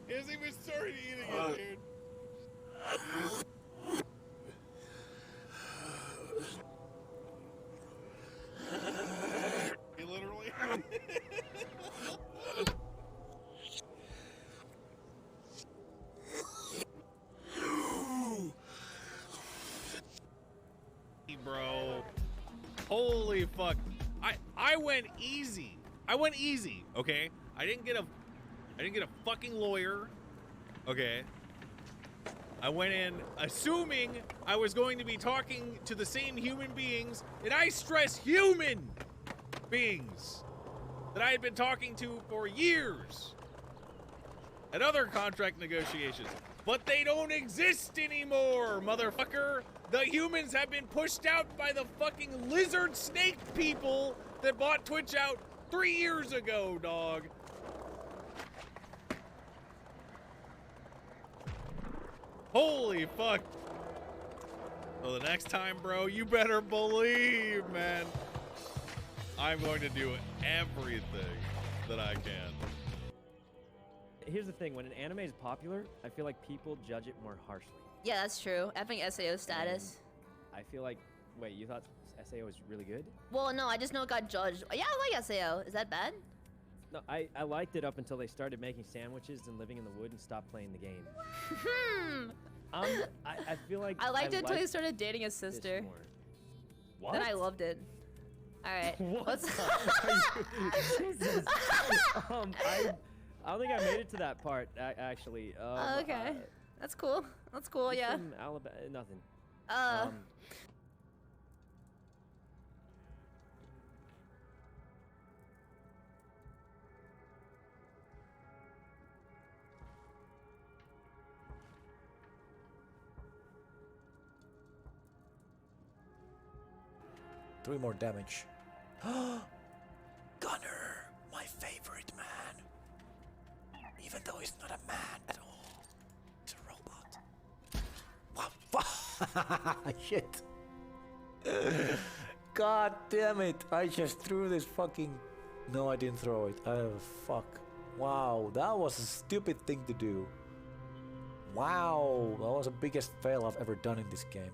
He hasn't even started eating it, dude. He literally... Bro. Holy fuck. I went easy. I went easy, okay? I didn't get a fucking lawyer. Okay. I went in assuming I was going to be talking to the same human beings, and I stress human beings that I had been talking to for years at other contract negotiations. But they don't exist anymore, motherfucker. The humans have been pushed out by the fucking lizard snake people that bought Twitch out 3 years ago, dog. Holy fuck. So the next time, bro, you better believe, man, I'm going to do everything that I can. Here's the thing, when an anime is popular, I feel like people judge it more harshly. Yeah, that's true. I think SAO status. I feel like, wait, you thought SAO was really good? Well, no, I just know it got judged. Yeah, I like SAO. Is that bad? No, I liked it up until they started making sandwiches and living in the wood and stopped playing the game. I feel like I liked it until he started dating his sister. What? Then I loved it. All right. What? I don't think I made it to that part, actually. Okay. That's cool. That's cool, he's yeah. From Alabama, nothing. Three more damage. Gunner, my favorite man. Even though he's not a man at all. He's a robot. Wow. Shit. God damn it. I just threw this fucking... No, I didn't throw it. Oh, fuck. Wow, that was a stupid thing to do. Wow, that was the biggest fail I've ever done in this game.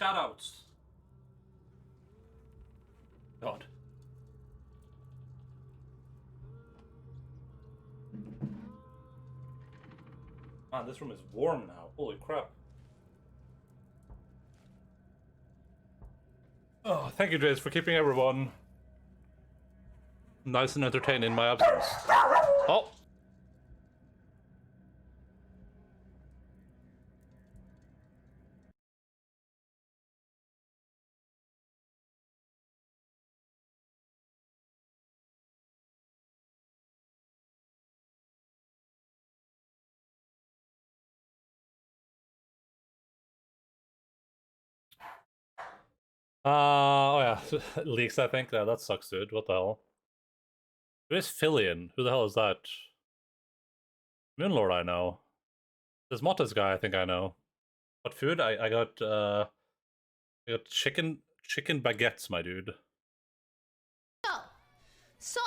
shoutouts. God. Man, this room is warm now. Holy crap. Oh, thank you, Jace, for keeping everyone nice and entertained in my absence. Oh! Oh yeah, leaks, I think. Yeah, that sucks, dude. What the hell? Who is Fillion? Who the hell is that? Moonlord, I know. This Mottes guy, I think I know. What food? I got chicken baguettes, my dude. So,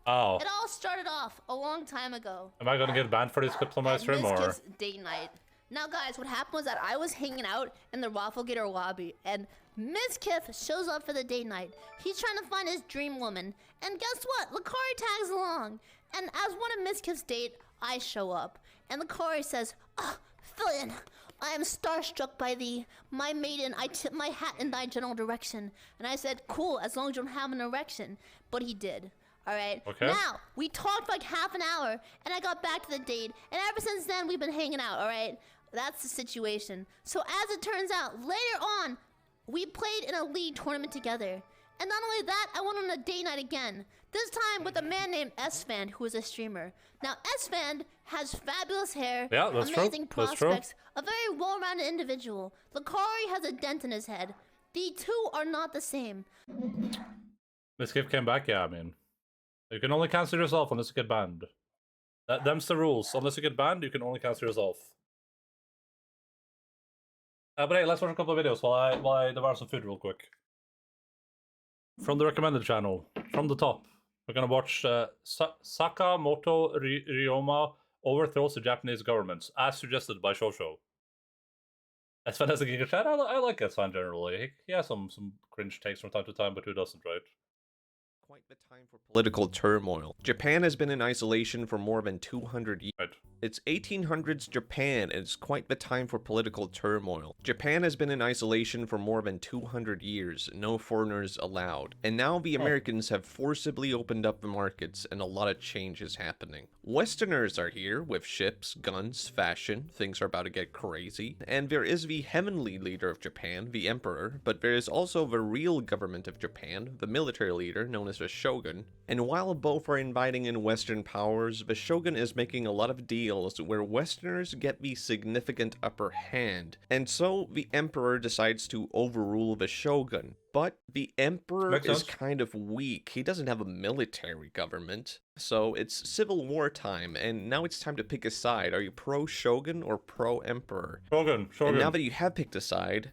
Oh. it all started off a long time ago. Am I gonna get banned for these clips on my stream, or? Date night. Now, guys, what happened was that I was hanging out in the Rafflegator lobby, and Mizkif shows up for the date night. He's trying to find his dream woman, and guess what? Lakari tags along, and as one of Mizkif's date, I show up, and Lakari says, "Ah, Fillion, I am starstruck by thee, my maiden. I tip my hat in thy general direction." And I said, "Cool, as long as you don't have an erection." But he did. All right. Okay. Now, we talked for like half an hour, and I got back to the date, and ever since then, we've been hanging out, all right? That's the situation. So as it turns out, later on, we played in a league tournament together. And not only that, I went on a date night again. This time with a man named S-Fan, who is a streamer. Now, S-Fan has fabulous hair, Yeah, that's amazing true. That's true. prospects, a very well-rounded individual. Lakari has a dent in his head. The two are not the same. Mizkif came back, yeah, I mean. You can only cancel yourself unless you get banned. Them's the rules. Unless you get banned, you can only cancel yourself. But hey, let's watch a couple of videos while I devour some food real quick. From the recommended channel, from the top, we're gonna watch Sakamoto Ryoma overthrows the Japanese government, as suggested by Shosho. S-Fan has a giga chat. I like S-Fan generally. He has some cringe takes from time to time, but who doesn't, right? Quite the time for political turmoil. Japan has been in isolation for more than 200 years. Right. It's 1800s Japan, and it's quite the time for political turmoil. Japan has been in isolation for more than 200 years, no foreigners allowed. And now the Americans have forcibly opened up the markets, and a lot of change is happening. Westerners are here, with ships, guns, fashion, things are about to get crazy. And there is the heavenly leader of Japan, the Emperor, but there is also the real government of Japan, the military leader, known as the Shogun. And while both are inviting in Western powers, the Shogun is making a lot of deals where Westerners get the significant upper hand, and so the Emperor decides to overrule the Shogun. But the Emperor is kind of weak. He doesn't have a military government. So it's Civil War time, and now it's time to pick a side. Are you pro-Shogun or pro-Emperor? Shogun. And now that you have picked a side,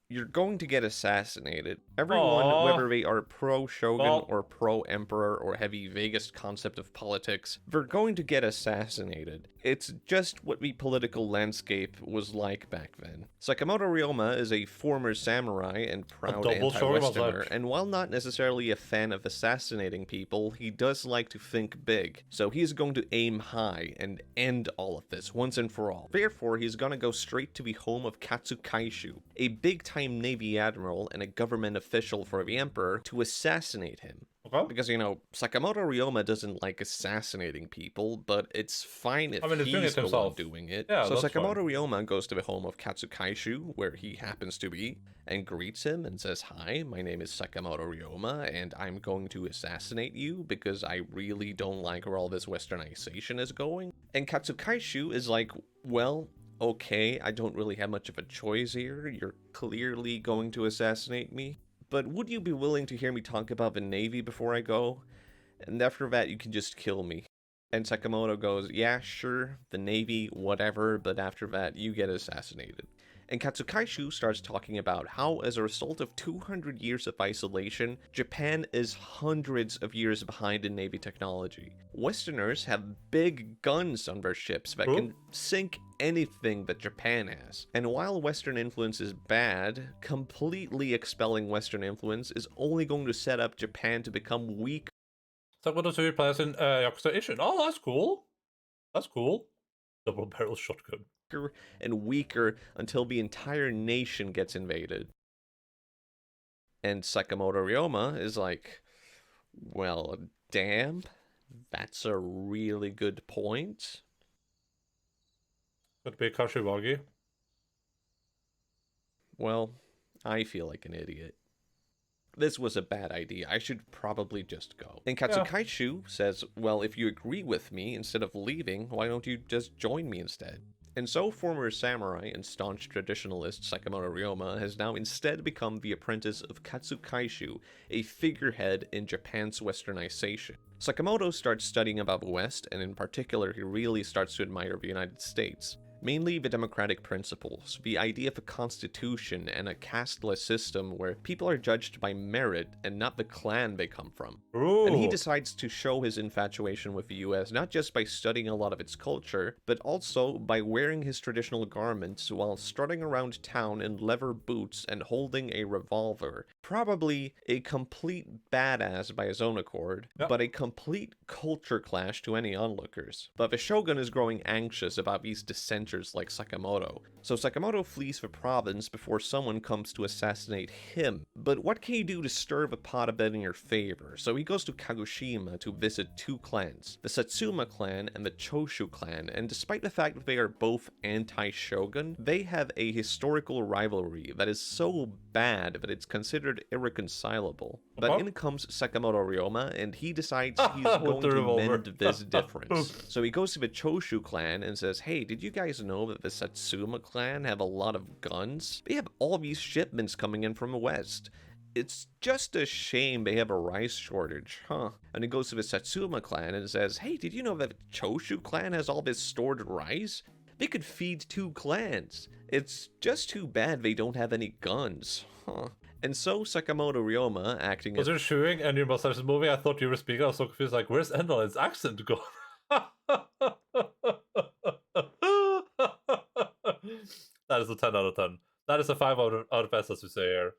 you're going to get assassinated. Everyone, whether they are pro-Shogun or pro-Emperor or have the vaguest concept of politics, they're going to get assassinated. It's just what the political landscape was like back then. Sakamoto Ryoma is a former samurai and proud anti-Westerner, and while not necessarily a fan of assassinating people, he does like to think big. So he's going to aim high and end all of this once and for all. Therefore, he's gonna go straight to the home of Katsukaishu, a big-time Navy admiral and a government official for the Emperor, to assassinate him. Because, you know, Sakamoto Ryoma doesn't like assassinating people, but it's fine if he's the one doing it. Yeah, so Sakamoto Ryoma goes to the home of Katsukaishu, where he happens to be, and greets him and says, "Hi, my name is Sakamoto Ryoma, and I'm going to assassinate you because I really don't like where all this westernization is going." And Katsukaishu is like, "Well, okay, I don't really have much of a choice here. You're clearly going to assassinate me. But would you be willing to hear me talk about the Navy before I go? And after that, you can just kill me." And Sakamoto goes, "Yeah, sure, the Navy, whatever, but after that, you get assassinated." And Katsukaishu starts talking about how, as a result of 200 years of isolation, Japan is hundreds of years behind in Navy technology. Westerners have big guns on their ships that can sink anything that Japan has. And while Western influence is bad, completely expelling Western influence is only going to set up Japan to become weak. Sakamoto Tsuyu plays in Yakuza Ishin. Oh, that's cool. That's cool. Double barrel shotgun. And weaker until the entire nation gets invaded. And Sakamoto Ryoma is like, well, damn, that's a really good point. Could be Kashiwagi. Well, I feel like an idiot. This was a bad idea. I should probably just go. And Katsukaishu says, well, if you agree with me, instead of leaving, why don't you just join me instead? And so former samurai and staunch traditionalist Sakamoto Ryoma has now instead become the apprentice of Katsukaishu, a figurehead in Japan's westernization. Sakamoto starts studying about the West, and in particular he really starts to admire the United States. Mainly the democratic principles, the idea of a constitution and a casteless system where people are judged by merit and not the clan they come from. Ooh. And he decides to show his infatuation with the US not just by studying a lot of its culture, but also by wearing his traditional garments while strutting around town in leather boots and holding a revolver. Probably a complete badass by his own accord, but a complete culture clash to any onlookers. But the shogun is growing anxious about these dissenters like Sakamoto, so Sakamoto flees the province before someone comes to assassinate him. But what can you do to stir the pot a bit in your favor? So he goes to Kagoshima to visit two clans, the Satsuma clan and the Choshu clan, and despite the fact that they are both anti-shogun, they have a historical rivalry that is so bad that it's considered irreconcilable. But in comes Sakamoto Ryoma, and he decides he's going to mend this difference. So he goes to the Choshu clan and says, hey, did you guys know that the Satsuma clan have a lot of guns? They have all these shipments coming in from the west. It's just a shame they have a rice shortage, huh? And he goes to the Satsuma clan and says, hey, did you know that the Choshu clan has all this stored rice? They could feed two clans. It's just too bad they don't have any guns, huh? And so Sakamoto Ryoma, acting as... Was there shooting and you must have this movie? I thought you were speaking. I was so confused, like, where's Endaline's accent gone? That is a 10 out of 10. That is a 5 out of 5, as we say here.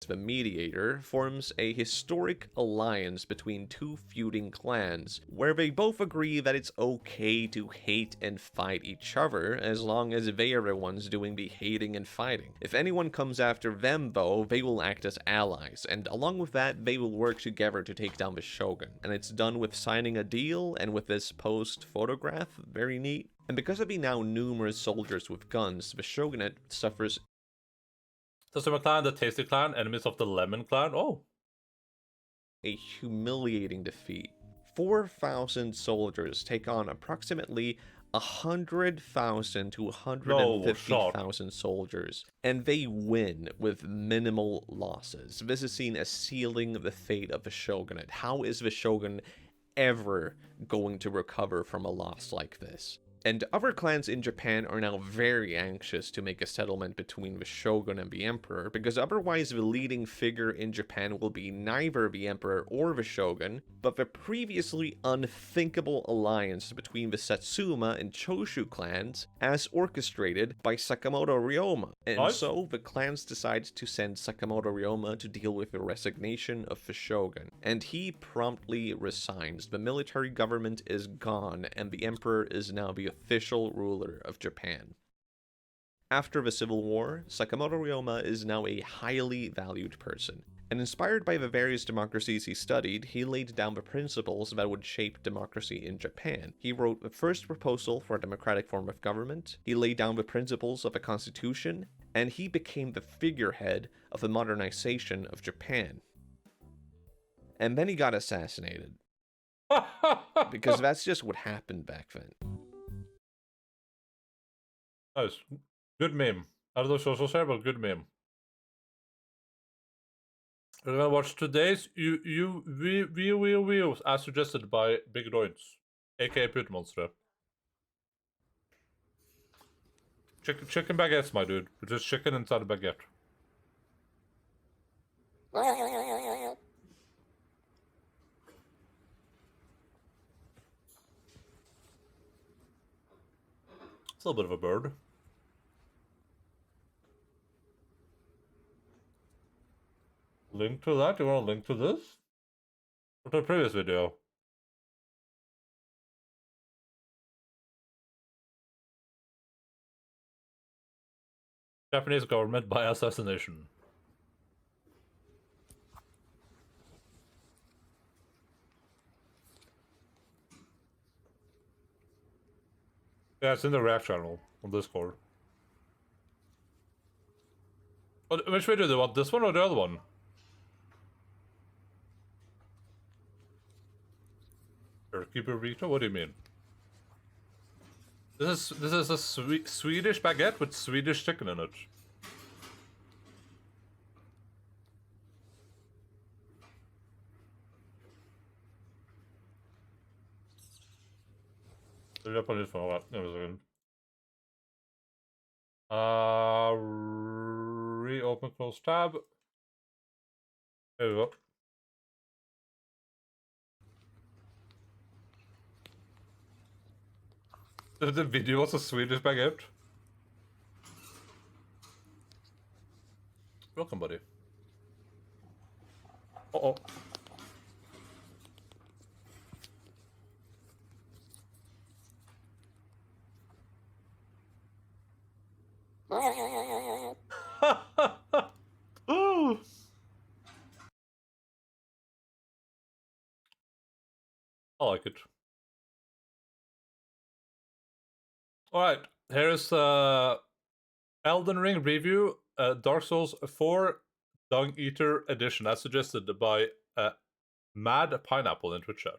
The mediator forms a historic alliance between two feuding clans, where they both agree that it's okay to hate and fight each other as long as they are the ones doing the hating and fighting. If anyone comes after them, though, they will act as allies, and along with that, they will work together to take down the shogun. And it's done with signing a deal and with this post photograph, very neat. And because of the now numerous soldiers with guns, the shogunate suffers Satsuma clan, the Tasty clan, enemies of the Lemon clan. Oh. A humiliating defeat. 4,000 soldiers take on approximately 100,000 to 150,000 soldiers, and they win with minimal losses. This is seen as sealing the fate of the shogunate. How is the shogun ever going to recover from a loss like this? And other clans in Japan are now very anxious to make a settlement between the shogun and the emperor, because otherwise the leading figure in Japan will be neither the emperor or the shogun, but the previously unthinkable alliance between the Satsuma and Choshu clans as orchestrated by Sakamoto Ryoma. And so the clans decide to send Sakamoto Ryoma to deal with the resignation of the shogun, and he promptly resigns. The military government is gone, and the emperor is now the official ruler of Japan. After the Civil War, Sakamoto Ryoma is now a highly valued person, and inspired by the various democracies he studied, he laid down the principles that would shape democracy in Japan. He wrote the first proposal for a democratic form of government, he laid down the principles of a constitution, and he became the figurehead of the modernization of Japan. And then he got assassinated. Because that's just what happened back then. Nice. Good meme. I don't know social share, but good meme. We're gonna watch today's views as suggested by Big Doins, aka Putmonster. Chicken baguettes, my dude. It's just chicken inside a baguette. It's a little bit of a bird. Link to that? You want to link to this? Or to the previous video? Japanese government by assassination. Yeah, it's in the React channel on Discord. Which video do you want? This one or the other one? Turkey burrito? What do you mean? This is a Swedish baguette with Swedish chicken in it. Japanese phone. Alright, give me a second. Reopen close tab. There we go. The video was a Swedish baguette. Welcome, buddy. Uh-oh. I like it. Alright, here's Elden Ring review, Dark Souls 4 Dung Eater Edition, as suggested by Mad Pineapple in Twitch chat.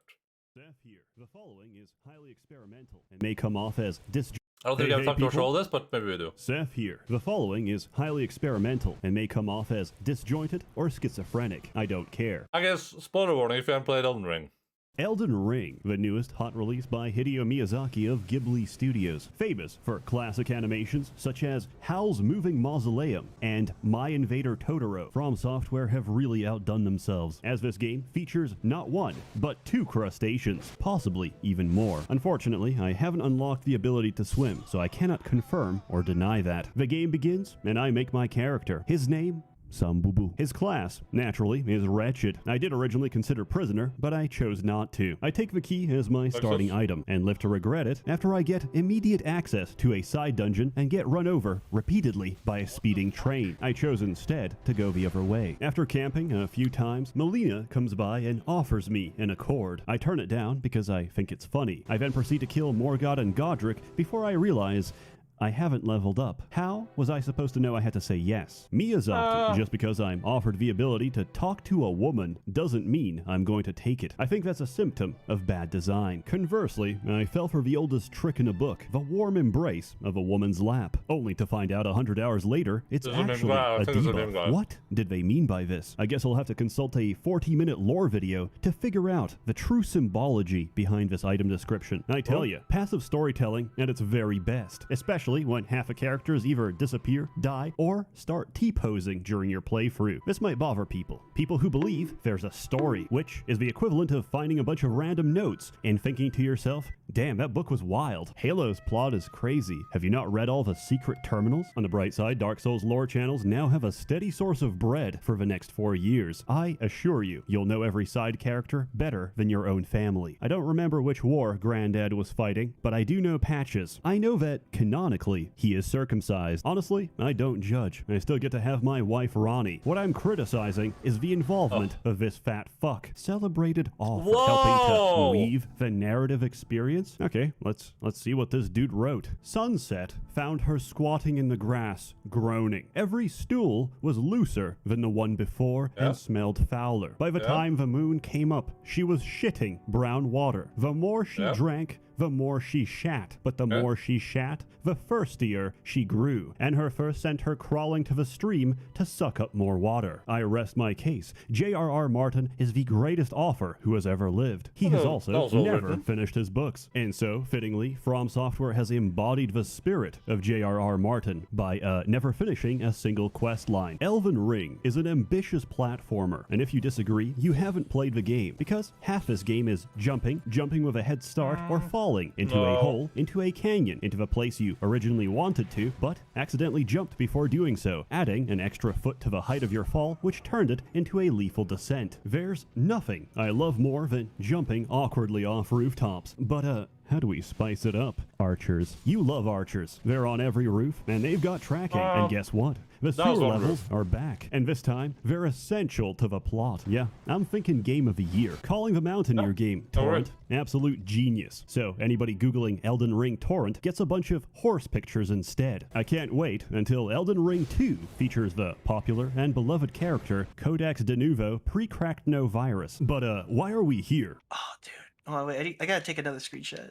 Here, the following is highly experimental and may come off as disjointed. I don't think I have time to watch all this, but maybe we do. Seth here. The following is highly experimental and may come off as disjointed or schizophrenic. I don't care. I guess, spoiler warning if you haven't played Elden Ring. Elden Ring, the newest hot release by Hideo Miyazaki of Ghibli Studios, famous for classic animations such as Howl's Moving Mausoleum and My Invader Totoro. From Software have really outdone themselves, as this game features not one, but 2 crustaceans, possibly even more. Unfortunately, I haven't unlocked the ability to swim, so I cannot confirm or deny that. The game begins, and I make my character. His name? Sambubu. His class, naturally, is wretched. I did originally consider prisoner, but I chose not to. I take the key as my starting item, and live to regret it after I get immediate access to a side dungeon and get run over repeatedly by a speeding train. I chose instead to go the other way. After camping a few times, Melina comes by and offers me an accord. I turn it down because I think it's funny. I then proceed to kill Morgott and Godric before I realize I haven't leveled up. How was I supposed to know I had to say yes? Miyazaki, just because I'm offered the ability to talk to a woman doesn't mean I'm going to take it. I think that's a symptom of bad design. Conversely, I fell for the oldest trick in a book, the warm embrace of a woman's lap, only to find out 100 hours later it's actually a debuff. What did they mean by this? I guess I'll have to consult a 40-minute lore video to figure out the true symbology behind this item description. I tell you, passive storytelling at its very best, especially when half of characters either disappear, die, or start T-posing during your playthrough. This might bother people who believe there's a story, which is the equivalent of finding a bunch of random notes and thinking to yourself, damn, that book was wild. Halo's plot is crazy. Have you not read all the secret terminals? On the bright side, Dark Souls lore channels now have a steady source of bread for the next 4 years. I assure you, you'll know every side character better than your own family. I don't remember which war Granddad was fighting, but I do know Patches. I know that, canonically, he is circumcised. Honestly, I don't judge. I still get to have my wife Ronnie. What I'm criticizing is the involvement of this fat fuck. Celebrated off for helping to weave the narrative experience. Okay, let's see what this dude wrote. Sunset found her squatting in the grass, groaning. Every stool was looser than the one before and smelled fouler. By the time the moon came up, she was shitting brown water. The more she drank, the more she shat. But the more she shat, the thirstier she grew, and her thirst sent her crawling to the stream to suck up more water. I rest my case. J.R.R. Martin is the greatest author who has ever lived. He has also never finished his books. And so, fittingly, From Software has embodied the spirit of J.R.R. Martin by never finishing a single quest line. Elden Ring is an ambitious platformer, and if you disagree, you haven't played the game, because half this game is jumping with a head start, or falling into a hole, into a canyon, into the place you originally wanted to, but accidentally jumped before doing so, adding an extra foot to the height of your fall, which turned it into a lethal descent. There's nothing I love more than jumping awkwardly off rooftops, but how do we spice it up? Archers. You love archers. They're on every roof, and they've got tracking. And guess what? The sewer levels are back. And this time, they're essential to the plot. Yeah, I'm thinking game of the year. Calling the Mountaineer game, Torrent. Absolute genius. So, anybody Googling Elden Ring Torrent gets a bunch of horse pictures instead. I can't wait until Elden Ring 2 features the popular and beloved character Codex de Nuvo Pre-Cracked No Virus. But, why are we here? Oh, dude. Oh, wait, I gotta take another screenshot.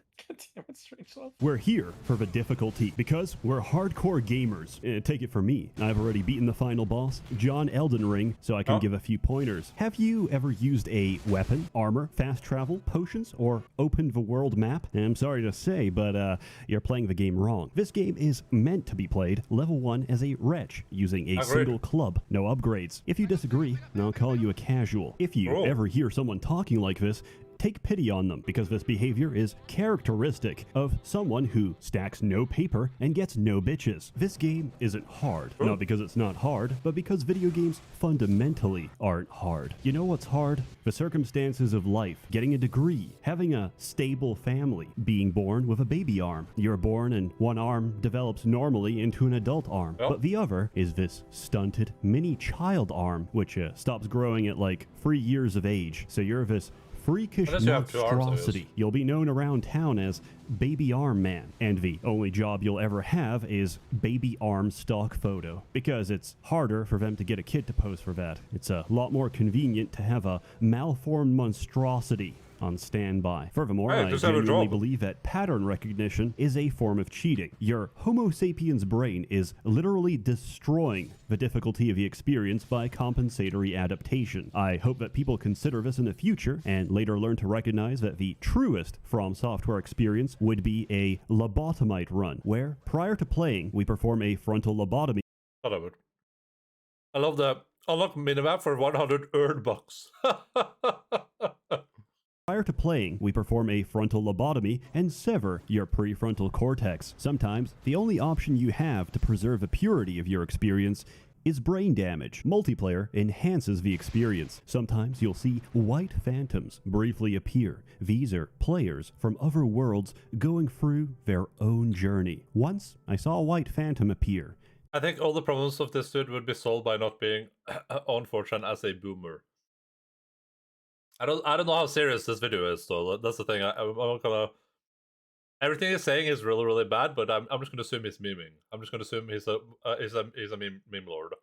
We're here for the difficulty because we're hardcore gamers. Take it from me. I've already beaten the final boss, John Elden Ring, so I can give a few pointers. Have you ever used a weapon, armor, fast travel, potions, or opened the world map? I'm sorry to say, but you're playing the game wrong. This game is meant to be played level 1 as a wretch, using a single club, no upgrades. If you disagree, I'll call you a casual. If you ever hear someone talking like this, take pity on them, because this behavior is characteristic of someone who stacks no paper and gets no bitches. This game isn't hard, not because it's not hard, but because video games fundamentally aren't hard. You know what's hard? The circumstances of life, getting a degree, having a stable family, being born with a baby arm. You're born and one arm develops normally into an adult arm, but the other is this stunted mini child arm, which stops growing at like 3 years of age. So you're this freakish monstrosity. You'll be known around town as Baby Arm Man, and the only job you'll ever have is baby arm stock photo, because it's harder for them to get a kid to pose for that. It's a lot more convenient to have a malformed monstrosity on standby. Furthermore, I genuinely believe that pattern recognition is a form of cheating. Your Homo sapiens brain is literally destroying the difficulty of the experience by compensatory adaptation. I hope that people consider this in the future and later learn to recognize that the truest From Software experience would be a lobotomite run, where prior to playing, we perform a frontal lobotomy. I love that. Unlock minimap for 100 earned bucks. Prior to playing, we perform a frontal lobotomy and sever your prefrontal cortex. Sometimes, the only option you have to preserve the purity of your experience is brain damage. Multiplayer enhances the experience. Sometimes you'll see white phantoms briefly appear. These are players from other worlds going through their own journey. Once, I saw a white phantom appear. I think all the problems of this dude would be solved by not being on 4chan as a boomer. I don't know how serious this video is, though. That's the thing. I'm gonna. Everything he's saying is really, really bad, but I'm just gonna assume he's memeing. I'm just gonna assume he's a meme lord.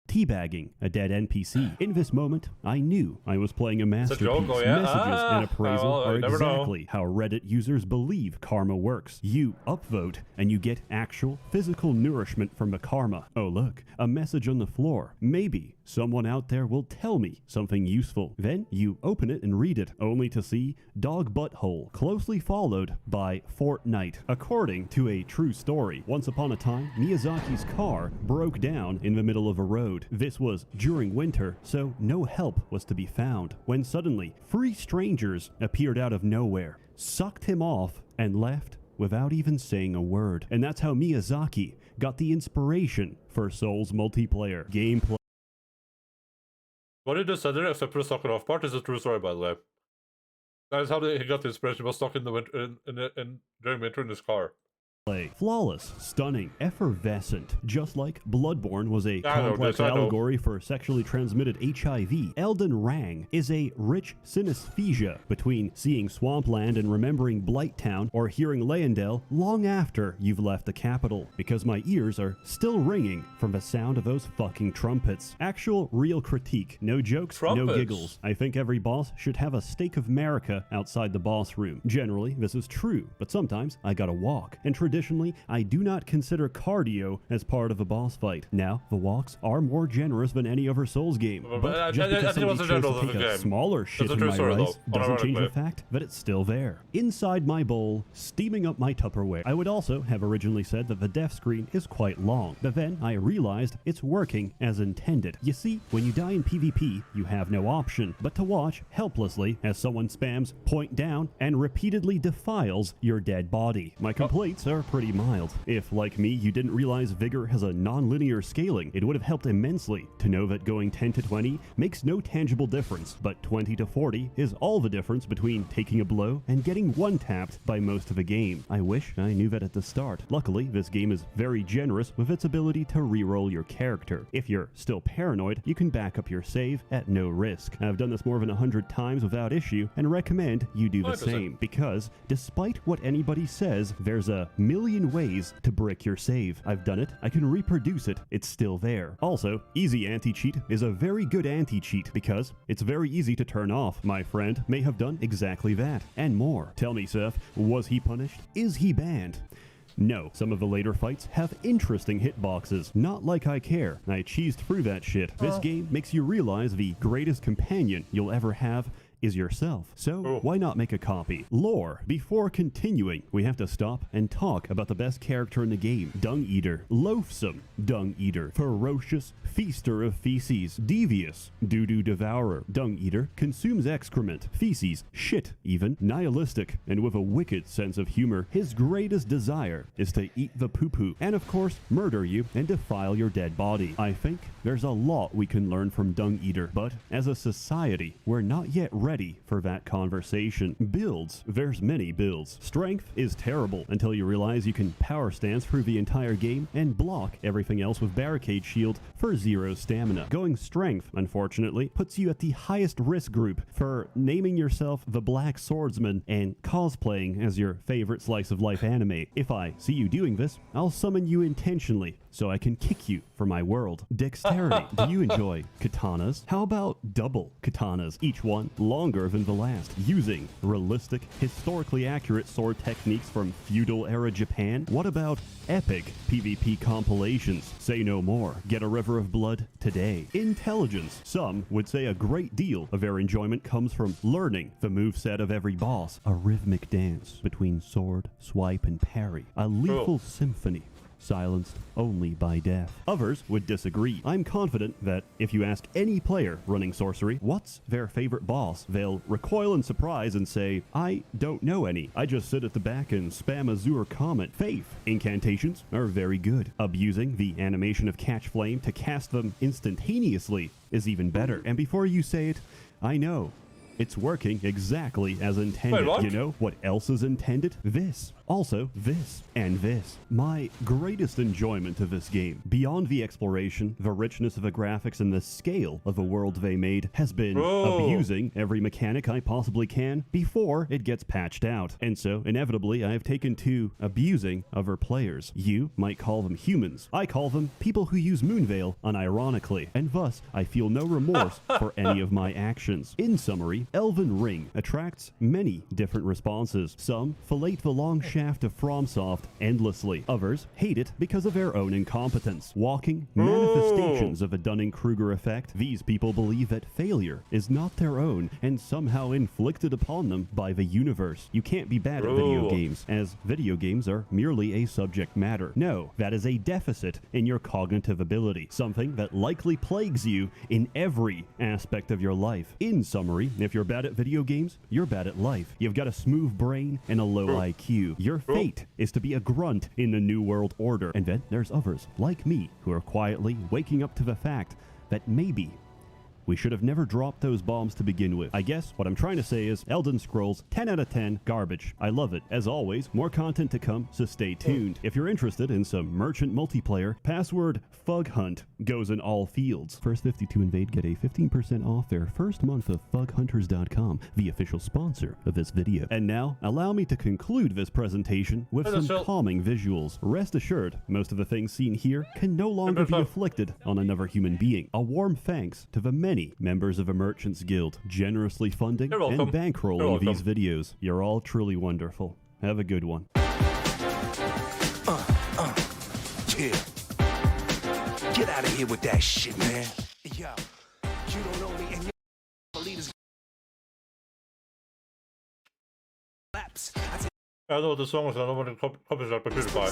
Teabagging a dead NPC. In this moment, I knew I was playing a masterpiece. Oh, yeah? Messages and appraisal well, are exactly how Reddit users believe karma works. You upvote, and you get actual physical nourishment from the karma. Oh look, a message on the floor. Maybe someone out there will tell me something useful. Then you open it and read it, only to see dog butthole, closely followed by Fortnite. According to a true story, once upon a time, Miyazaki's car broke down in the middle of a road. This was during winter, so no help was to be found, when suddenly 3 strangers appeared out of nowhere, sucked him off, and left without even saying a word. And that's how Miyazaki got the inspiration for Souls multiplayer gameplay. What did you say there, except for the sucking off part, is a true story, by the way. That is how he got the inspiration. He was stuck in the winter, during winter in his car. Flawless, stunning, effervescent. Just like Bloodborne was a I know complex this, I know. allegory for sexually transmitted HIV, Elden Ring is a rich synesthesia between seeing Swampland and remembering Blighttown or hearing Leyendell long after you've left the capital, because my ears are still ringing from the sound of those fucking trumpets. Actual real critique. No jokes, no Trumpets. giggles. I think every boss should have a stake of America outside the boss room. Generally, this is true, but sometimes I gotta walk. And traditionally, I do not consider cardio as part of a boss fight. Now, the walks are more generous than any other Souls game. But just because somebody chose to take a smaller shit in my rice doesn't change the fact that it's still there. Inside my bowl, steaming up my Tupperware. I would also have originally said that the death screen is quite long, but then I realized it's working as intended. You see, when you die in PvP, you have no option but to watch helplessly as someone spams point down and repeatedly defiles your dead body. My complaints are pretty mild. If, like me, you didn't realize Vigor has a non-linear scaling, it would have helped immensely to know that going 10 to 20 makes no tangible difference, but 20 to 40 is all the difference between taking a blow and getting one-tapped by most of the game. I wish I knew that at the start. Luckily, this game is very generous with its ability to reroll your character. If you're still paranoid, you can back up your save at no risk. I've done this more than 100 times without issue and recommend you do the 100%. same, because despite what anybody says, there's a million ways to brick your save. I've done it, I can reproduce it, it's still there. Also, easy anti-cheat is a very good anti-cheat because it's very easy to turn off. My friend may have done exactly that, and more. Tell me, Seth, was he punished? Is he banned? No, some of the later fights have interesting hitboxes. Not like I care. I cheesed through that shit. This game makes you realize the greatest companion you'll ever have is yourself. So why not make a copy? Lore. Before continuing, we have to stop and talk about the best character in the game. Dung Eater. Loathsome Dung Eater. Ferocious feaster of feces. Devious doo-doo devourer. Dung Eater consumes excrement, feces, shit even. Nihilistic and with a wicked sense of humor. His greatest desire is to eat the poo-poo and of course murder you and defile your dead body. I think there's a lot we can learn from Dung Eater, but as a society, we're not yet ready for that conversation. Builds. There's many builds. Strength is terrible until you realize you can power stance through the entire game and block everything else with barricade shield for 0 stamina. Going strength, unfortunately, puts you at the highest risk group for naming yourself the Black Swordsman and cosplaying as your favorite slice of life anime. If I see you doing this, I'll summon you intentionally so I can kick you for my world. Dexterity. Do you enjoy katanas? How about double katanas, each one longer than the last, using realistic, historically accurate sword techniques from feudal-era Japan? What about epic PvP compilations? Say no more. Get a river of blood today. Intelligence. Some would say a great deal of their enjoyment comes from learning the moveset of every boss. A rhythmic dance between sword, swipe, and parry. A lethal symphony silenced only by death. Others would disagree. I'm confident that if you ask any player running sorcery what's their favorite boss, they'll recoil in surprise and say, I don't know any. I just sit at the back and spam Azure Comet. Faith. Incantations are very good. Abusing the animation of Catch Flame to cast them instantaneously is even better. And before you say it, I know. It's working exactly as intended. Wait, what? You know what else is intended? This. Also, this and this. My greatest enjoyment of this game, beyond the exploration, the richness of the graphics, and the scale of the world they made, has been abusing every mechanic I possibly can before it gets patched out. And so, inevitably, I have taken to abusing other players. You might call them humans. I call them people who use Moonveil unironically, and thus, I feel no remorse for any of my actions. In summary, Elden Ring attracts many different responses. Some fillet the long shaft of FromSoft endlessly. Others hate it because of their own incompetence. Walking manifestations of a Dunning-Kruger effect, these people believe that failure is not their own and somehow inflicted upon them by the universe. You can't be bad at video games, as video games are merely a subject matter. No, that is a deficit in your cognitive ability, something that likely plagues you in every aspect of your life. In summary, if you're bad at video games, you're bad at life. You've got a smooth brain and a low IQ. Your fate is to be a grunt in the New World Order. And then there's others, like me, who are quietly waking up to the fact that maybe We should have never dropped those bombs to begin with. I guess what I'm trying to say is Elden Scrolls 10 out of 10 garbage. I love it. As always, more content to come, so stay tuned. If you're interested in some merchant multiplayer, password FUGHUNT goes in all fields. First 50 to invade get a 15% off their first month of FUGHunters.com, the official sponsor of this video. And now, allow me to conclude this presentation with some calming visuals. Rest assured, most of the things seen here can no longer be afflicted on another human being. A warm thanks to the many members of a Merchants Guild generously funding and bankrolling these videos. You're all truly wonderful. Have a good one. Yeah. Get out of here with that shit, man. Yo, you don't know me and you believe this. Laps. I don't know what the song is, I don't know what the copies are produced by.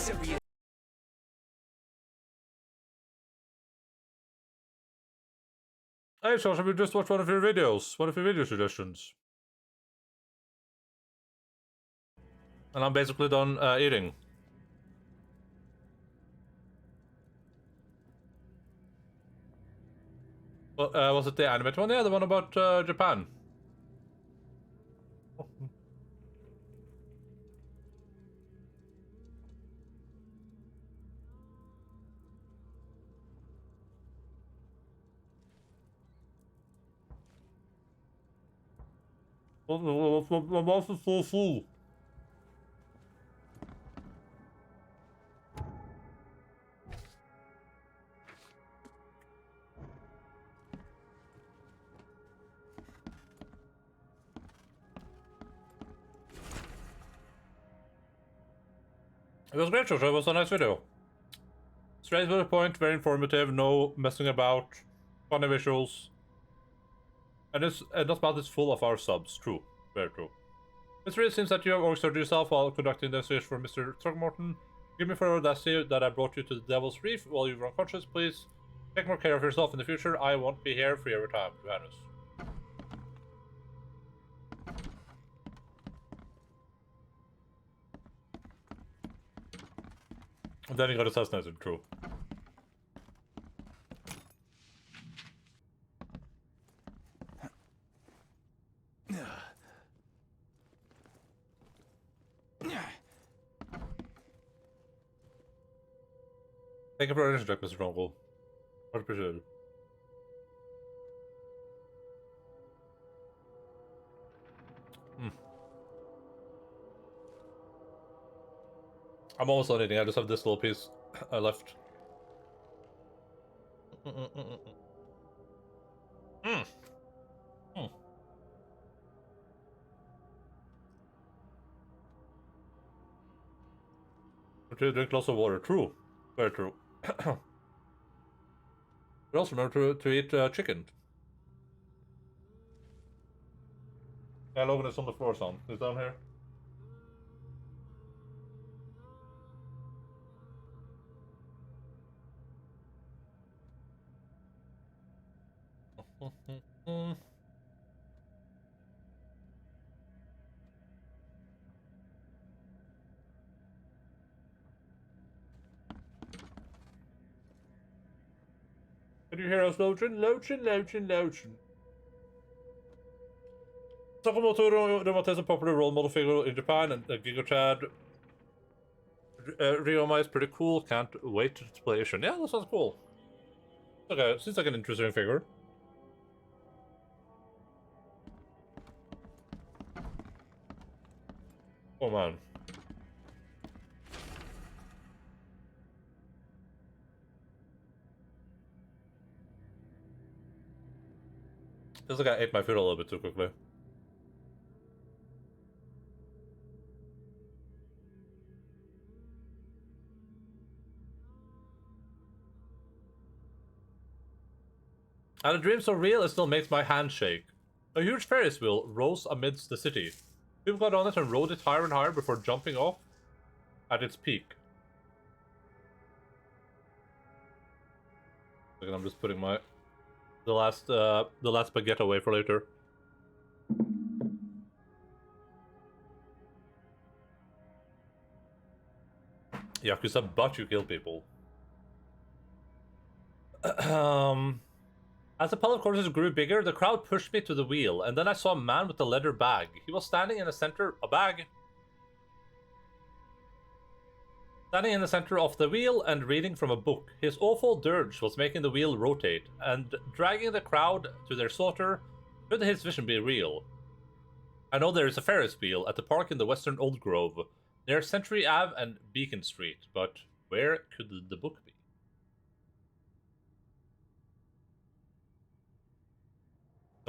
Hey, so have you just watched one of your videos? One of your video suggestions? And I'm basically done eating. Well, was it the animated one? Yeah, the one about Japan. My mouth is so full. It was great, Joshua. It was a nice video. Straight to the point, very informative, no messing about, funny visuals. And that mouth is full of our subs. True. Very true. It really seems that you have orchestrated yourself while conducting the search for Mr. Throgmorton. Give me for audacity that I brought you to the Devil's Reef while you were unconscious. Please take more care of yourself in the future. I won't be here for you every time, Johannes. And then he got assassinated, true. Thank you for your check, Mr. Uncle. Much appreciated. I'm almost done eating. I just have this little piece left. To drink lots of water. True. Very true. But also remember to eat chicken. Yeah, Logan is on the floor, son. He's down here. Can you hear us, Lochin? Lochin, Lochin, Lochin. Sakamoto Rumata is a popular role model figure in Japan, and Giga Chad Ryoma is pretty cool. Can't wait to play Ishin. Yeah, that sounds cool. Okay, seems like an interesting figure. Oh man. Feels like I ate my food a little bit too quickly. And a dream so real it still makes my hand shake. A huge Ferris wheel rose amidst the city. People got on it and rode it higher and higher before jumping off at its peak. Look, I'm just putting my the last baguette away for later. Yakuza, but you kill people. As the pile of corpses grew bigger, the crowd pushed me to the wheel, and then I saw a man with a leather bag. He was standing in the center of the wheel and reading from a book. His awful dirge was making the wheel rotate and dragging the crowd to their slaughter. Should his vision be real? I know there is a Ferris wheel at the park in the western Old Grove, near Century Ave and Beacon Street, but where could the book be?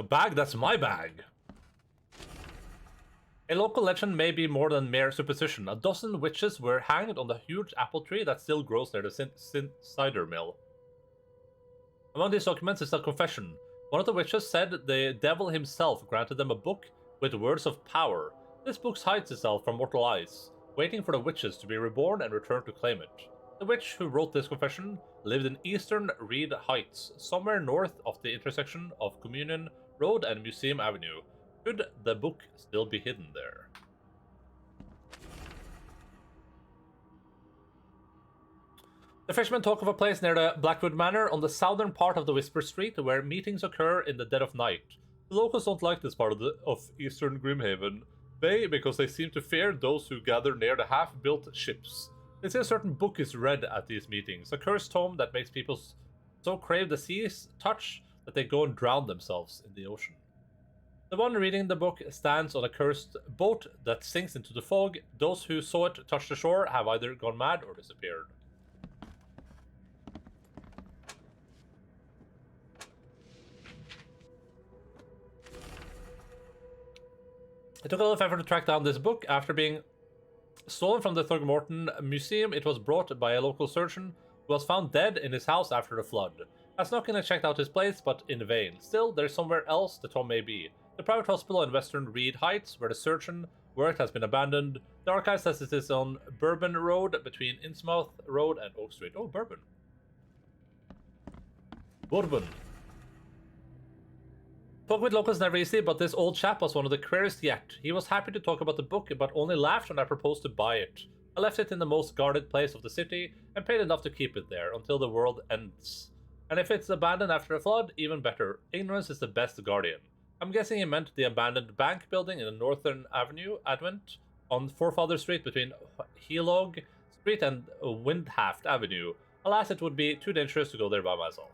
A bag, that's my bag. A local legend may be more than mere superstition. A dozen witches were hanged on the huge apple tree that still grows near the cider mill. Among these documents is a confession. One of the witches said the devil himself granted them a book with words of power. This book hides itself from mortal eyes, waiting for the witches to be reborn and return to claim it. The witch who wrote this confession lived in eastern Reed Heights, somewhere north of the intersection of Communion Road and Museum Avenue. Could the book still be hidden there? The fishermen talk of a place near the Blackwood Manor on the southern part of the Whisper Street where meetings occur in the dead of night. The locals don't like this part of eastern Grimhaven Bay because they seem to fear those who gather near the half-built ships. They say a certain book is read at these meetings, a cursed tome that makes people so crave the sea's touch that they go and drown themselves in the ocean. The one reading the book stands on a cursed boat that sinks into the fog. Those who saw it touch the shore have either gone mad or disappeared. It took a lot of effort to track down this book. After being stolen from the Thurgmorton Museum, it was brought by a local surgeon who was found dead in his house after the flood. I snuck in and checked out his place, but in vain. Still, there's somewhere else the tome may be. The private hospital in western Reed Heights, where the surgeon worked, has been abandoned. The archive says it is on Bourbon Road, between Innsmouth Road and Oak Street. Oh, Bourbon. Bourbon. Talk with locals never easy, but this old chap was one of the queerest yet. He was happy to talk about the book, but only laughed when I proposed to buy it. I left it in the most guarded place of the city, and paid enough to keep it there, until the world ends. And if it's abandoned after a flood, even better. Ignorance is the best guardian. I'm guessing he meant the abandoned bank building in the Northern Avenue, Advent, on Forefather Street between Helog Street and Windhaft Avenue. Alas, it would be too dangerous to go there by myself.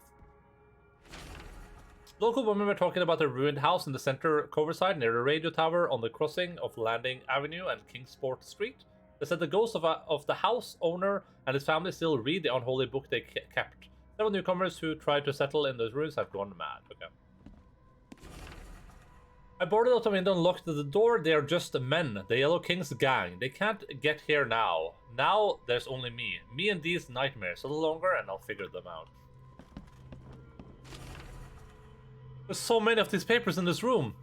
Local women were talking about a ruined house in the center coverside near the radio tower on the crossing of Landing Avenue and Kingsport Street. They said the ghost of the house owner and his family still read the unholy book they kept. Several newcomers who tried to settle in those ruins have gone mad. Okay. I boarded out the window and locked the door. They are just men. The Yellow King's gang. They can't get here now. Now there's only me. Me and these nightmares. A little longer and I'll figure them out. There's so many of these papers in this room.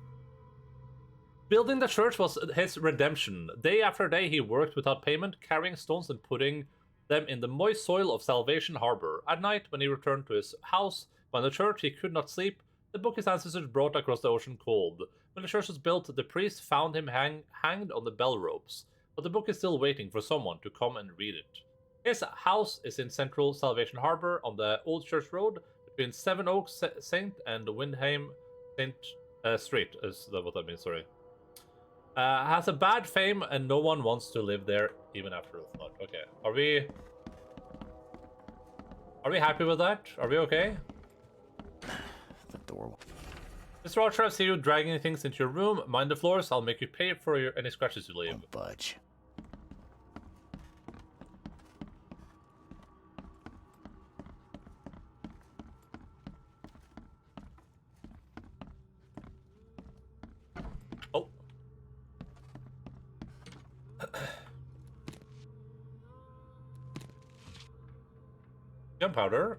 Building the church was his redemption. Day after day he worked without payment, carrying stones and putting them in the moist soil of Salvation Harbor. At night, when he returned to his house, by the church, he could not sleep. The book his ancestors brought across the ocean cold. When the church was built, the priest found him hanged on the bell ropes. But the book is still waiting for someone to come and read it. His house is in central Salvation Harbor on the Old Church Road between Seven Oaks Saint and Windham Saint Street. Is that what that means? Sorry. Has a bad fame and no one wants to live there even after the flood. Okay, are we happy with that? Are we okay? The door. Mr. Archer, I see you dragging things into your room. Mind the floors. I'll make you pay for any scratches you leave. Don't budge. Oh. Gunpowder.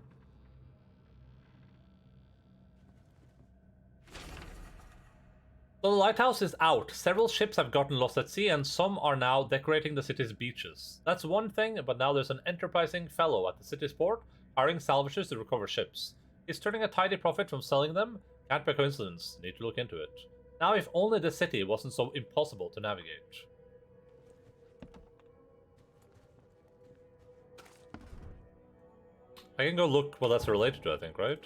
So the lighthouse is out. Several ships have gotten lost at sea, and some are now decorating the city's beaches. That's one thing, but now there's an enterprising fellow at the city's port hiring salvagers to recover ships. He's turning a tidy profit from selling them. Can't be a coincidence. Need to look into it. Now, if only the city wasn't so impossible to navigate. I can go look what that's related to, I think, right?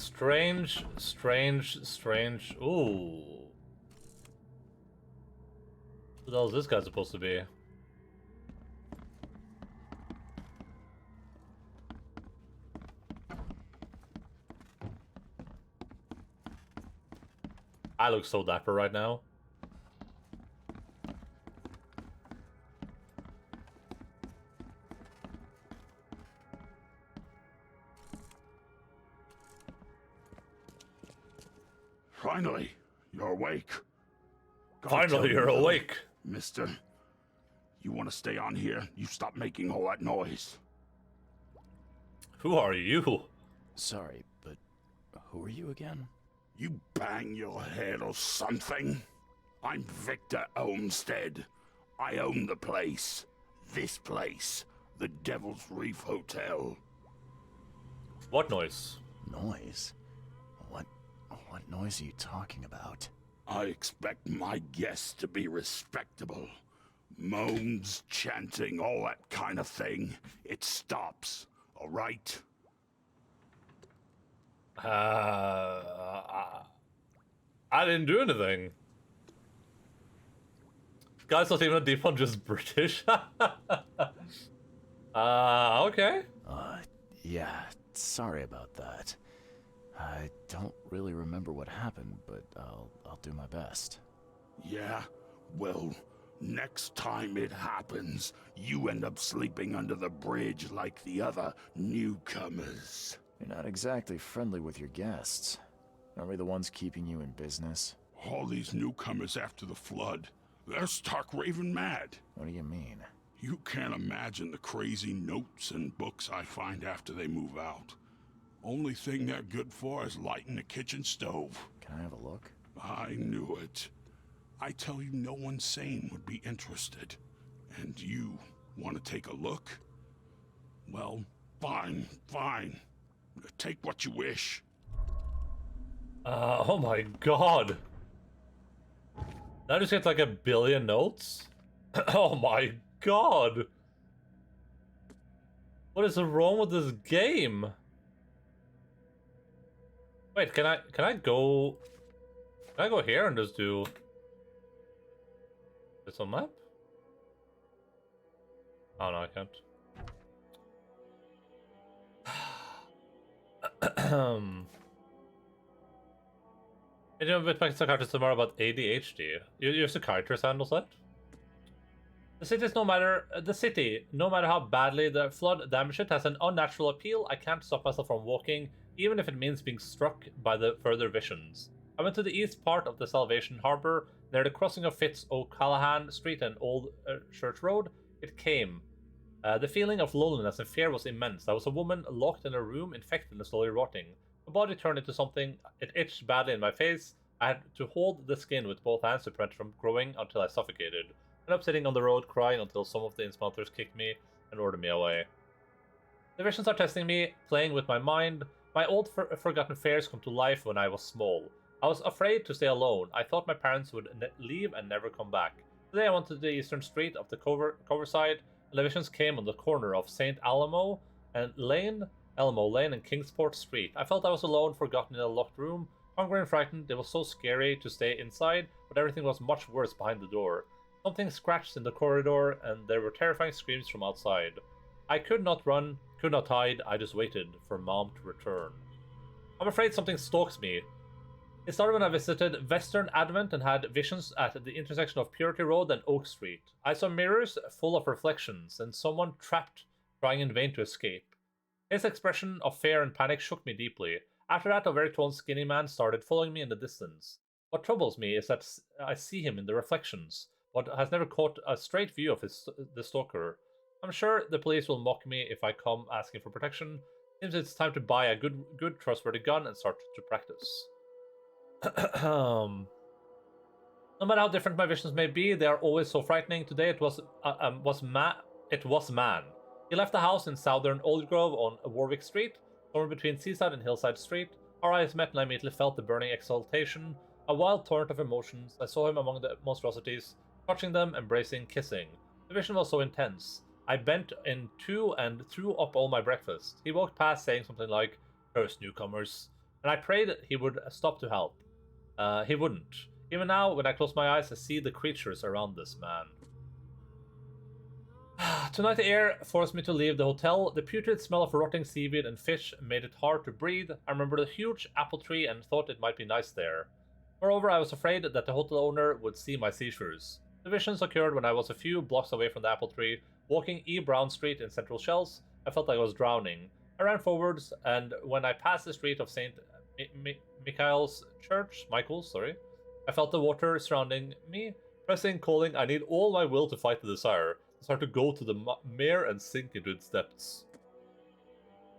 Strange, strange, strange. Ooh. Who the hell is this guy supposed to be? I look so dapper right now. Finally, you're awake. Finally, you're awake. Mister, you want to stay on here? You stop making all that noise. Who are you? Sorry, but who are you again? You bang your head or something? I'm Victor Olmsted. I own the place. This place. The Devil's Reef Hotel. What noise? Noise? What noise are you talking about? I expect my guests to be respectable. Moans, chanting, all that kind of thing. It stops, all right? I didn't do anything. Guy's not even a default, just British. Okay. Yeah, sorry about that. I don't really remember what happened, but I'll do my best. Yeah? Well, next time it happens, you end up sleeping under the bridge like the other newcomers. You're not exactly friendly with your guests. Aren't we the ones keeping you in business? All these newcomers after the flood, they're stark raving mad. What do you mean? You can't imagine the crazy notes and books I find after they move out. Only thing they're good for is lighting the kitchen stove. Can I have a look? I knew it. I tell you, no one sane would be interested. And you want to take a look? Well, fine, fine. Take what you wish. Oh my god. That just gets like 1 billion notes? Oh my god. What is wrong with this game? Wait, can I go here and just do this on map? Oh no, I can't. You know, a bit back to psychiatrist tomorrow about ADHD. You have psychiatrist handles that? The city, no matter how badly the flood damaged it, has an unnatural appeal. I can't stop myself from walking, even if it means being struck by the further visions. I went to the east part of the Salvation Harbor, near the crossing of Fitz O'Callahan Street and Old Church Road. It came. The feeling of loneliness and fear was immense. There was a woman locked in a room, infected and slowly rotting. My body turned into something. It itched badly in my face. I had to hold the skin with both hands to prevent it from growing until I suffocated. I ended up sitting on the road crying until some of the inspectors kicked me and ordered me away. The visions are testing me, playing with my mind. My old forgotten fears come to life when I was small. I was afraid to stay alone. I thought my parents would leave and never come back. Today I went to the eastern street of the Coverside, and the visions came on the corner of St. Elmo Lane and Kingsport Street. I felt I was alone, forgotten in a locked room, hungry and frightened. It was so scary to stay inside, but everything was much worse behind the door. Something scratched in the corridor, and there were terrifying screams from outside. I could not run, could not hide. I just waited for Mom to return. I'm afraid something stalks me. It started when I visited Western Advent and had visions at the intersection of Purity Road and Oak Street. I saw mirrors full of reflections and someone trapped, trying in vain to escape. His expression of fear and panic shook me deeply. After that, a very tall, skinny man started following me in the distance. What troubles me is that I see him in the reflections, but has never caught a straight view of the stalker. I'm sure the police will mock me if I come asking for protection. Seems it's time to buy a good trustworthy gun and start to practice. No matter how different my visions may be, they are always so frightening. Today it was man. He left the house in southern Old Grove on Warwick Street, somewhere between Seaside and Hillside Street. Our eyes met and I immediately felt the burning exultation, a wild torrent of emotions. I saw him among the monstrosities, touching them, embracing, kissing. The vision was so intense. I bent in two and threw up all my breakfast. He walked past saying something like, "Curse newcomers," and I prayed he would stop to help. He wouldn't. Even now, when I close my eyes, I see the creatures around this man. Tonight the air forced me to leave the hotel. The putrid smell of rotting seaweed and fish made it hard to breathe. I remember the huge apple tree and thought it might be nice there. Moreover, I was afraid that the hotel owner would see my seizures. The visions occurred when I was a few blocks away from the apple tree, walking E. Brown Street in Central Shells. I felt like I was drowning. I ran forwards, and when I passed the street of St. Michael's, I felt the water surrounding me, pressing, calling. I need all my will to fight the desire. Start to go to the mare and sink into its depths.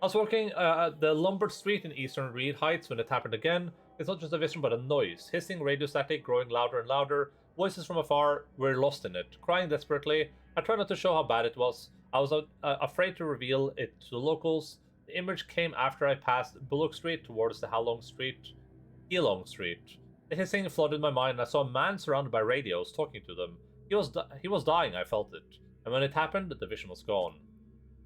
I was walking the Lombard Street in Eastern Reed Heights when it happened again. It's not just a vision but a noise. Hissing radio static growing louder and louder. Voices from afar were lost in it, crying desperately. I tried not to show how bad it was. I was afraid to reveal it to the locals. The image came after I passed Bullock Street towards the Geelong Street. The hissing flooded my mind and I saw a man surrounded by radios talking to them. He was dying, I felt it. And when it happened, the vision was gone.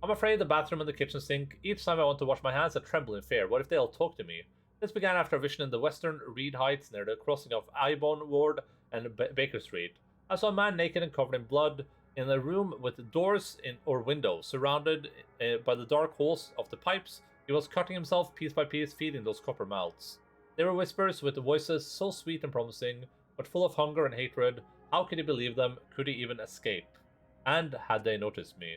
I'm afraid the bathroom and the kitchen sink. Each time I want to wash my hands, I tremble in fear. What if they'll talk to me? This began after a vision in the western Reed Heights near the crossing of Ibon Ward and Baker Street. I saw a man naked and covered in blood in a room with doors or windows, surrounded by the dark holes of the pipes. He was cutting himself piece by piece, feeding those copper mouths. They were whispers with voices so sweet and promising, but full of hunger and hatred. How could he believe them? Could he even escape? And had they noticed me?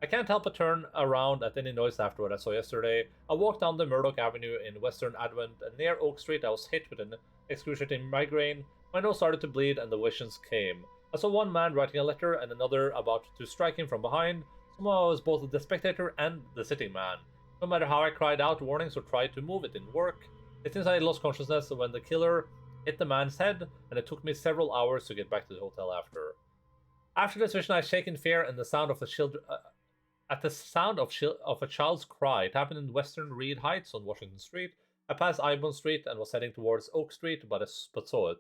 I can't help but turn around at any noise after what I saw yesterday. I walked down the Murdoch Avenue in Western Advent, and near Oak Street I was hit with an excruciating migraine. My nose started to bleed, and the visions came. I saw one man writing a letter, and another about to strike him from behind. Somehow I was both the spectator and the sitting man. No matter how I cried out warnings or tried to move, it didn't work. It seems I had lost consciousness when the killer hit the man's head, and it took me several hours to get back to the hotel after. After this vision, I shake in fear and the sound of a child's cry. It happened in Western Reed Heights on Washington Street. I passed Ibon Street and was heading towards Oak Street, but saw it.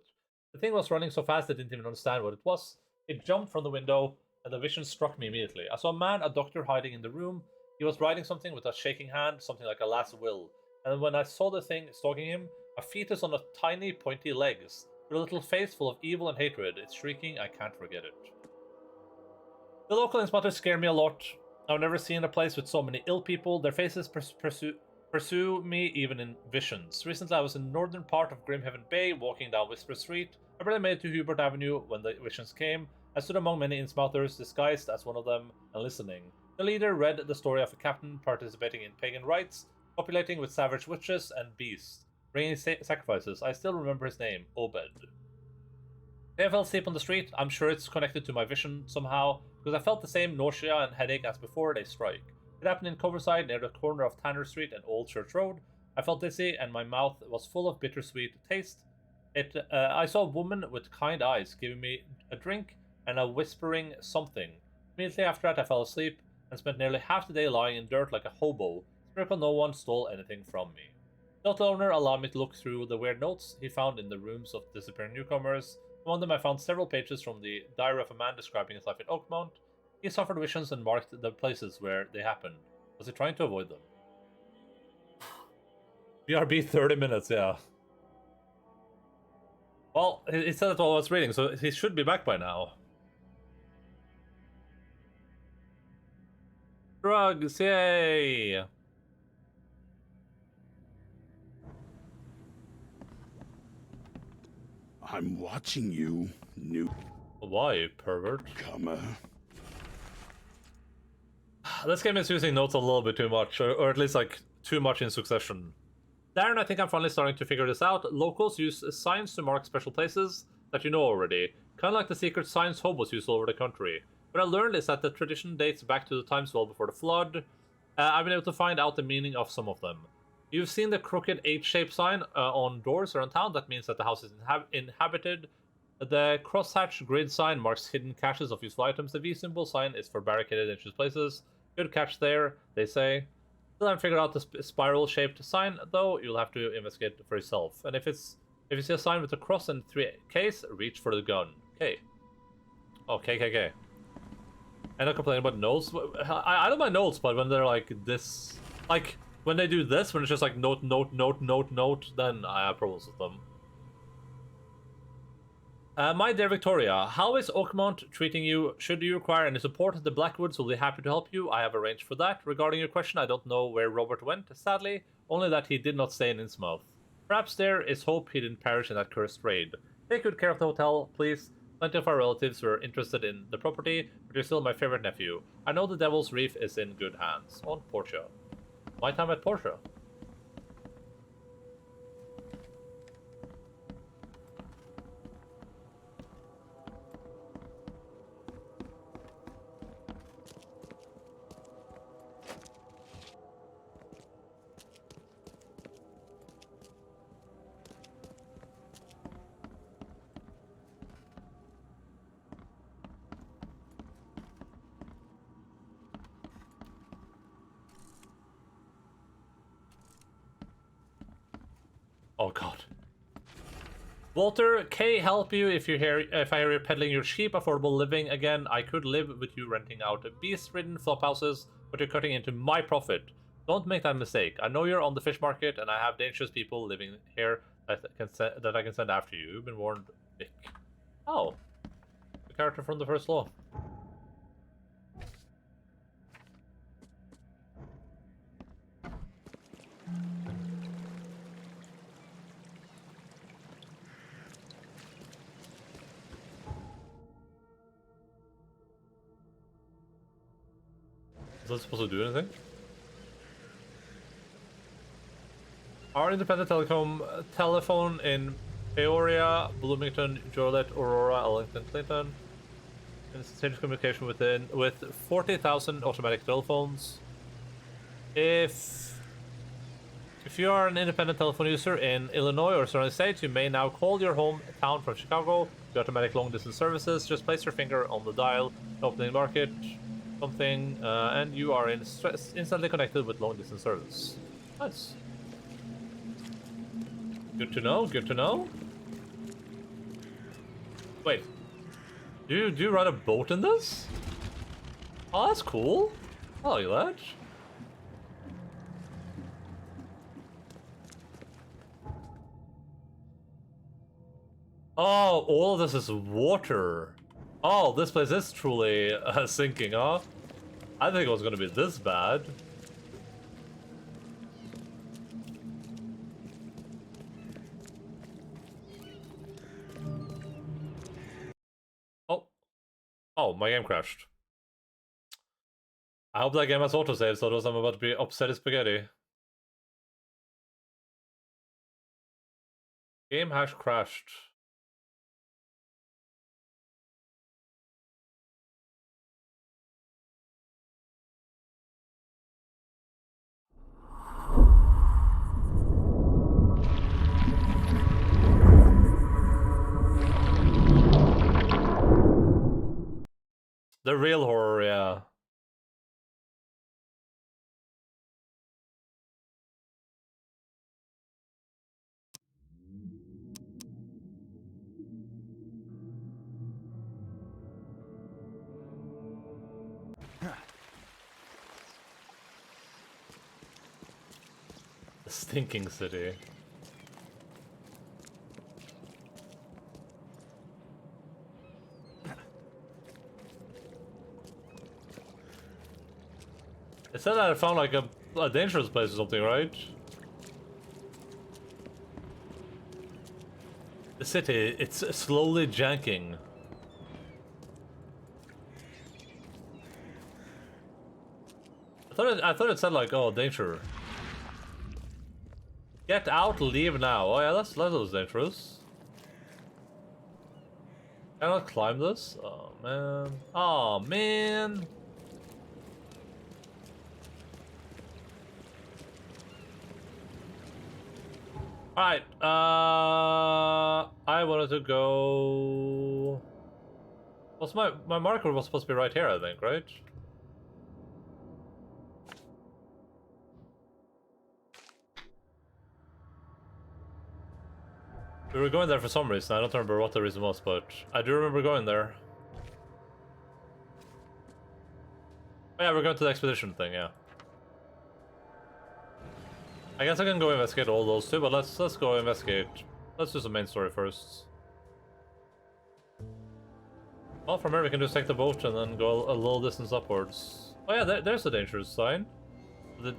The thing was running so fast I didn't even understand what it was. It jumped from the window, and the vision struck me immediately. I saw a man, a doctor, hiding in the room. He was writing something with a shaking hand, something like a last will. And when I saw the thing stalking him, a fetus on a tiny, pointy legs, with a little face full of evil and hatred. It's shrieking, I can't forget it. The local inspotters scare me a lot. I've never seen a place with so many ill people. Their faces pursue me even in visions. Recently I was in the northern part of Grimhaven Bay, walking down Whisper Street. I barely made it to Hubert Avenue when the visions came. I stood among many inspotters, disguised as one of them, and listening. The leader read the story of a captain participating in pagan rites, populating with savage witches and beasts, bringing sacrifices. I still remember his name, Obed. I fell asleep on the street. I'm sure it's connected to my vision somehow, because I felt the same nausea and headache as before they strike. It happened in Coverside near the corner of Tanner Street and Old Church Road. I felt dizzy and my mouth was full of bittersweet taste. I saw a woman with kind eyes giving me a drink and a whispering something. Immediately after that I fell asleep and spent nearly half the day lying in dirt like a hobo. It's a miracle no one stole anything from me. The hotel owner allowed me to look through the weird notes he found in the rooms of disappearing newcomers. Among them I found several pages from the diary of a man describing his life in Oakmount. He suffered visions and marked the places where they happened. Was he trying to avoid them? BRB 30 minutes, yeah. Well, he said it while I was reading, so he should be back by now. Drugs, yay! I'm watching you, Why, pervert? Comer. This game is using notes a little bit too much, or at least like too much in succession. Darren, I think I'm finally starting to figure this out. Locals use signs to mark special places that you know already, kind of like the secret signs hobos use all over the country. What I learned is that the tradition dates back to the times well before the flood. I've been able to find out the meaning of some of them. You've seen the crooked H-shaped sign on doors around town. That means that the house is inhabited. The crosshatch grid sign marks hidden caches of useful items. The V-symbol sign is for barricaded entrance places. Good catch there, they say. Still haven't figured out the spiral-shaped sign, though. You'll have to investigate for yourself. And if you see a sign with a cross and 3 Ks, reach for the gun. K. Oh, KKK. I'm not complaining about notes. I don't mind notes, but when they're like this, like when they do this, when it's just like note, note, note, note, note, then I have problems with them. My dear Victoria, how is Oakmont treating you? Should you require any support, the Blackwoods will be happy to help you. I have arranged for that. Regarding your question, I don't know where Robert went, sadly. Only that he did not stay in Innsmouth. Perhaps there is hope he didn't perish in that cursed raid. Take good care of the hotel, please. Plenty of our relatives were interested in the property, but you're still my favorite nephew. I know the Devil's Reef is in good hands. On Portia. My time at Portia. Oh god. Walter, K help you if I hear you peddling your cheap, affordable living again. I could live with you renting out beast-ridden flophouses, but you're cutting into my profit. Don't make that mistake. I know you're on the fish market, and I have dangerous people living here that I can send after you. You've been warned, Vic. Oh, the character from the first law. Is that supposed to do anything? Our independent telephone in Peoria, Bloomington, Joliet, Aurora, Ellington, Clinton. Instantaneous communication with 40,000 automatic telephones. If you are an independent telephone user in Illinois or surrounding states, you may now call your hometown from Chicago. The automatic long-distance services. Just place your finger on the dial, opening market, something, and you are instantly connected with long-distance service. Nice. Good to know, good to know. Wait. Do you ride a boat in this? Oh, that's cool. I like that. Oh, all of this is water. Oh, this place is truly sinking, huh? I think it was gonna be this bad. Oh. Oh, my game crashed. I hope that game has autosave, so otherwise I'm about to be upset as spaghetti. Game has crashed. The real horror, yeah. The stinking city. It said that I found like a dangerous place or something, right? The city, it's slowly janking. I thought it said like, oh, danger. Get out, leave now. Oh yeah, that was dangerous. Can I not climb this? Oh man. Oh man. Alright, I wanted to go... What's my marker was supposed to be right here, I think, right? We were going there for some reason, I don't remember what the reason was, but I do remember going there. Oh yeah, we're going to the expedition thing, yeah. I guess I can go investigate all those too, but let's go investigate. Let's do some main story first. Well, from here we can just take the boat and then go a little distance upwards. Oh yeah, there's a dangerous sign.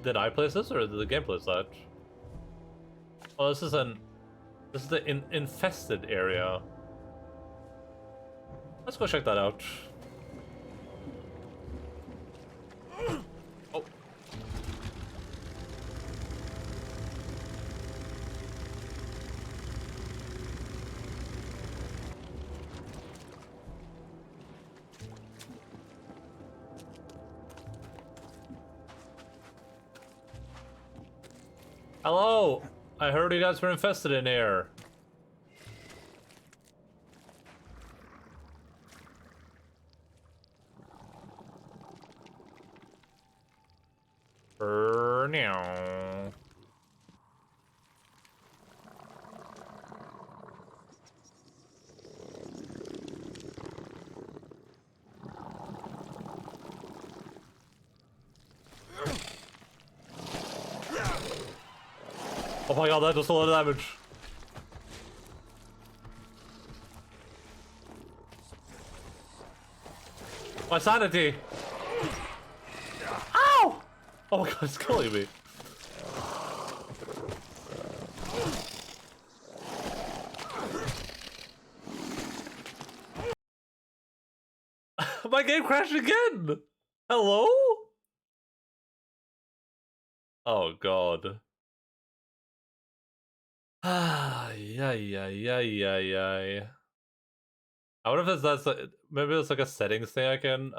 Did I place this, or did the game place that? Oh, this is the infested area. Let's go check that out. Oh. Hello! I heard you guys were infested in here. Now. Oh my god, that does a lot of damage. My sanity! Ow! Oh my god, it's killing me. My game crashed again! Hello? Oh god. Ay, ay, ay, ay, ay, ay. I wonder if that's like, maybe it's like a settings thing I can,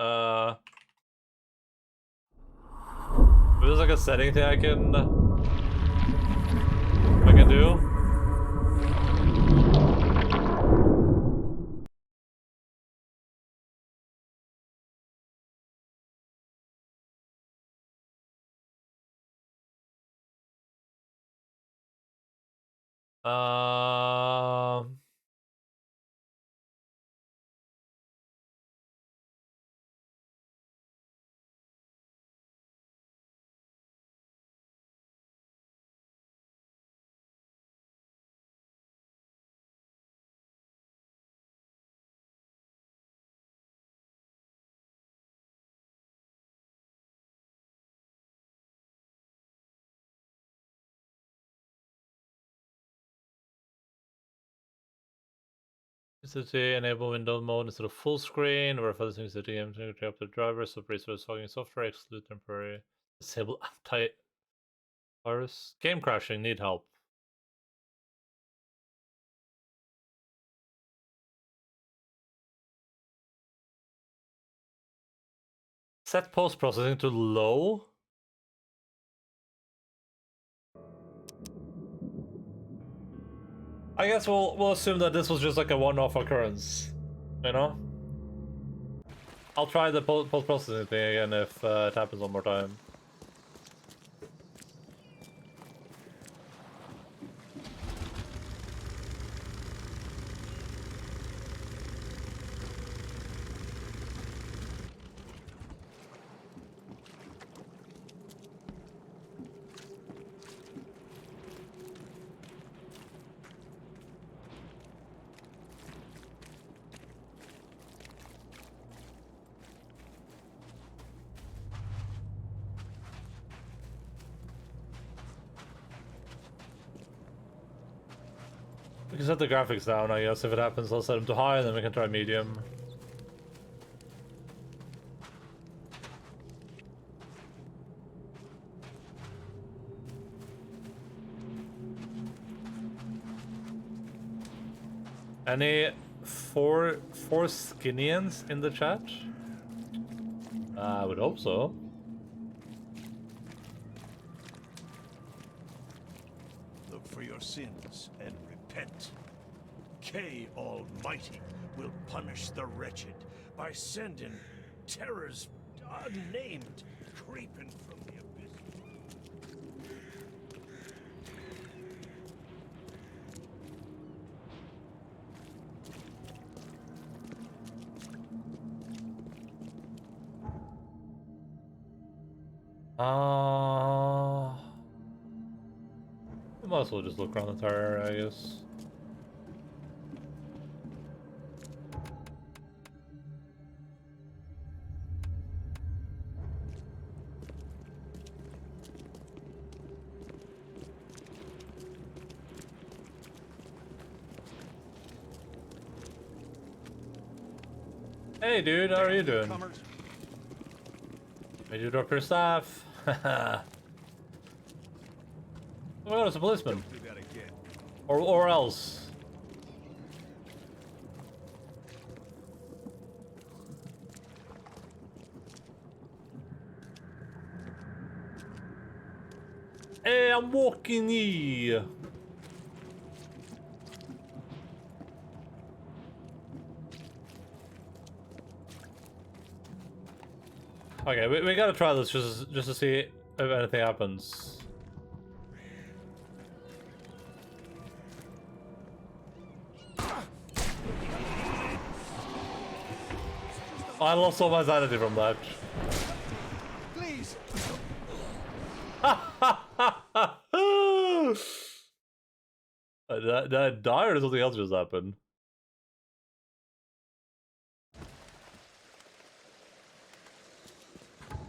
maybe there's like a setting thing I can do. Um... City enable window mode instead of full screen, or if other things that the game to up the driver, so resource fogging software, exclude temporary, disable anti-virus, game crashing, need help. Set post processing to low. I guess we'll assume that this was just like a one-off occurrence, you know? I'll try the post-processing thing again if it happens one more time. We can set the graphics down, I guess. If it happens, I'll set them to high, and then we can try medium. Any four Skinnians in the chat? I would hope so. Look for your sins and repent. K Almighty will punish the wretched by sending terrors unnamed creeping from the abyss. Might as well just look around the entire area, I guess. Hey dude, how are you doing? Made you drop your staff. Oh my god, it's a policeman. Or else. Hey, I'm walking here. Okay, we gotta try this just to see if anything happens. I lost all my sanity from that. Please. Did I die or did something else just happen?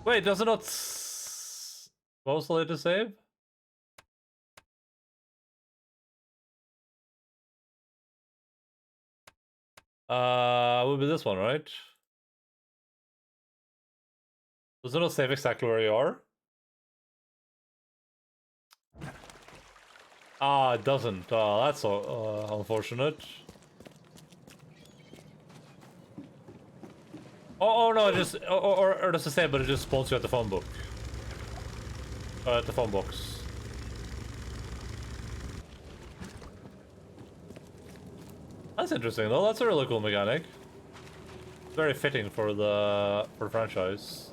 Wait, does it not mostly to save? Would be this one, right? Does it not save exactly where you are? Ah, it doesn't. That's unfortunate. Oh no, it just or does it say, but it just spawns you at the phone book. At the phone box. That's interesting though. That's a really cool mechanic. Very fitting for the franchise.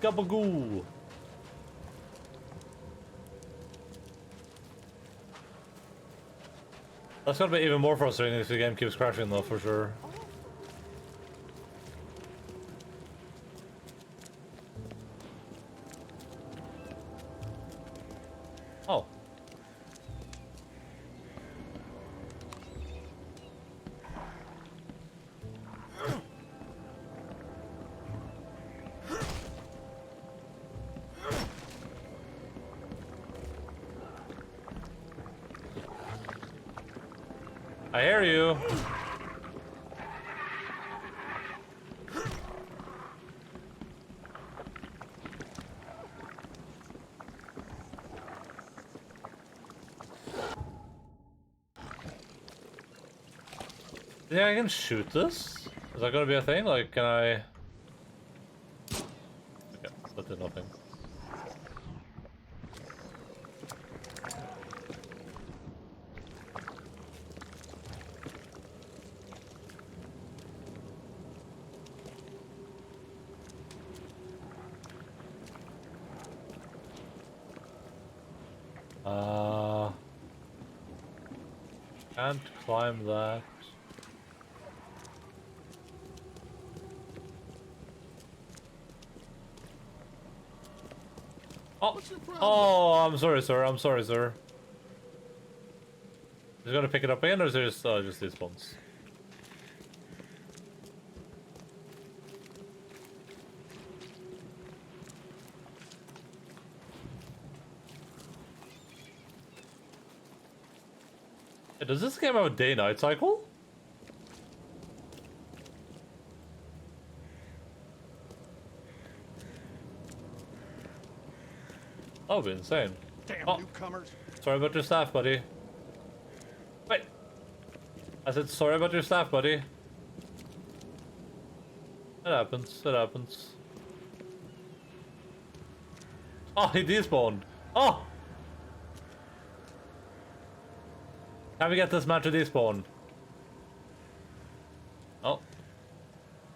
Gabagoo. That's gonna be even more frustrating if the game keeps crashing though, for sure. Oh. I hear you. Yeah, I can shoot this? Is that gonna be a thing? Like, can I... Okay, that did nothing. Can't climb that. Oh, I'm sorry, sir. I'm sorry, sir. Is it gonna pick it up again, or is it just these ones? Hey, does this game have a day-night cycle? That would be insane. Damn newcomers. Sorry about your staff, buddy. Wait. I said sorry about your staff, buddy. It happens. It happens. Oh, he despawned. Oh! Can we get this man to despawn? Oh.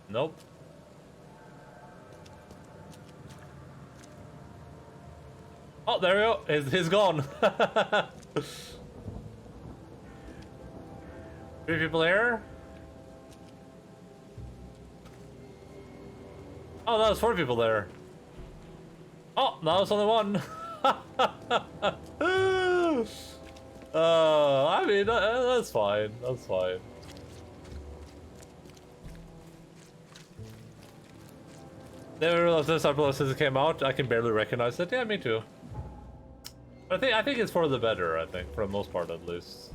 Nope. Oh, there we go. He's gone. 3 people here? Oh, that was 4 people there. Oh, now it's only 1. I mean, that's fine. That's fine. Never realized this Apple since it came out. I can barely recognize it. Yeah, me too. But I think it's for the better. I think, for the most part, at least.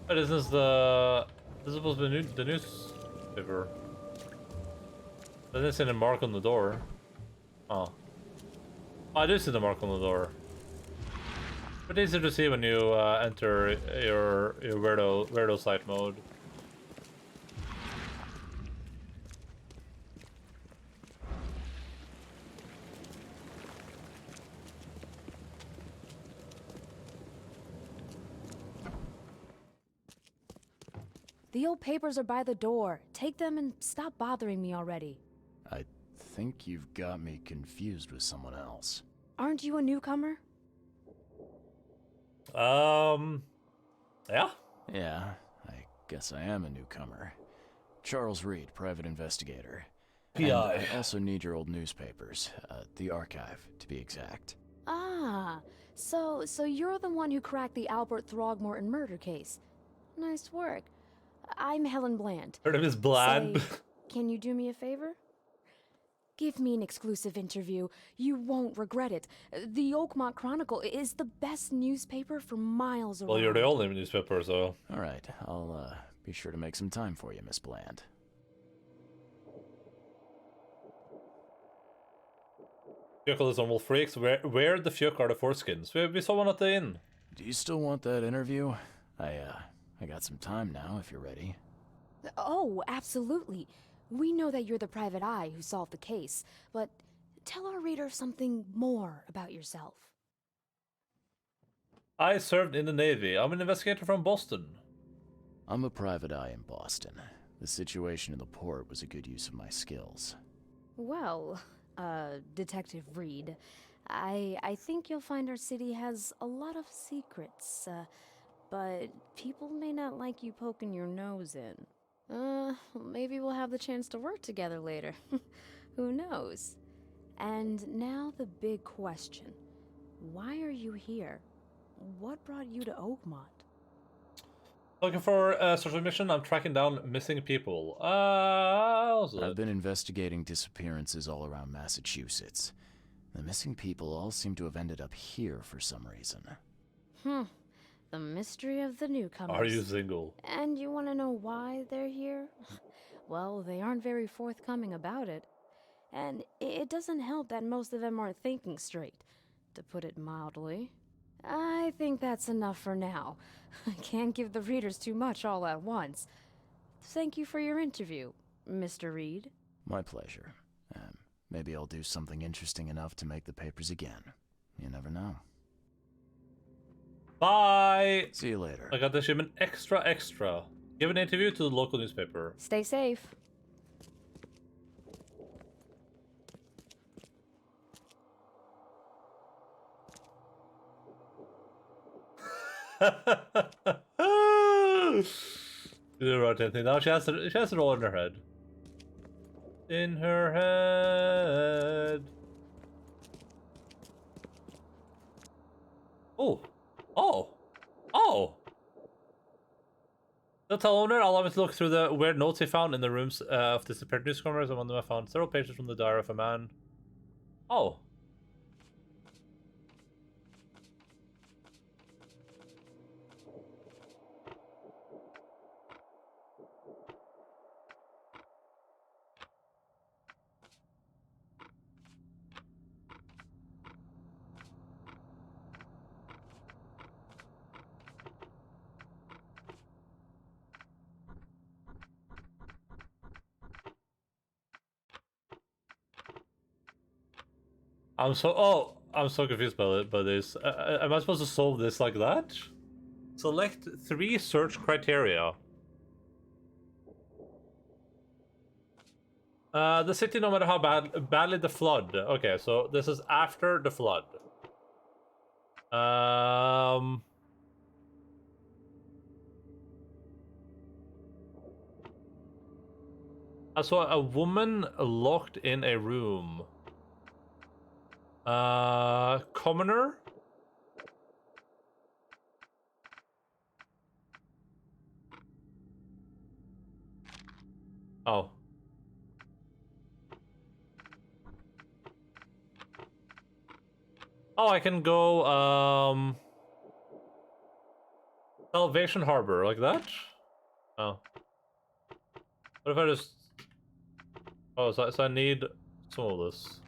But this is supposed to be the newspaper. Doesn't see the mark on the door. Oh. I do see the mark on the door. But easy to see when you enter your weirdo site mode. The old papers are by the door. Take them and stop bothering me already. I think you've got me confused with someone else. Aren't you a newcomer? Yeah? Yeah, I guess I am a newcomer. Charles Reed, private investigator. And PI. I also need your old newspapers, the archive, to be exact. Ah, so you're the one who cracked the Albert Throgmorton murder case. Nice work. I'm Helen Bland. Her name is Bland. Say, can you do me a favor? Give me an exclusive interview. You won't regret it. The Oakmont Chronicle is the best newspaper for miles around. Well, you're the only newspaper, so. All right, I'll be sure to make some time for you, Miss Bland. Fjuck is on Wolf Freaks. Where the fuck are the foreskins? We saw one at the inn. Do you still want that interview? I got some time now, if you're ready. Oh, absolutely. We know that you're the private eye who solved the case, but tell our readers something more about yourself. I served in the Navy. I'm an investigator from Boston. I'm a private eye in Boston. The situation in the port was a good use of my skills. Well, Detective Reed, I think you'll find our city has a lot of secrets, but people may not like you poking your nose in. Maybe we'll have the chance to work together later. Who knows? And now the big question. Why are you here? What brought you to Oakmont? Looking for a social mission. I'm tracking down missing people. I've been investigating disappearances all around Massachusetts. The missing people all seem to have ended up here for some reason. The mystery of the newcomers. Are you single? And you want to know why they're here? Well, they aren't very forthcoming about it. And it doesn't help that most of them aren't thinking straight, to put it mildly. I think that's enough for now. I can't give the readers too much all at once. Thank you for your interview, Mr. Reed. My pleasure. Maybe I'll do something interesting enough to make the papers again. You never know. Bye! See you later. I got the shipment extra. Give an interview to the local newspaper. Stay safe. Do the right thing now. She has it all in her head. In her head. Oh! The hotel owner allowed me to look through the weird notes he found in the rooms of disappeared newcomers, and one of them I found several pages from the diary of a man. Oh. I'm so confused by this. Am I supposed to solve this like that? Select 3 search criteria. The city, no matter how badly the flood. Okay, so this is after the flood. I saw a woman locked in a room. Commoner? Oh. Oh, I can go, Salvation Harbor, like that? Oh. What if I just... Oh, so I need some of this.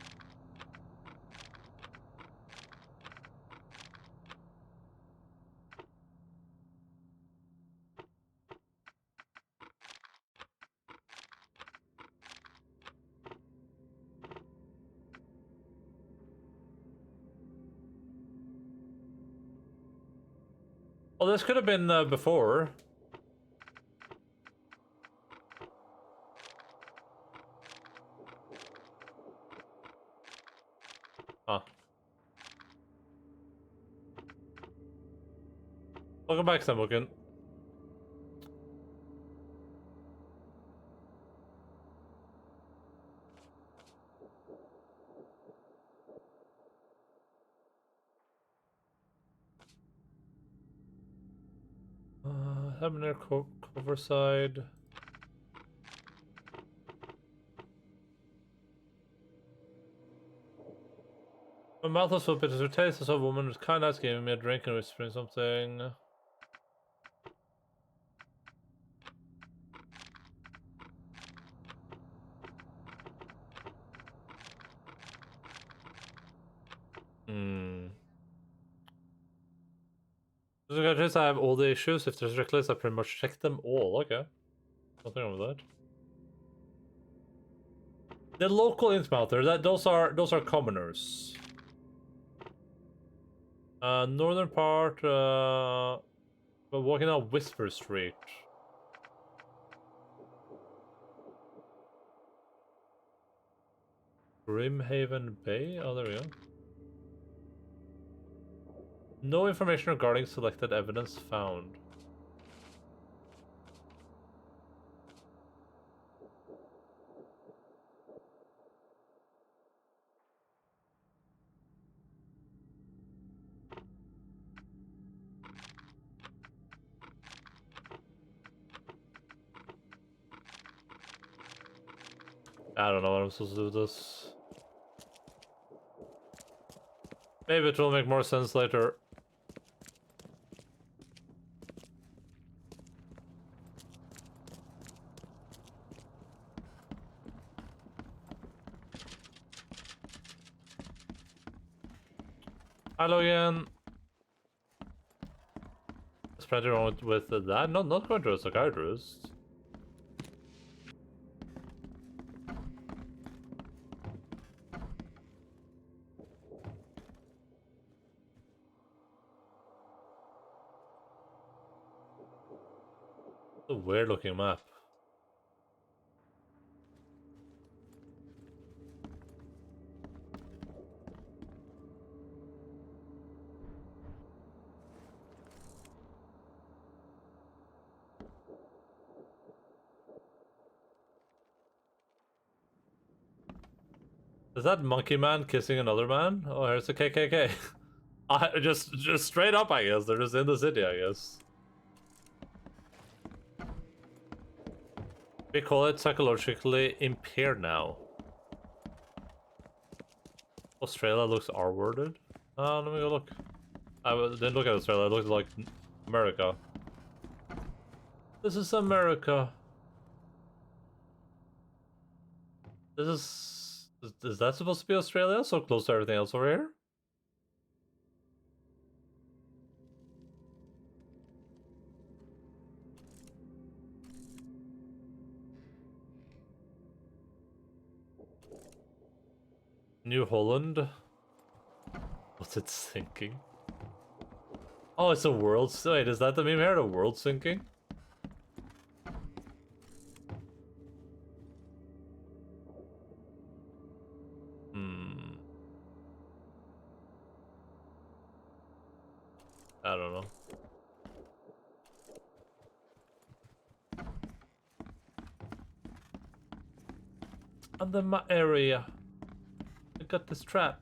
Oh, this could have been before. Huh. Welcome back, Samukin. Have near cover side. My mouth was so bitter to taste. I saw a woman was kind of giving me a drink and whispering something. There's a case I have all the issues. If there's reckless, I pretty much check them all. Okay. Nothing wrong with that. The local insmelter, those are commoners. Northern part, we're walking down Whisper Street. Grimhaven Bay? Oh, there we go. No information regarding selected evidence found. I don't know what I'm supposed to do with this. Maybe it will make more sense later. Hello again. There's plenty wrong with that. Not going to a psychiatrist. It's a weird looking map. Is that monkey man kissing another man? Oh, here's the KKK. Just straight up, I guess. They're just in the city, I guess. We call it psychologically impaired now. Australia looks R-worded. Let me go look. I didn't look at Australia. I looked like America. This is America. Is that supposed to be Australia? So close to everything else over here? New Holland. What's it sinking? Oh, it's a world. Wait, is that the meme here? The world sinking? I don't know. Under my area. I got this trap.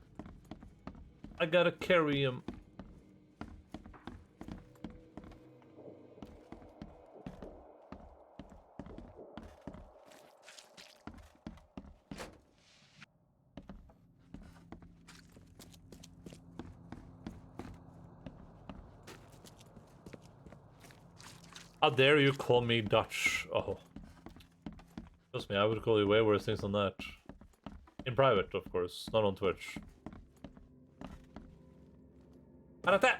I gotta carry him. How dare you call me Dutch? Oh. Trust me, I would call you way worse things than that. In private, of course, not on Twitch. Arate!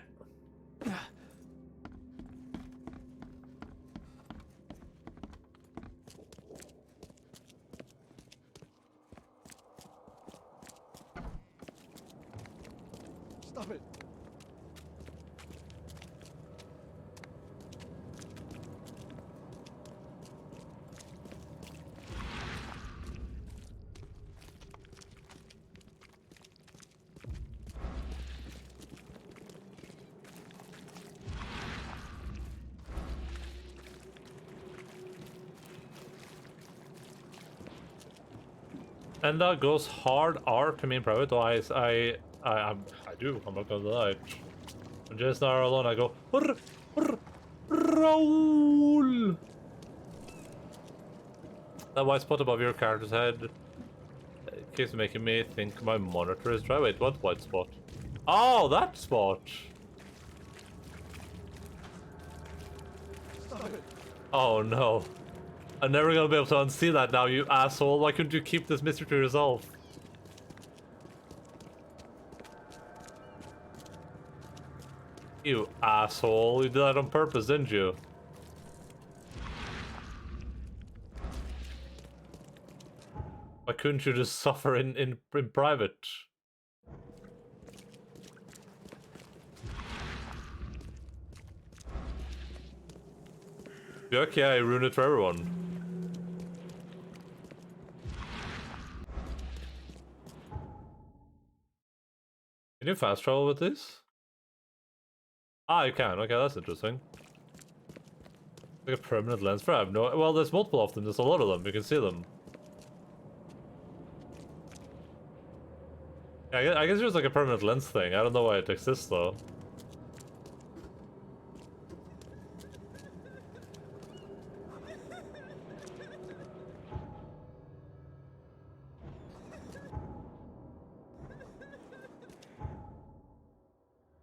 Stop it. Enda goes hard R to me in private. Oh, I do. I'm not gonna lie. When Jason are alone, I go roll. That white spot above your character's head keeps making me think my monitor is dry. Wait, what white spot? Oh, that spot. Stop it. Oh no. I'm never gonna be able to unsee that now, you asshole. Why couldn't you keep this mystery to yourself? You asshole. You did that on purpose, didn't you? Why couldn't you just suffer in private? Yuck, yeah, I ruined it for everyone. Can you fast travel with this? Ah, you can. Okay, that's interesting. Like a permanent lens for I have no. Well, there's multiple of them. There's a lot of them. You can see them. Yeah, I guess there's like a permanent lens thing. I don't know why it exists though.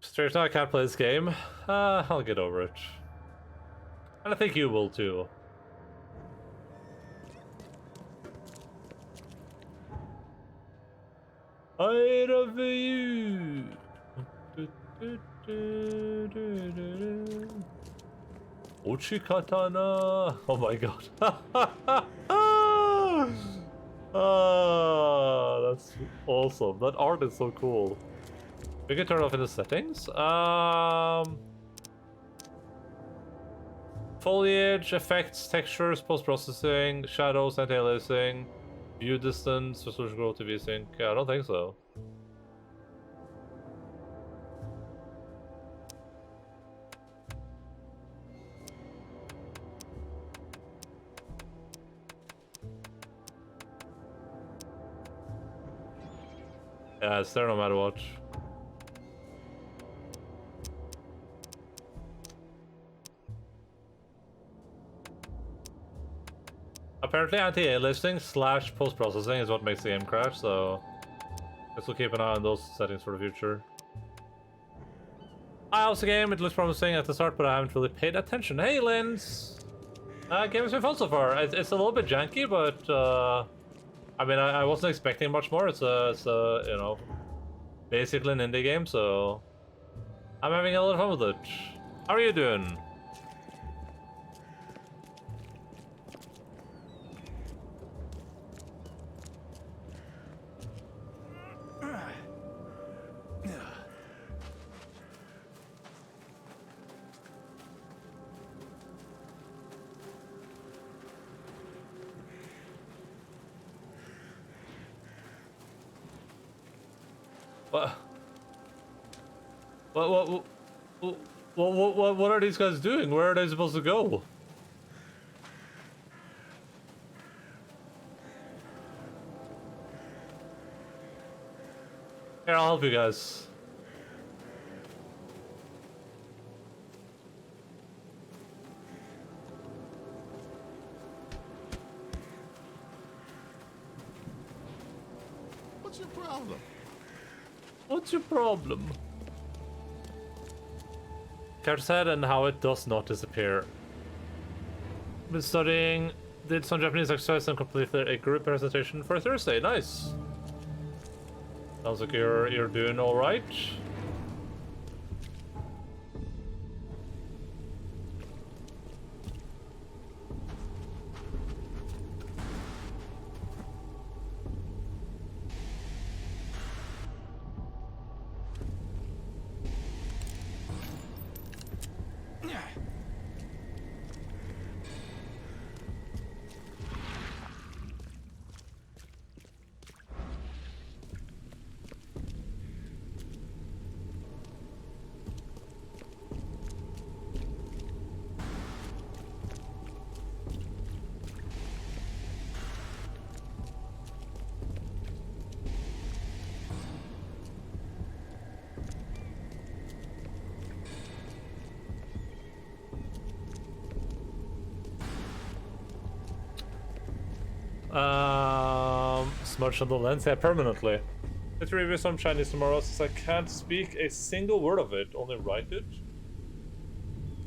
Straight now I can't play this game. I'll get over it. And I think you will too. I love you. Uchi katana. Oh my god. Ah, that's awesome. That art is so cool. We can turn off in the settings. Foliage, effects, textures, post-processing, shadows, anti-aliasing, view distance, resolution growth, TV sync. Yeah, I don't think so. Yeah, it's there no matter what. Apparently anti-aliasing / post-processing is what makes the game crash, so guess we'll keep an eye on those settings for the future. I also game, it looks promising at the start, but I haven't really paid attention. Hey, Linz! Game has been fun so far. It's a little bit janky, but I mean, I wasn't expecting much more. It's a you know, basically an indie game, so I'm having a lot of fun with it. How are you doing? What? What are these guys doing? Where are they supposed to go? Here, I'll help you guys. What's your problem? What's your problem? Character's head and how it does not disappear. Been studying, did some Japanese exercise and completed a group presentation for Thursday. Nice. Sounds like you're doing all right. Smudge on the lens, yeah, permanently. Let's review some Chinese tomorrow since I can't speak a single word of it, only write it.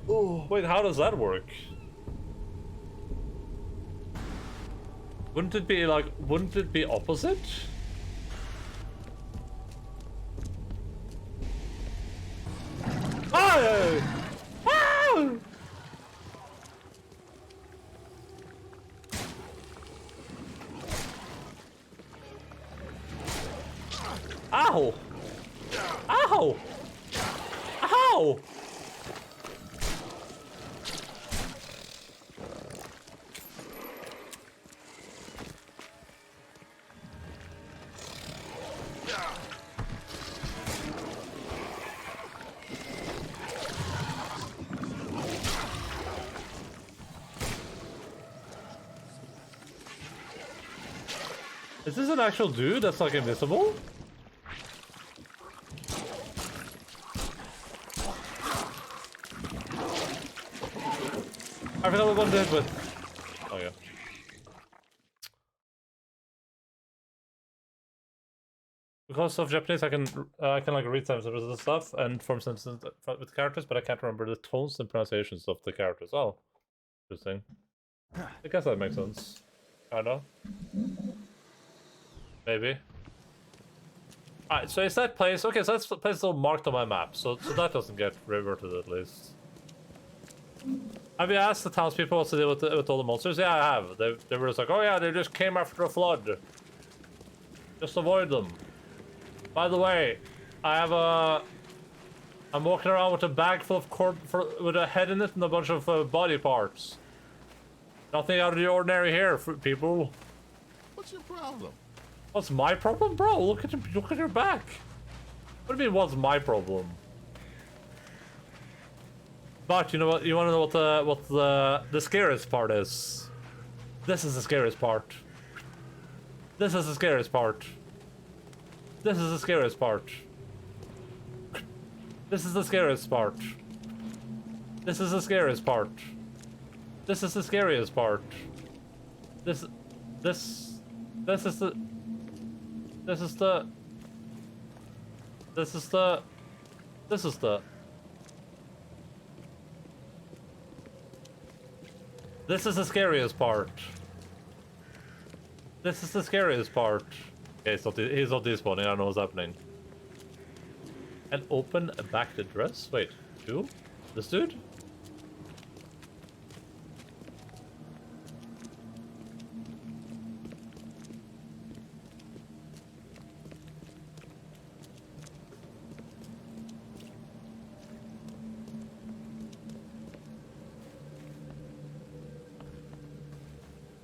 Oh, wait, how does that work? Wouldn't it be like, wouldn't it be opposite? Oh! Oh! Ow! Ow! Ow! Is this an actual dude that's like invisible? I forgot what I'm dead with. Oh yeah. Because of Japanese, I can like read sentences and stuff and form sentences with characters, but I can't remember the tones and pronunciations of the characters. Oh, interesting. I guess that makes sense. Kinda. Maybe. Alright, so is that place? Okay, so that's the place still marked on my map, so that doesn't get reverted at least. Have you asked the townspeople what's to deal with all the monsters? Yeah, I have. They were just like, oh yeah, they just came after a flood. Just avoid them. By the way, I'm walking around with a bag full of with a head in it and a bunch of body parts. Nothing out of the ordinary here, people. What's your problem? What's my problem, bro? Look at your back. What do you mean, what's my problem? But you know what? You want to know what the scariest part is? This is the scariest part. This is the scariest part. This is the scariest part. This is the scariest part. This is the scariest part. This is the scariest part. This is the this is the this is the this is the scariest part. This is the scariest part. Okay, he's not despawning, I don't know what's happening. And open back the dress? Wait, who? This dude?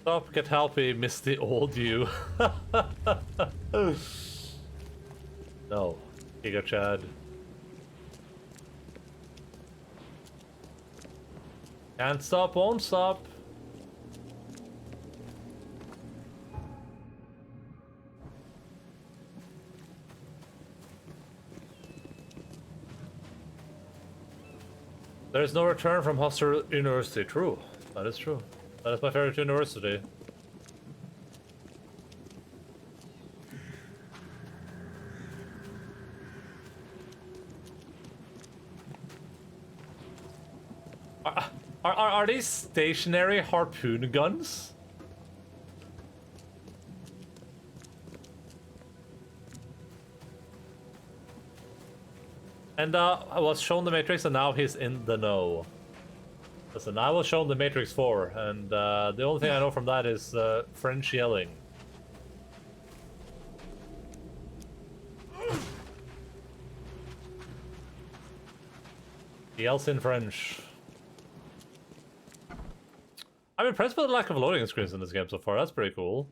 Stop, get helpy, miss the old you. No. Giga Chad. Can't stop, won't stop. There is no return from Hostel University. True. That is true. That is my favorite university. Are these stationary harpoon guns? And I was shown the Matrix, and now he's in the know. Listen, I was shown the Matrix 4, and the only thing I know from that is French yelling. He yells in French. I'm impressed with the lack of loading screens in this game so far. That's pretty cool.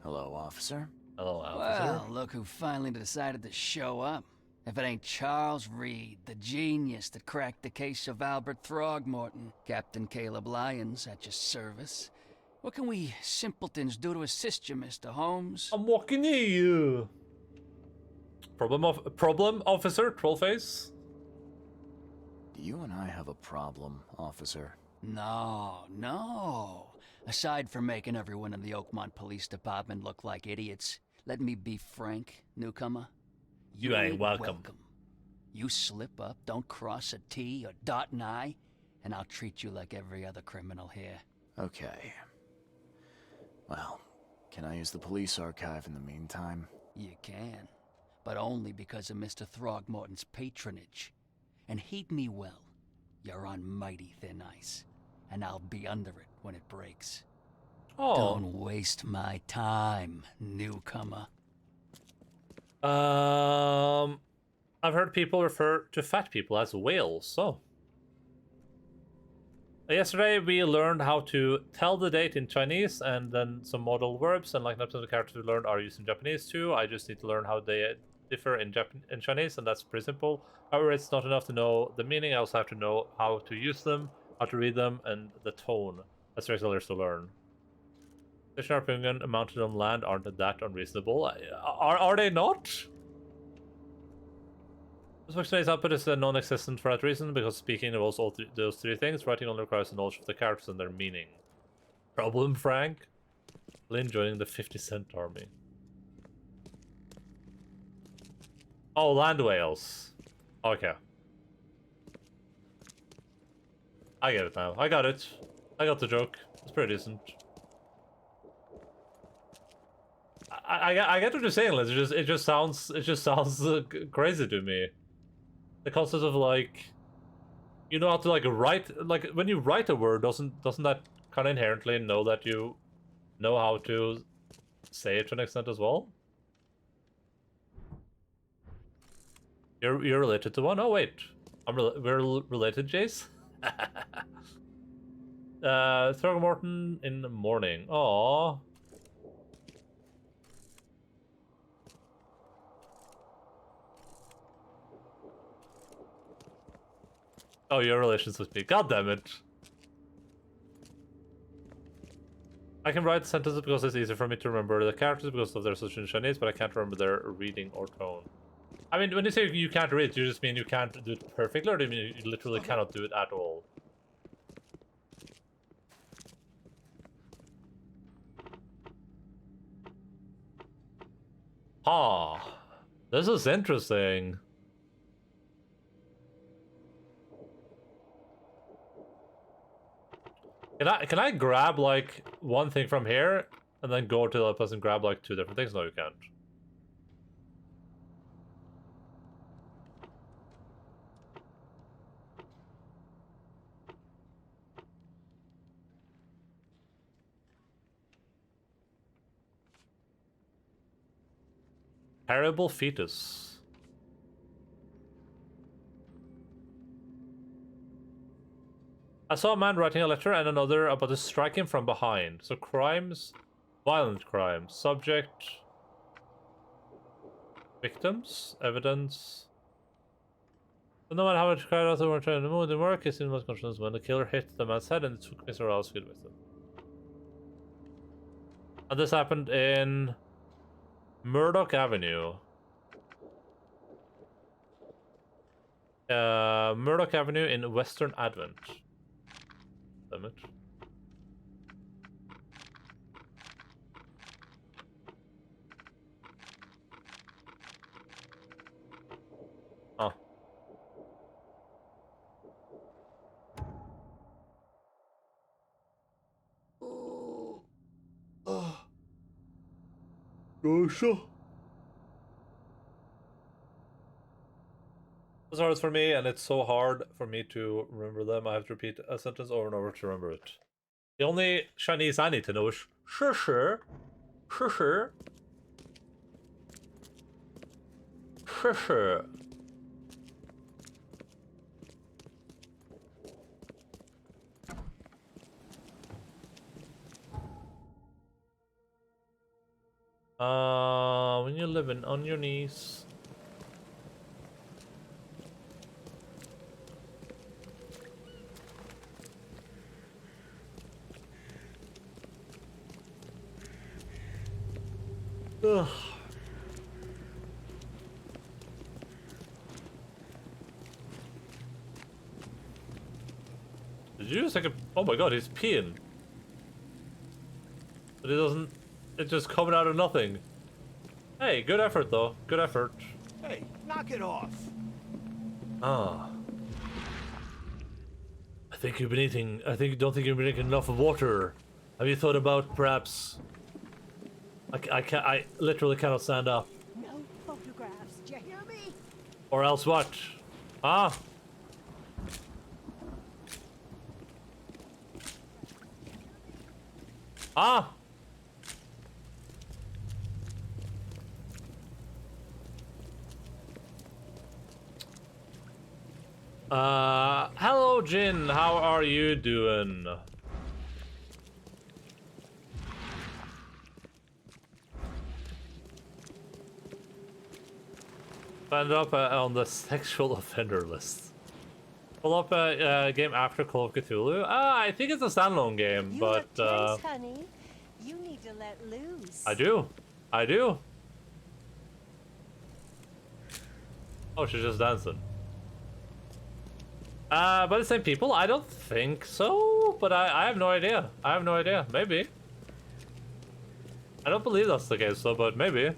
Hello, officer. Hello, officer. Well, look who finally decided to show up. If it ain't Charles Reed, the genius that cracked the case of Albert Throgmorton. Captain Caleb Lyons at your service. What can we simpletons do to assist you, Mr. Holmes? I'm walking you. Problem, officer, Trollface? Do you and I have a problem, officer? No. Aside from making everyone in the Oakmont Police Department look like idiots, let me be frank, newcomer. You ain't welcome. You slip up, don't cross a T or dot an I, and I'll treat you like every other criminal here. Okay. Well, can I use the police archive in the meantime? You can, but only because of Mr. Throgmorton's patronage. And heed me well, you're on mighty thin ice, and I'll be under it when it breaks. Oh. Don't waste my time, newcomer. I've heard people refer to fat people as whales, so. Yesterday we learned how to tell the date in Chinese, and then some modal verbs, and like 90% of the characters we learned are used in Japanese too. I just need to learn how they differ in Chinese, and that's pretty simple. However, it's not enough to know the meaning. I also have to know how to use them, how to read them, and the tone. That's very others to learn. Stationary harpoon gun mounted on land aren't that unreasonable. Are they not? This functionality's output is non-existent for that reason, because speaking involves all those three things. Writing only requires the knowledge of the characters and their meaning. Problem, Frank? Lynn joining the 50 Cent army. Oh, land whales. Okay. I get it now. I got it. I got the joke. It's pretty decent. I get what you're saying, Liz. It just sounds crazy to me. The concept of like, you know how to like write, like when you write a word, doesn't that kind of inherently know that you know how to say it to an extent as well? You're related to one? Oh wait, we're related, Jace. Throgmorton in the morning. Aww. Oh, your relations with me. God damn it. I can write sentences because it's easier for me to remember the characters because of their such in Chinese, but I can't remember their reading or tone. I mean, when you say you can't read, do you just mean you can't do it perfectly, or do you mean you literally cannot do it at all? Ah, this is interesting. Can I grab like one thing from here and then go to the other place and grab like two different things? No, you can't. Terrible fetus. I saw a man writing a letter and another about to strike him from behind. So crimes, violent crimes. Subject, Victims, evidence. So no matter how much cried out over trying to move the work, is in most conscious when the killer hit the man's head and took Mr. Osgood with him. And this happened in Murdoch Avenue. Murdoch Avenue in Western Advent. Damn it. Oh. It's hard for me, and it's so hard for me to remember them. I have to repeat a sentence over and over to remember it. The only Chinese I need to know is sure, sure, sure, sure, sure, sure. When you're living on your knees. Ugh. Did you just take a... Oh my god, he's peeing. But it doesn't... It's just coming out of nothing. Hey, good effort though. Good effort. Hey, knock it off. Ah. I think you've been eating... don't think you've been drinking enough of water. Have you thought about perhaps... I literally cannot stand up. No photographs, do you hear me? Or else what? Ah? Ah? Hello Jin, how are you doing? Find up on the sexual offender list. Pull up a game after Call of Cthulhu. I think it's a standalone game, You but look tense, honey. You need to let loose. I do. Oh, she's just dancing. By the same people? I don't think so, but I have no idea. Maybe. I don't believe that's the case though, but maybe.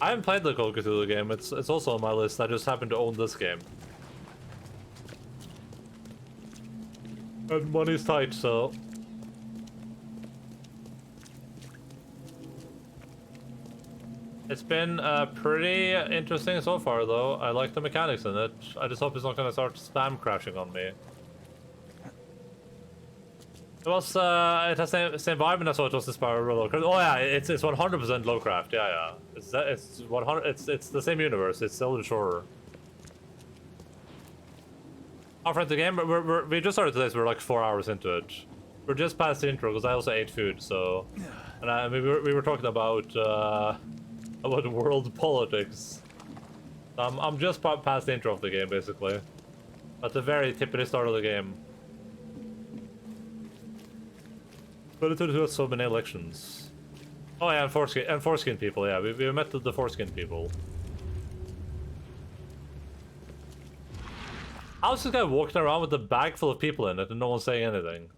I haven't played the Call of Cthulhu game. It's also on my list. I just happen to own this game. And money's tight, so... It's been pretty interesting so far, though. I like the mechanics in it. I just hope it's not gonna start spam crashing on me. It was, it has same vibe, and I thought it was inspired by Lovecraft. Oh yeah, it's 100% Lovecraft. Yeah. It's 100. It's the same universe. It's still horror. Our friend, the game. We just started today, so we're like 4 hours into it. We're just past the intro because I also ate food. So, and we were talking about world politics. I'm just past the intro of the game, basically. At the very tippity start of the game. But it has so many elections. Oh yeah, and foreskin people, yeah. We met the foreskin people. How's this guy walking around with a bag full of people in it and no one's saying anything?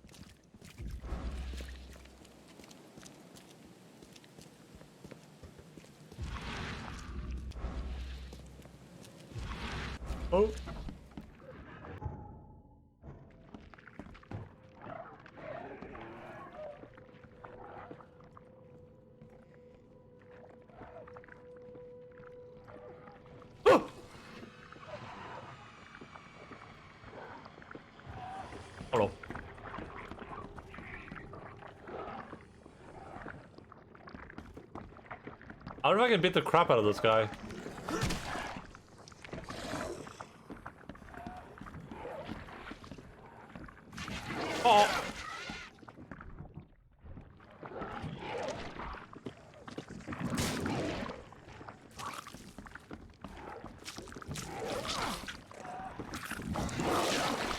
Oh. Hold on. I don't know if I can beat the crap out of this guy. Oh!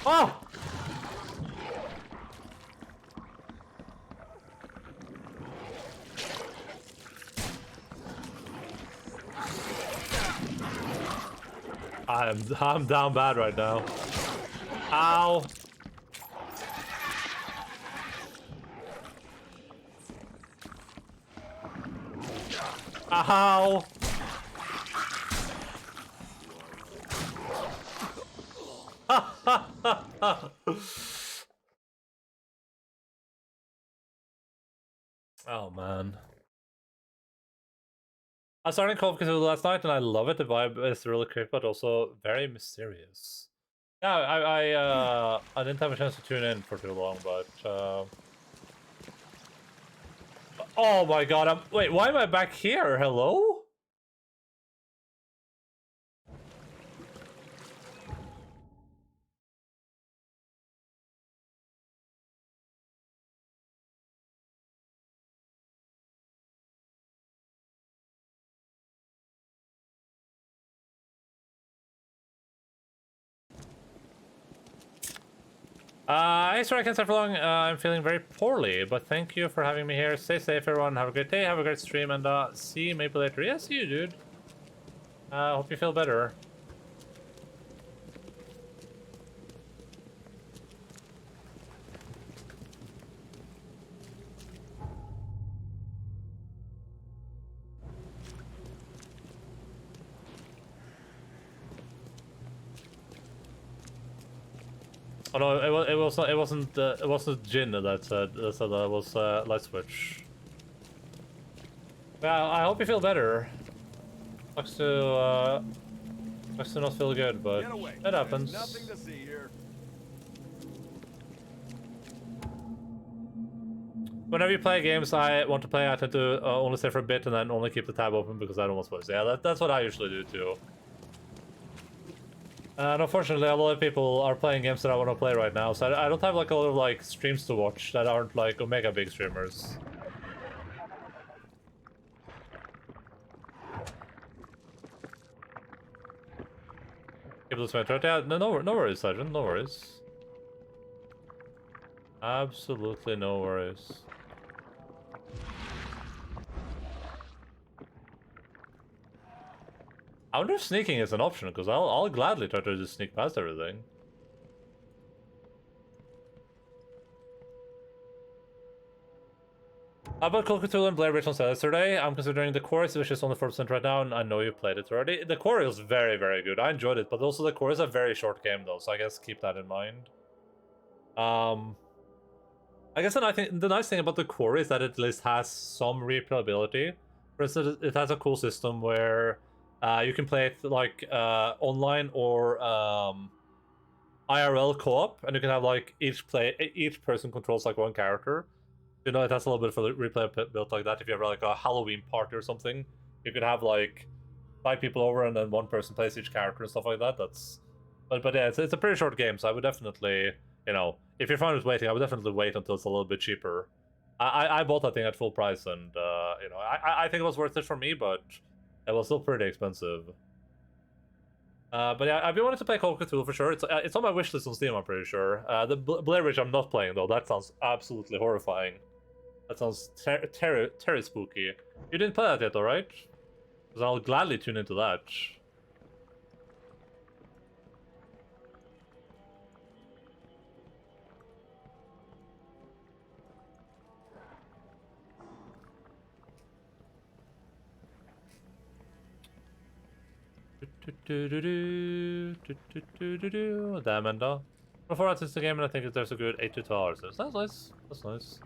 Oh! I'm down bad right now. Ow! Ow! Oh man. I started Call of Cthulhu last night and I love it. The vibe is really creepy but also very mysterious. Yeah, I didn't have a chance to tune in for too long, but oh my god, wait, why am I back here? Hello? Hey, sorry I can't stay for long. I'm feeling very poorly, but thank you for having me here. Stay safe, everyone. Have a great day. Have a great stream, and see you maybe later. Yeah, see you, dude. Hope you feel better. Oh no, it wasn't Jin that said that. It was Light Switch. Yeah, I hope you feel better. Sucks to not feel good, but it happens. Nothing to see here. Whenever you play games I want to play, I tend to only stay for a bit and then only keep the tab open because I don't want to spoil. Yeah, that's what I usually do too. And unfortunately, a lot of people are playing games that I want to play right now, so I don't have like a lot of like streams to watch that aren't like Omega big streamers. Keep this right? Yeah, no worries, Sergeant. No worries. Absolutely no worries. I wonder if sneaking is an option, because I'll gladly try to just sneak past everything. How about Call of Cthulhu and Blair Witch on sale yesterday? I'm considering the core, which is only 4% right now, and I know you played it already. The core is very, very good. I enjoyed it, but also the core is a very short game, though, so I guess keep that in mind. I guess I think the nice thing about the core is that it at least has some replayability. For instance, it has a cool system where you can play it like online or IRL co-op, and you can have like each person controls like one character. You know, it has a little bit of a replay built like that. If you have like a Halloween party or something, you could have like 5 people over and then one person plays each character and stuff like that. But yeah, it's a pretty short game, so I would definitely, you know, if you're fine with waiting, I would definitely wait until it's a little bit cheaper. I bought that thing at full price, and you know, I think it was worth it for me, but it was still pretty expensive. But yeah, I've been wanting to play Call of Cthulhu for sure. It's on my wish list on Steam, I'm pretty sure. The Blair Witch I'm not playing though. That sounds absolutely horrifying. That sounds terry spooky. You didn't play that yet, alright? Because I'll gladly tune into that. Damn, Enda. Before I since the game, and I think there's a good 8 to 12 hours. That's nice. That's nice.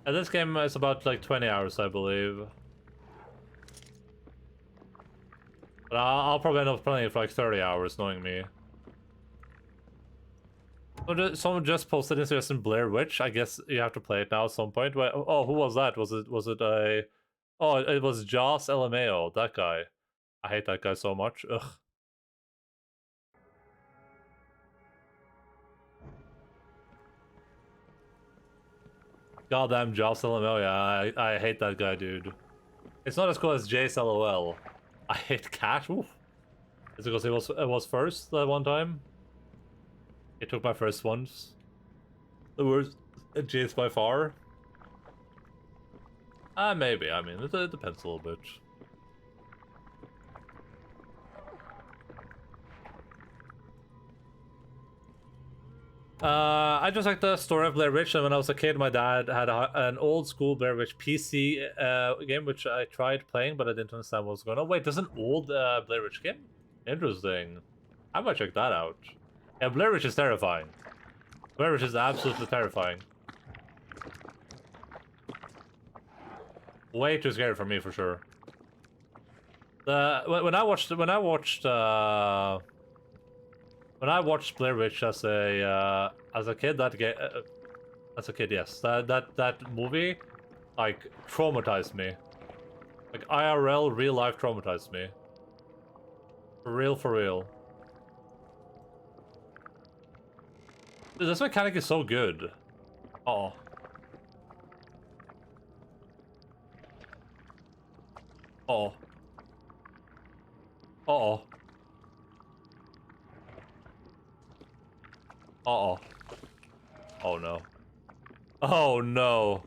And this game is about like 20 hours, I believe. But I'll probably end up playing it for like 30 hours, knowing me. Someone just posted interest in Blair Witch. I guess you have to play it now at some point. Wait, oh, who was that? Was it a... Oh, it was Joss LMAO, that guy. I hate that guy so much. Ugh. Goddamn Joss LMAO, yeah, I hate that guy, dude. It's not as cool as Jace LOL. I hate Cat. Oof. Is it because it was first that one time? It took my first ones. The worst Jace by far. Maybe. I mean, it depends a little bit. I just like the story of Blair Witch, and when I was a kid, my dad had an old school Blair Witch PC game, which I tried playing, but I didn't understand what was going on. Wait, there's an old Blair Witch game? Interesting. I might check that out. Yeah, Blair Witch is terrifying. Blair Witch is absolutely terrifying. Way too scary for me, for sure. When I watched Blair Witch as a kid, yes, that movie, like, traumatized me. Like, IRL, real life traumatized me. For real, for real. Dude, this mechanic is so good. Uh-oh. Uh-oh. Uh-oh. Uh-oh. Oh no. Oh no.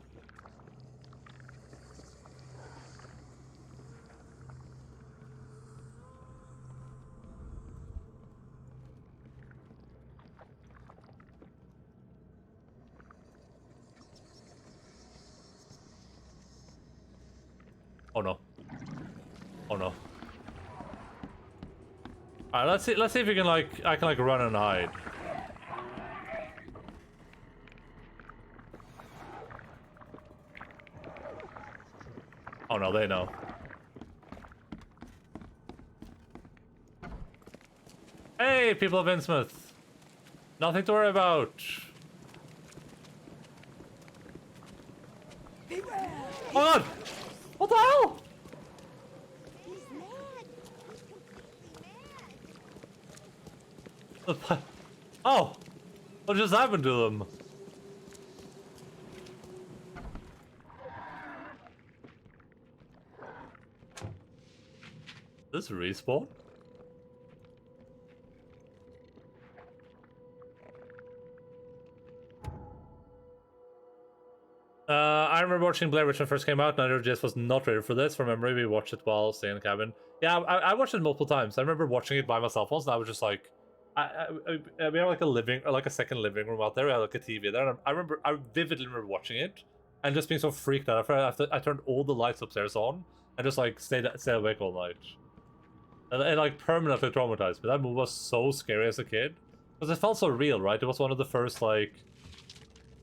Oh no. Oh no. Alright, let's see if we can I can run and hide. Oh no, they know. Hey, people of Innsmouth. Nothing to worry about. Oh god! What the hell? Oh! What just happened to them? This respawn? I remember watching Blair Witch when it first came out, and I just was not ready for this. From memory, we watched it while staying in the cabin. Yeah, I watched it multiple times. I remember watching it by myself once, and I was just like, we have like a second living room out there. We had like a TV there. And I vividly remember watching it, and just being so freaked out. After I turned all the lights upstairs on, and just like stayed awake all night. And it like permanently traumatized me. That movie was so scary as a kid, because it felt so real, right? It was one of the first like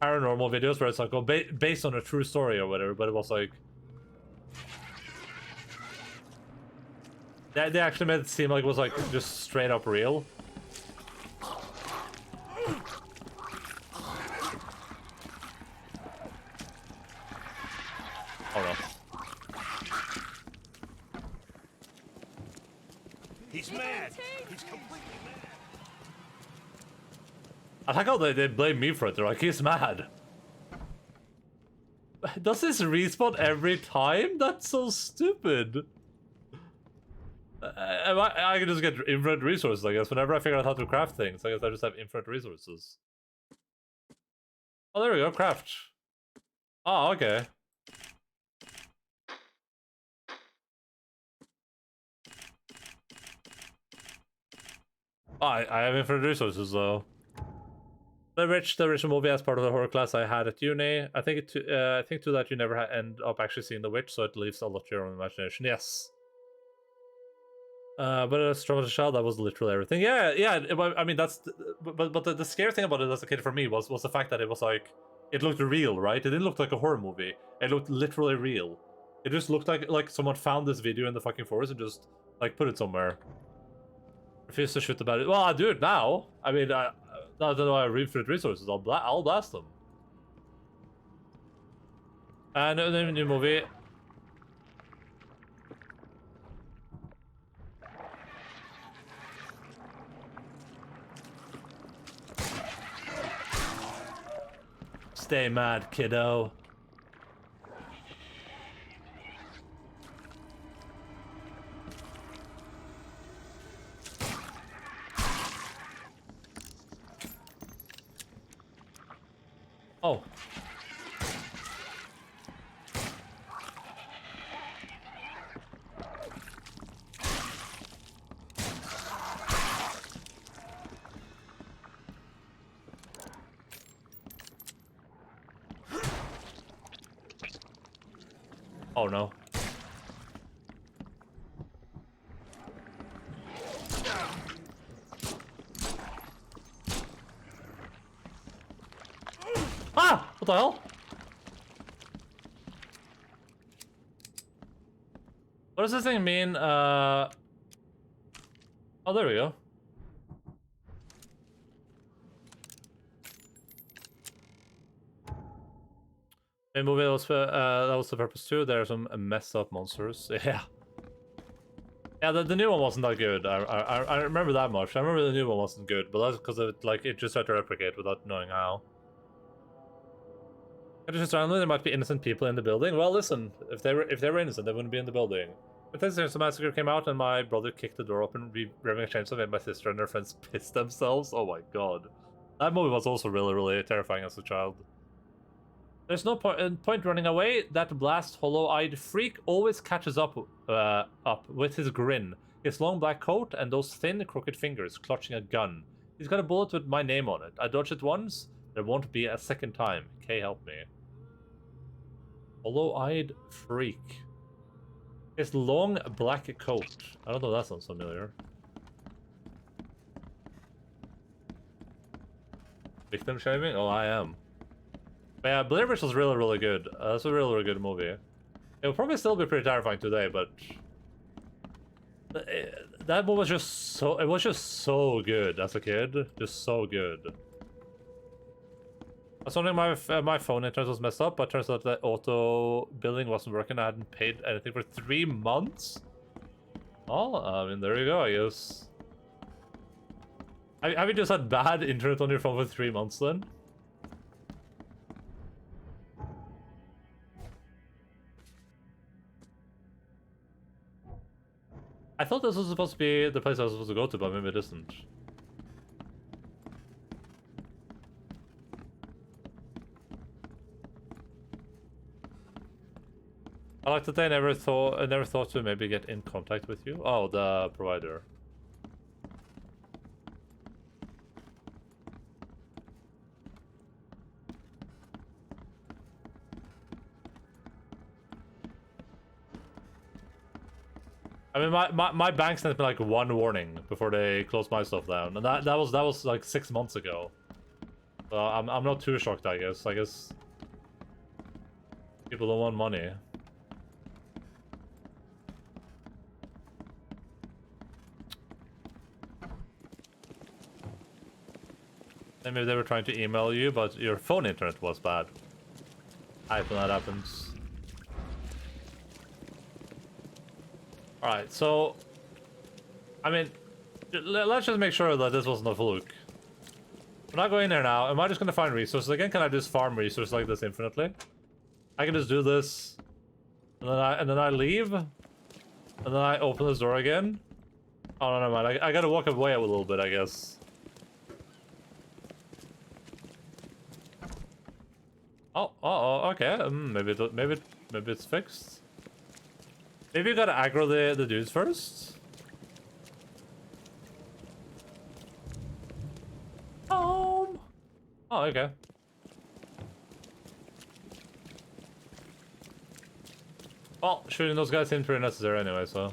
paranormal videos where it's like, oh, based on a true story or whatever, but it was like they actually made it seem like it was like just straight up real. Oh no. He's mad. He's completely mad. I like how they blame me for it. They're like, he's mad. Does this respawn every time? That's so stupid. I can just get infinite resources, I guess. Whenever I figure out how to craft things, I guess I just have infinite resources. Oh, there we go, craft. Oh, okay. Oh, I have infinite resources, though. The original movie as part of the horror class I had at uni. I think too that you never end up actually seeing the witch, so it leaves a lot to your own imagination. Yes. But as strong as a child, that was literally everything. Yeah. I mean, that's. But the scary thing about it as a kid for me was the fact that it was like, it looked real, right? It didn't look like a horror movie. It looked literally real. It just looked like someone found this video in the fucking forest and just like put it somewhere. Refuse to shoot about it. Well, I do it now. I mean, now that I have infinite resources, I'll blast them. And the new movie. Stay mad, kiddo. Oh no. Ah! What the hell? What does this thing mean? Oh, there we go. In movie that was the purpose too. There are some messed up monsters. Yeah. Yeah, the new one wasn't that good. I remember that much. I remember the new one wasn't good, but that's because it just had to replicate without knowing how. Just randomly, there might be innocent people in the building. Well, listen, if they were innocent, they wouldn't be in the building. But then the massacre came out, and my brother kicked the door open, revving a chainsaw, and my sister and her friends pissed themselves. Oh my god, that movie was also really terrifying as a child. There's no point running away. That blast hollow-eyed freak always catches up with his grin, his long black coat, and those thin, crooked fingers clutching a gun. He's got a bullet with my name on it. I dodged it once. There won't be a second time. Kay, help me. Hollow-eyed freak. His long black coat. I don't know if that sounds familiar. Victim shaming? Oh, I am. But yeah, Blair Witch was really good. That's a really good movie. It will probably still be pretty terrifying today, but that movie was just so. It was just so good as a kid. Just so good. I was wondering my phone internet was messed up, but turns out the auto billing wasn't working. I hadn't paid anything for 3 months. Oh, I mean, there you go, I guess. Have you just had bad internet on your phone for 3 months then? I thought this was supposed to be the place I was supposed to go to, but maybe it isn't. I like that I never thought to maybe get in contact with you. Oh, the provider. I mean, my bank sent me like 1 warning before they closed my stuff down, and that was like 6 months ago. So I'm not too shocked, I guess. I guess people don't want money. And maybe they were trying to email you, but your phone internet was bad. I hope that happens. Alright, so I mean, let's just make sure that this wasn't a fluke. When I go in there now, am I just gonna find resources again? Can I just farm resources like this infinitely? I can just do this, and then I leave, and then I open this door again. Oh no, never mind. I gotta walk away a little bit, I guess. Oh, okay. Maybe it's fixed. Maybe you gotta aggro the dudes first. Oh, okay. Well, shooting those guys seemed pretty necessary anyway, so.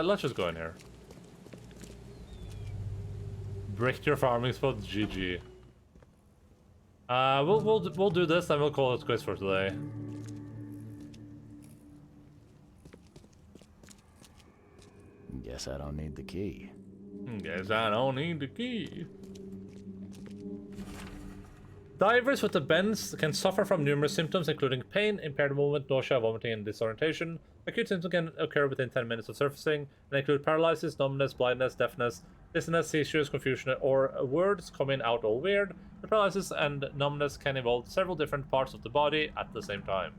Let's just go in here. Bricked your farming spot, GG. We'll do this, and we'll call it quits for today. Guess I don't need the key. Guess I don't need the key. Divers with the bends can suffer from numerous symptoms, including pain, impaired movement, nausea, vomiting, and disorientation. Acute symptoms can occur within 10 minutes of surfacing and include paralysis, numbness, blindness, deafness, dizziness, seizures, confusion, or words coming out all weird. The paralysis and numbness can involve several different parts of the body at the same time.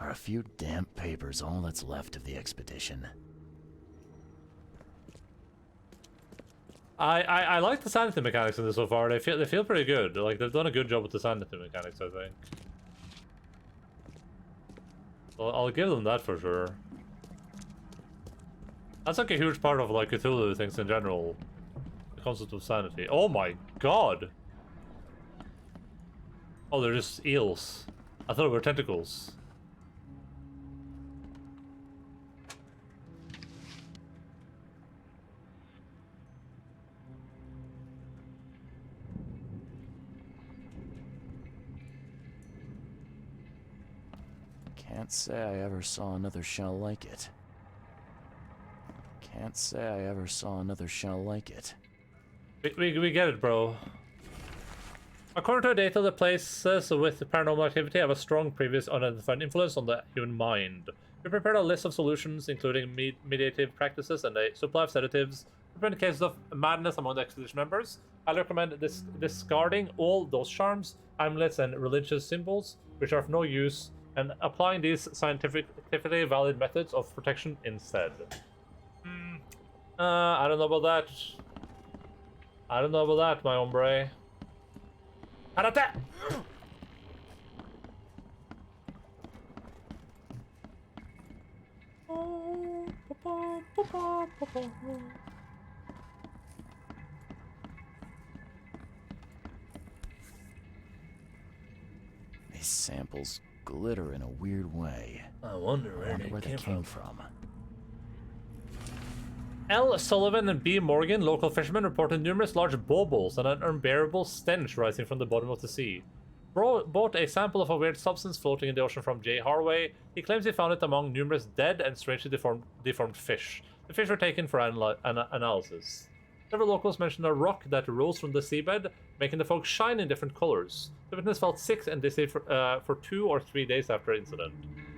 Are a few damp papers all that's left of the expedition? I like the sanity mechanics in this so far. They feel pretty good. Like they've done a good job with the sanity mechanics, I think. So I'll give them that for sure. That's like a huge part of like Cthulhu things in general. The concept of sanity. Oh my god! Oh, they're just eels. I thought it were tentacles. Can't say I ever saw another shell like it. Can't say I ever saw another shell like it. We get it, bro. According to our data, the places with paranormal activity have a strong previous unidentified influence on the human mind. We prepared a list of solutions, including mediative practices and a supply of sedatives. To prevent cases of madness among the expedition members, I recommend discarding all those charms, amulets, and religious symbols, which are of no use, and applying these scientifically valid methods of protection instead. I don't know about that. I don't know about that, my hombre. Karate! These samples glitter in a weird way. I wonder where they came from. L. Sullivan and B. Morgan, local fishermen, reported numerous large baubles and an unbearable stench rising from the bottom of the sea. Bought a sample of a weird substance floating in the ocean from J. Harway. He claims he found it among numerous dead and strangely deformed fish. The fish were taken for analysis. Several locals mentioned a rock that rose from the seabed, making the fog shine in different colors. The witness felt sick and dizzy for 2 or 3 days after the incident.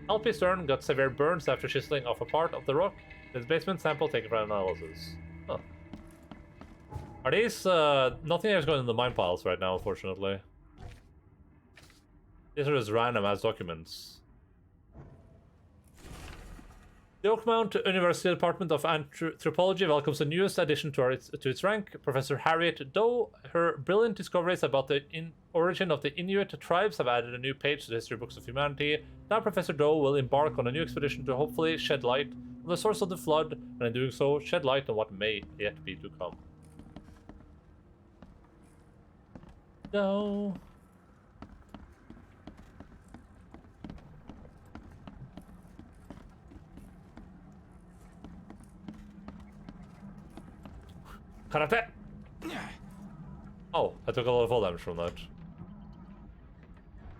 LP Stern got severe burns after chiseling off a part of the rock. His basement sample taken for analysis. Huh. Are these, nothing is going in the mine piles right now, unfortunately. These are just random as documents. The Oakmount University Department of Anthropology welcomes the newest addition to its rank, Professor Harriet Doe. Her brilliant discoveries about the origin of the Inuit tribes have added a new page to the history books of humanity. Now Professor Doe will embark on a new expedition to hopefully shed light on the source of the flood, and in doing so, shed light on what may yet be to come. Doe. Karate! Oh, I took a lot of fall damage from that.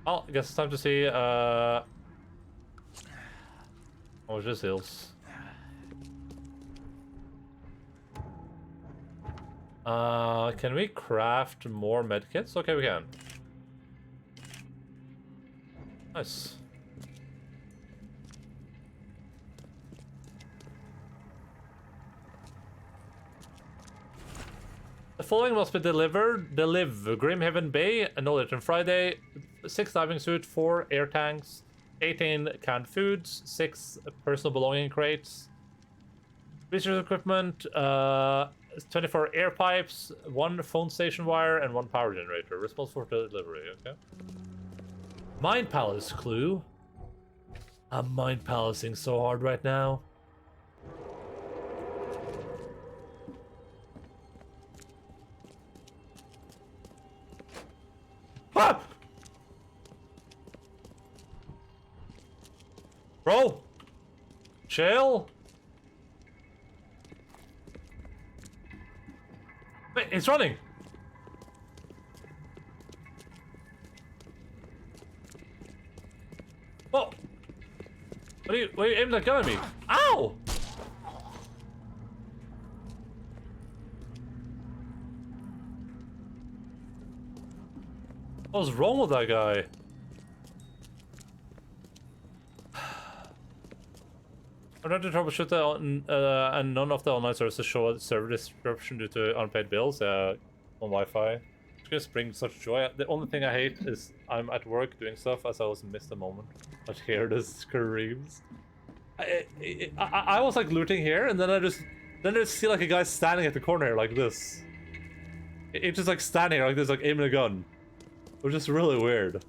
Well, I guess it's time to see, how much this heals. Can we craft more medkits? Okay, we can. Nice. The following must be delivered. Grimhaven Bay, no later than Friday. 6 diving suit, 4 air tanks, 18 canned foods, 6 personal belonging crates, research equipment, 24 air pipes, 1 phone station wire, and 1 power generator. Responsible for delivery, okay? Mind Palace clue. I'm mind palacing so hard right now. Ah! Bro! Chill! Wait, it's running! Oh! What are you aiming that gun at me? Ow! What's wrong with that guy? I'm trying to troubleshoot and none of the online services show a server disruption due to unpaid bills on Wi-Fi. just brings such joy. The only thing I hate is I'm at work doing stuff as I always miss the moment. I hear the screams. I was like looting here, and then I just see like a guy standing at the corner here like this. It's just like standing here like this, like aiming a gun, which is really weird.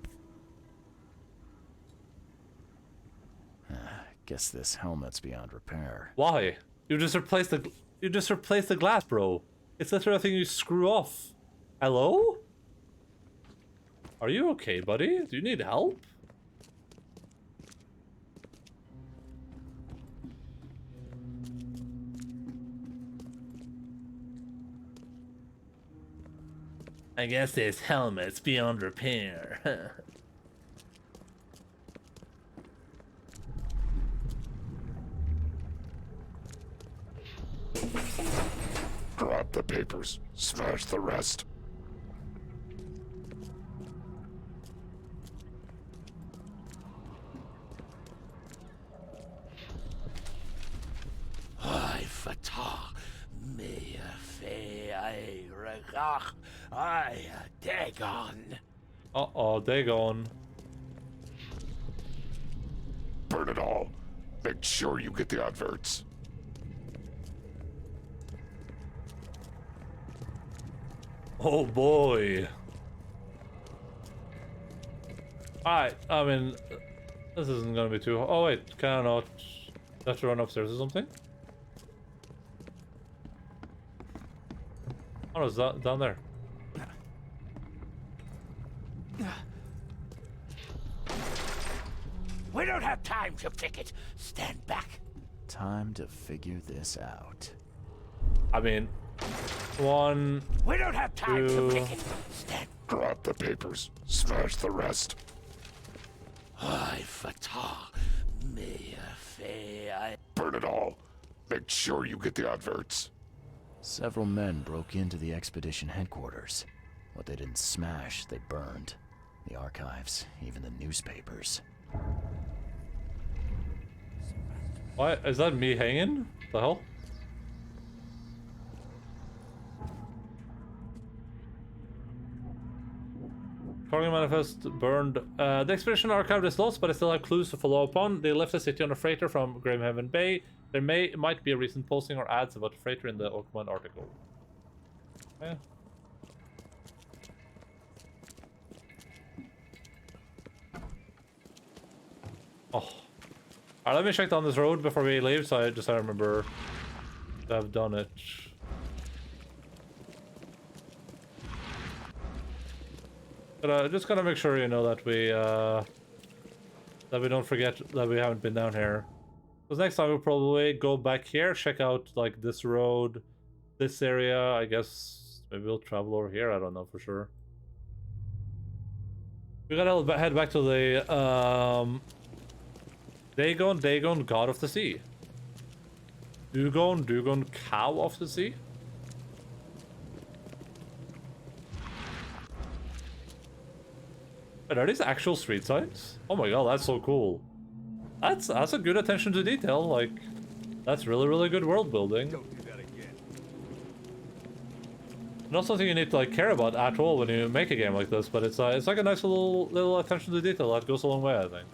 Guess this helmet's beyond repair. Why? You just replaced the glass, bro. It's literally a thing you screw off. Hello? Are you okay, buddy? Do you need help? I guess this helmet's beyond repair. Grab the papers, smash the rest. I fatah me fe I regach I Dagon. Uh-oh, Dagon. Burn it all. Make sure you get the adverts. Oh boy. Alright, I mean, this isn't gonna be too... Oh wait, can I not... have to run upstairs or something? Oh, it's down there. We don't have time to pick it. Stand back. Time to figure this out. I mean, one... We don't have time two... to pick it. Stand. Grab the papers, smash the rest. I fatah me fe I... Burn it all. Make sure you get the adverts. Several men broke into the expedition headquarters. What they didn't smash, they burned. The archives, even the newspapers. Why? Is that me hanging? The hell? Cargo manifest burned. The expedition archive is lost, but I still have clues to follow upon. They left the city on a freighter from Grahamhaven Bay. There might be a recent posting or ads about the freighter in the Oakman article. Yeah. Oh. Alright, let me check down this road before we leave, so I remember that I've done it. But just gotta make sure, you know, that we don't forget that we haven't been down here. Because next time we'll probably go back here, check out like this road, this area. I guess maybe we'll travel over here. I don't know for sure. We gotta head back to the Dagon, god of the sea. Dugon, cow of the sea. Wait, are these actual street signs? Oh my god, that's so cool. That's a good attention to detail. Like, that's really good world building. Don't do that again. Not something you need to like care about at all when you make a game like this, but it's like a nice little attention to detail that goes a long way, I think.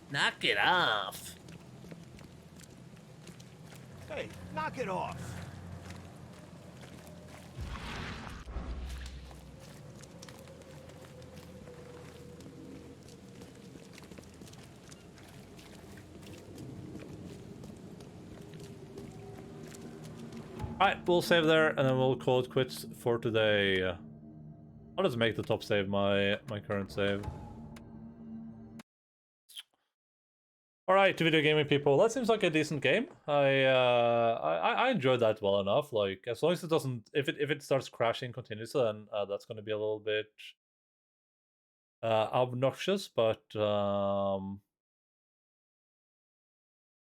Knock it off. Knock it off. Hey, knock it off. Alright, we'll save there and then we'll call it quits for today. I'll just make the top save my current save. Alright, video gaming people, that seems like a decent game. I enjoyed that well enough. Like, as long as it doesn't, if it starts crashing continuously, then that's going to be a little bit obnoxious. But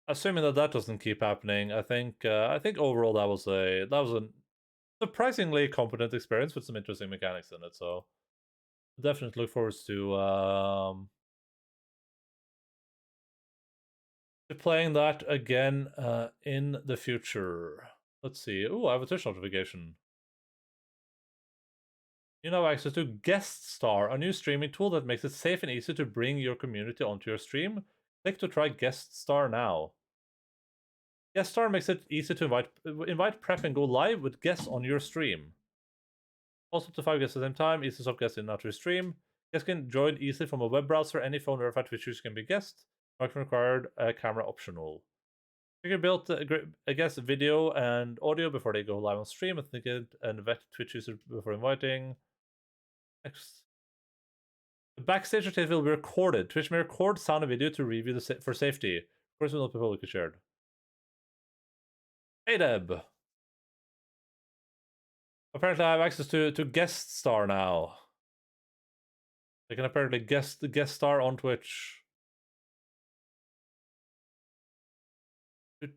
assuming that doesn't keep happening, I think overall that was a surprisingly competent experience with some interesting mechanics in it. So definitely look forward to playing that again in the future. Let's see. Oh, I have a Twitch notification. You now have access to Guest Star, a new streaming tool that makes it safe and easy to bring your community onto your stream. Click to try Guest Star now. Guest Star makes it easy to invite, prep, and go live with guests on your stream. Also to 5 guests at the same time, easy to stop guests in and out of your stream. Guests can join easily from a web browser. Any phone verified Twitch user can be guest. Microphone required, camera optional. You can build a guest video and audio before they go live on stream. And vet Twitch user before inviting. Next. The backstage activity will be recorded. Twitch may record sound and video to review for safety. Of course, it will not be publicly shared. Hey Deb. Apparently I have access to Guest Star now. I can apparently guest star on Twitch. Let's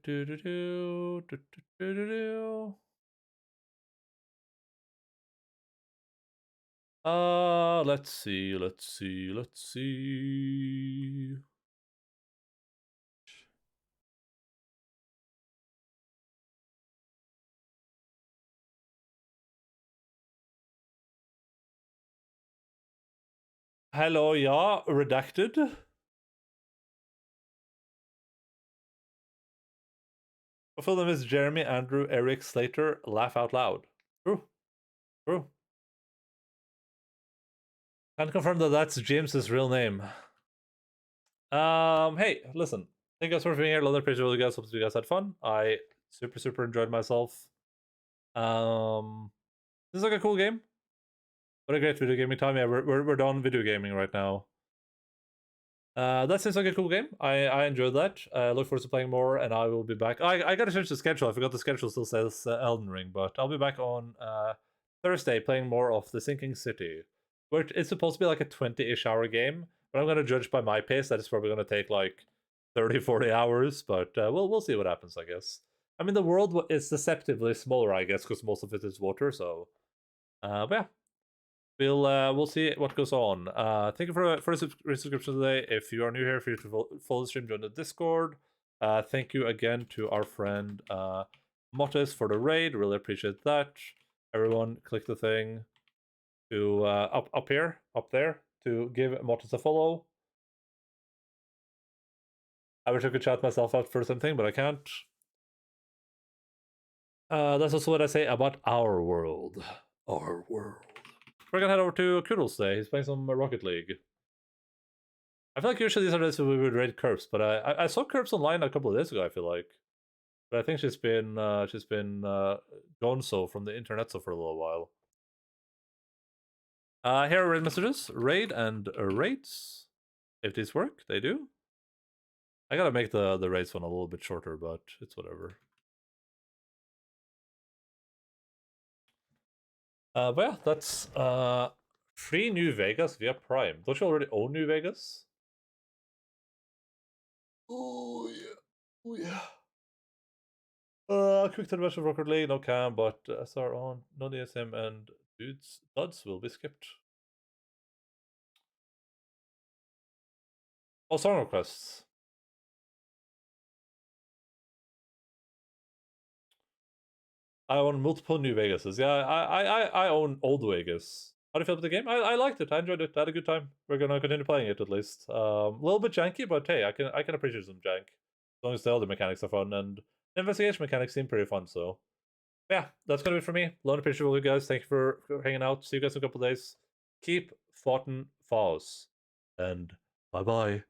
see. Hello, yeah, redacted. My full name is Jeremy Andrew Eric Slater. Laugh out loud. True. Can confirm that that's James's real name. Hey, listen. Thank you guys for being here. Love the appreciate you guys. Hope you guys had fun. I super enjoyed myself. This is like a cool game. What a great video gaming time. Yeah, we're done video gaming right now. That seems like a cool game. I enjoyed that. I look forward to playing more, and I will be back. I gotta change the schedule. I forgot the schedule still says Elden Ring, but I'll be back on Thursday playing more of The Sinking City, which is supposed to be like a 20-ish hour game, but I'm gonna judge by my pace. That is probably gonna take like 30-40 hours, but we'll see what happens, I guess. I mean, the world is deceptively smaller, I guess, because most of it is water. So, but yeah. We'll see what goes on. Thank you for the subscription today. If you are new here, feel free to follow the stream, join the Discord. Thank you again to our friend Mottis for the raid. Really appreciate that. Everyone, click the thing to up there, to give Mottis a follow. I wish I could shout myself out for something, but I can't. That's also what I say about our world. Our world. We're gonna head over to Kudos today. He's playing some Rocket League. I feel like usually these are days we would raid Curbs, but I saw Curbs online a couple of days ago, I feel like. But I think she's been gone so from the internet so for a little while. Here are raid messages. Raid and raids. If these work, they do. I gotta make the raids one a little bit shorter, but it's whatever. But yeah, that's free New Vegas via Prime. Don't you already own New Vegas? Oh yeah. Quick to the match of Rocket League, no cam, but SR on. No DSM and duds will be skipped. Oh, song requests. I own multiple New Vegases. Yeah, I own Old Vegas. How do you feel about the game? I liked it. I enjoyed it. I had a good time. We're gonna continue playing it at least. A little bit janky, but hey, I can appreciate some jank as long as the other mechanics are fun, and the investigation mechanics seem pretty fun. So yeah, that's gonna be it for me. Love and appreciate all you guys. Thank you for hanging out. See you guys in a couple days. Keep fighting falls, and bye bye.